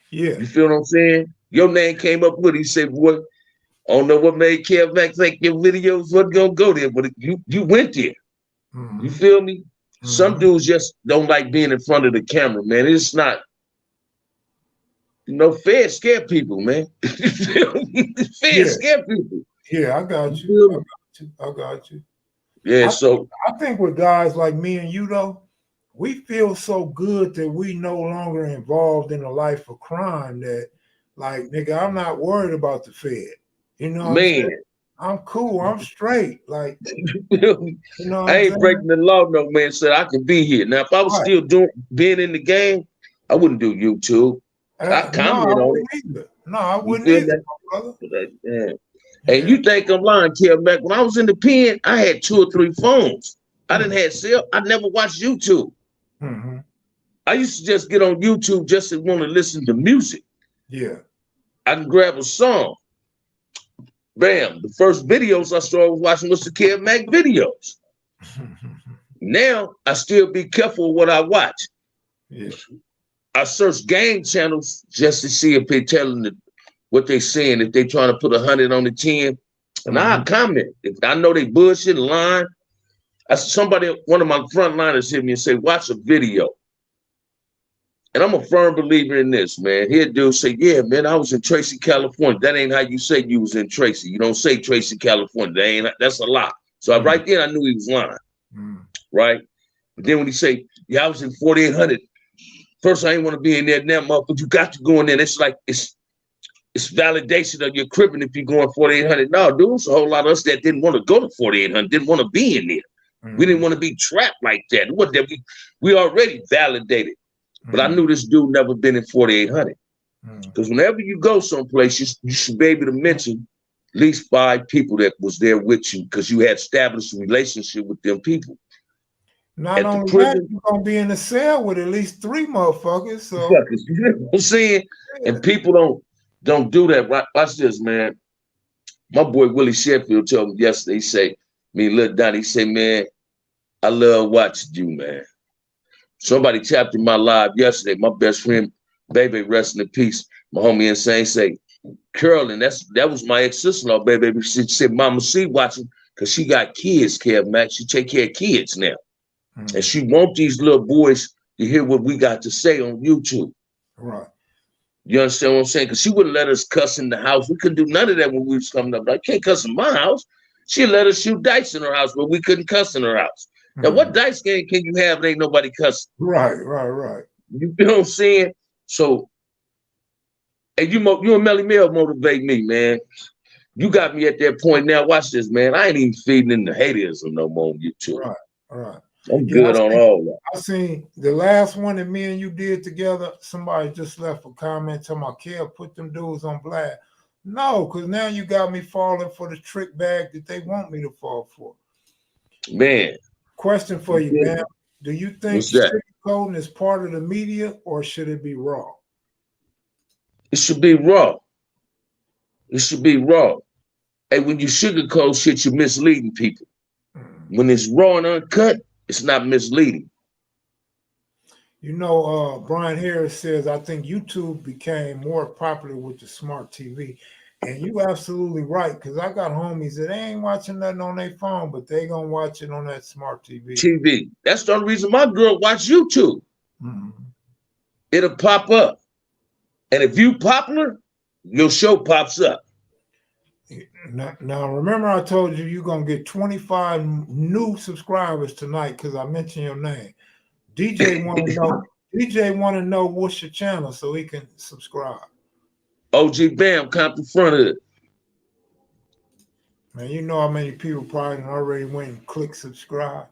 Yeah. You feel what I'm saying? Your name came up with it. He said, boy, I don't know what made Kev Mac think your videos wasn't gonna go there, but you went there. You feel me? Some dudes just don't like being in front of the camera, man. It's not, Feds scare people, man. Feds scare people. Yeah, I got you. I got you. Yeah, I think with guys like me and you, though, we feel so good that we no longer involved in a life of crime that, like, nigga, I'm not worried about the Fed. You know what I'm saying? I'm cool. I'm straight. Like, I ain't breaking the law, no man. Said I could be here. Now, if I was still being in the game, I wouldn't do YouTube. I comment on it. No, I wouldn't either, brother. And you think I'm lying, Kev Mac? When I was in the pen, I had 2 or 3 phones. I didn't have I never watched YouTube. I used to just get on YouTube just to want to listen to music. Yeah. I can grab a song. Bam. The first videos I started watching was the Kev Mac videos. Now, I still be careful what I watch. Yeah. I search gang channels just to see if they're telling what they saying, if they trying to put 100 on the 10. And I comment. If I know they bullshit, lying, one of my frontliners hit me and say, watch a video. And I'm a firm believer in this, man. Here dude say, yeah, man, I was in Tracy, California. That ain't how you say you was in Tracy. You don't say Tracy, California. That's a lie. So right then I knew he was lying. Right? But then when he say, yeah, I was in 4800. First, I ain't want to be in there now, motherfucker. You got to go in there. It's like it's validation of your cripping if you're going 4800. No, dude, it's a whole lot of us that didn't want to go to 4800, didn't want to be in there. We didn't want to be trapped like that. What that we already validated. But I knew this dude never been in 4800. Because whenever you go someplace, you should be able to mention at least 5 people that was there with you because you had established a relationship with them people. Not only that, you're going to be in the cell with at least 3 motherfuckers. So. You know what I'm saying? Yeah. And people don't do that. Watch this, man. My boy Willie Sheffield told me yesterday, Lil Donnie, he say, man, I love watching you, man. Somebody tapped in my live yesterday. My best friend, Baby, rest in peace. My homie Insane say, Curlin, that was my ex-sister-in-law, Baby. She said, Mama C watching because she got kids, Kev Mac. She take care of kids now. And she want these little boys to hear what we got to say on YouTube. Right. You understand what I'm saying? Because she wouldn't let us cuss in the house. We couldn't do none of that when we was coming up. I can't cuss in my house. She'd let us shoot dice in her house, but we couldn't cuss in her house. Now, what dice game can you have that ain't nobody cussing? Right. You know what I'm saying? So, and you and Melly Mel motivate me, man. You got me at that point now. Watch this, man. I ain't even feeding in the haterism no more on YouTube. Right. I'm good on all that. I seen the last one that me and you did together. Somebody just left a comment telling my kid, put them dudes on blast. No, because now you got me falling for the trick bag that they want me to fall for. Man. Question for you, man. Do you think sugarcoating is part of the media or should it be raw? It should be raw. It should be raw. Hey, when you sugarcoat shit, you're misleading people. When it's raw and uncut, it's not misleading. You know, Brian Harris says, I think YouTube became more popular with the smart TV. And you absolutely right, because I got homies that ain't watching nothing on their phone, but they gonna watch it on that smart TV. TV. That's the only reason my girl watch YouTube. Mhm. It'll pop up. And if you popular, your show pops up. Now, remember I told you you're gonna get 25 new subscribers tonight because I mentioned your name. DJ want to know. DJ want to know what's your channel so he can subscribe. OG Bamm, come to front of it. Man, you know how many people probably already went and clicked subscribe.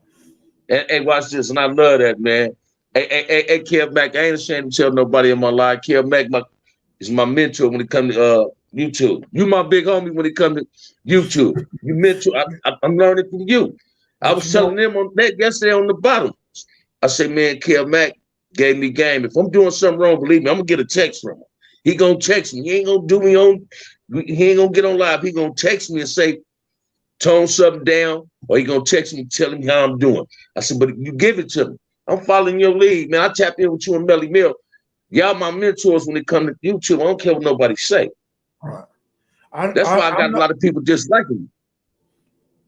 Hey, watch this, and I love that, man. Hey, Kev Mac, I ain't ashamed to tell nobody in my life. Kev Mac is my mentor when it comes to YouTube. You my big homie when it comes to YouTube. You mentor. I'm learning from you. I was telling them on that yesterday on the bottom. I say, man, Kev Mac gave me game. If I'm doing something wrong, believe me, I'm gonna get a text from him. He gonna text me. He ain't gonna do me on. He ain't gonna get on live. He gonna text me and say, tone something down, or he gonna text me telling me how I'm doing. I said, but you give it to me. I'm following your lead, man. I tap in with you and Melly Mill. Y'all my mentors when it comes to YouTube. I don't care what nobody say. Right. That's why I got a lot of people disliking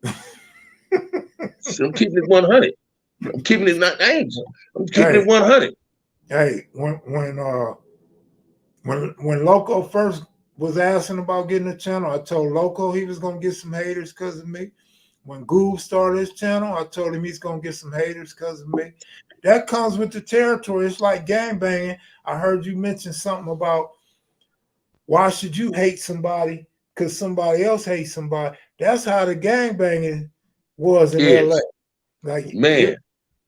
me. So I'm keeping it 100. I'm keeping it not angel. I'm keeping it 100. Hey, when Loco first was asking about getting a channel, I told Loco he was gonna get some haters because of me. When Goob started his channel, I told him he's gonna get some haters because of me. That comes with the territory. It's like gangbanging. I heard you mention something about why should you hate somebody because somebody else hates somebody. That's how the gangbanging was in LA. Like, man.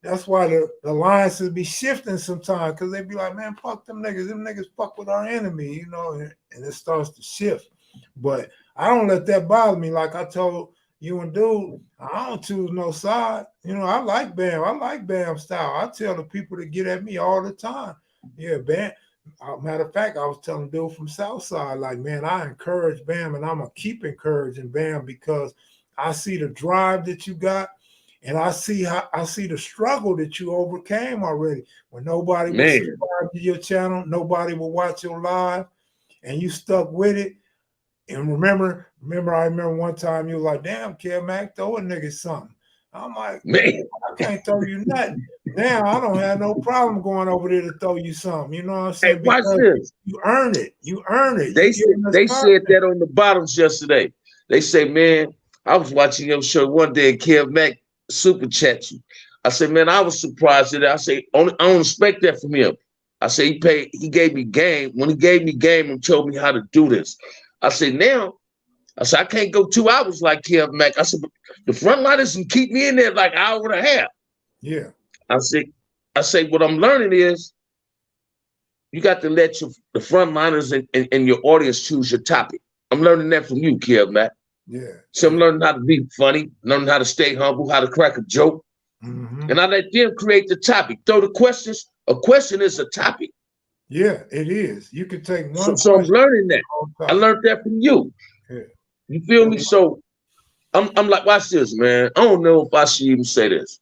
That's why the alliances be shifting sometimes because they be like, man, fuck them niggas. Them niggas fuck with our enemy, you know, and it starts to shift. But I don't let that bother me. Like I told you and dude, I don't choose no side. You know, I like Bamm. I like Bamm style. I tell the people to get at me all the time. Yeah, Bamm. Matter of fact, I was telling dude from Southside, like, man, I encourage Bamm and I'm going to keep encouraging Bamm because I see the drive that you got. And I see the struggle that you overcame already. When nobody would subscribe to your channel, nobody would watch your live, and you stuck with it. And remember, I remember one time you were like, damn, Kev Mac, throw a nigga something. I'm like, man, I can't throw you nothing. Now I don't have no problem going over there to throw you something. You know what I'm saying? Hey, watch this. You earn it. You earn it. They said that on the bottoms yesterday. They say, man, I was watching your show one day and Kev Mac super chat you. I said, man, I was surprised at that. I say, I don't expect that from him. I say he gave me game. When he gave me game and told me how to do this. I said, now, I can't go 2 hours like Kev Mac. I said, but the frontliners can keep me in there like an hour and a half. Yeah. I say, what I'm learning is you got to let the frontliners and your audience choose your topic. I'm learning that from you, Kev Mac. Yeah. So I'm learning how to be funny, learning how to stay humble, how to crack a joke. Mm-hmm. And I let them create the topic. Throw the questions. A question is a topic. Yeah, it is. You could take one. So I'm learning that. I learned that from you. Yeah. You feel me? So I'm like, watch this, man. I don't know if I should even say this.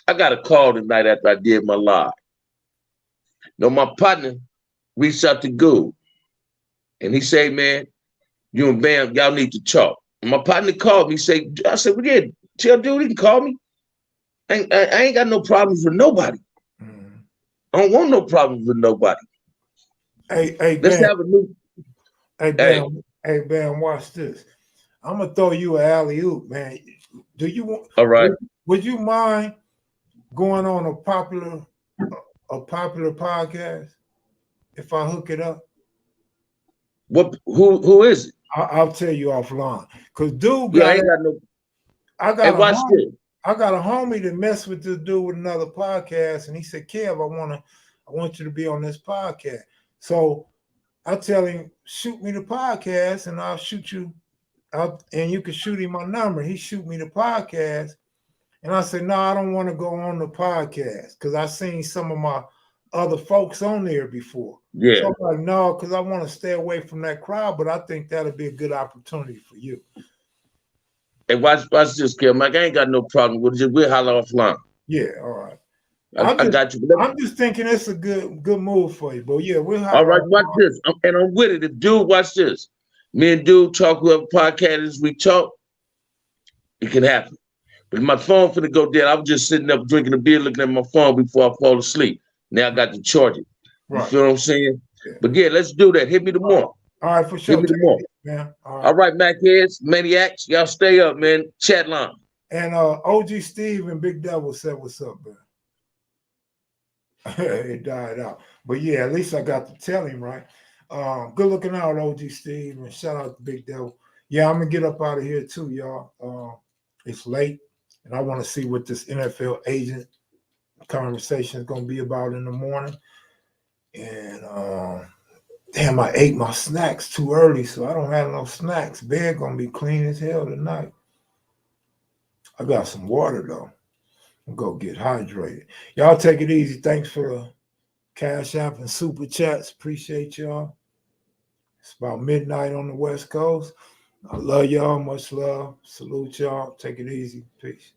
I got a call tonight after I did my live. You know, my partner reached out to Goob. And he said, man, you and Bamm, y'all need to talk. And my partner called me. I said, well, yeah, tell dude he can call me. I ain't got no problems with nobody. Mm-hmm. I don't want no problems with nobody. Hey, let's Bamm. have a new. Hey, Bamm, watch this. I'm gonna throw you an alley-oop, man. Do you want? All right. Would you mind going on a popular podcast if I hook it up? What? Who is it? I'll tell you offline. Cause dude, I ain't got no. I got a homie that messed with this dude with another podcast, and he said, "Kev, I want you to be on this podcast." So I tell him, "Shoot me the podcast, and I'll shoot you out, and you can shoot him my number." He shoot me the podcast, and I said, "No, I don't want to go on the podcast because I seen some of my other folks on there before." Yeah. So I'm like, no, because I want to stay away from that crowd, but I think that'll be a good opportunity for you. Hey, watch this, Kev. Mike, I ain't got no problem with it. We'll holler offline. Yeah, all right. I got you. I'm just thinking it's a good move for you, but yeah, we'll holler. All right, watch this. I'm with it. The dude, watch this. Me and dude talk, whoever podcast is, we talk, it can happen. But my phone finna go dead. I was just sitting up drinking a beer, looking at my phone before I fall asleep. Now I got to charge it. You Right. feel what I'm saying? Yeah. But yeah, let's do that. Hit me tomorrow. All right, for sure. Hit me tomorrow. Man. All right, Mac heads, maniacs, y'all stay up, man. Chat line. And OG Steve and Big Devil said, "What's up, man?" It died out, but yeah, at least I got to tell him, right? Good looking out, OG Steve, and shout out to Big Devil. Yeah, I'm gonna get up out of here too, y'all. It's late, and I want to see what this NFL agent conversation is gonna be about in the morning. And damn, I ate my snacks too early, so I don't have no snacks. Bed gonna be clean as hell tonight. I got some water though. I'll go get hydrated. Y'all take it easy. Thanks for the Cash App and Super Chats. Appreciate y'all. It's about midnight on the West Coast. I love y'all. Much love. Salute y'all. Take it easy. Peace.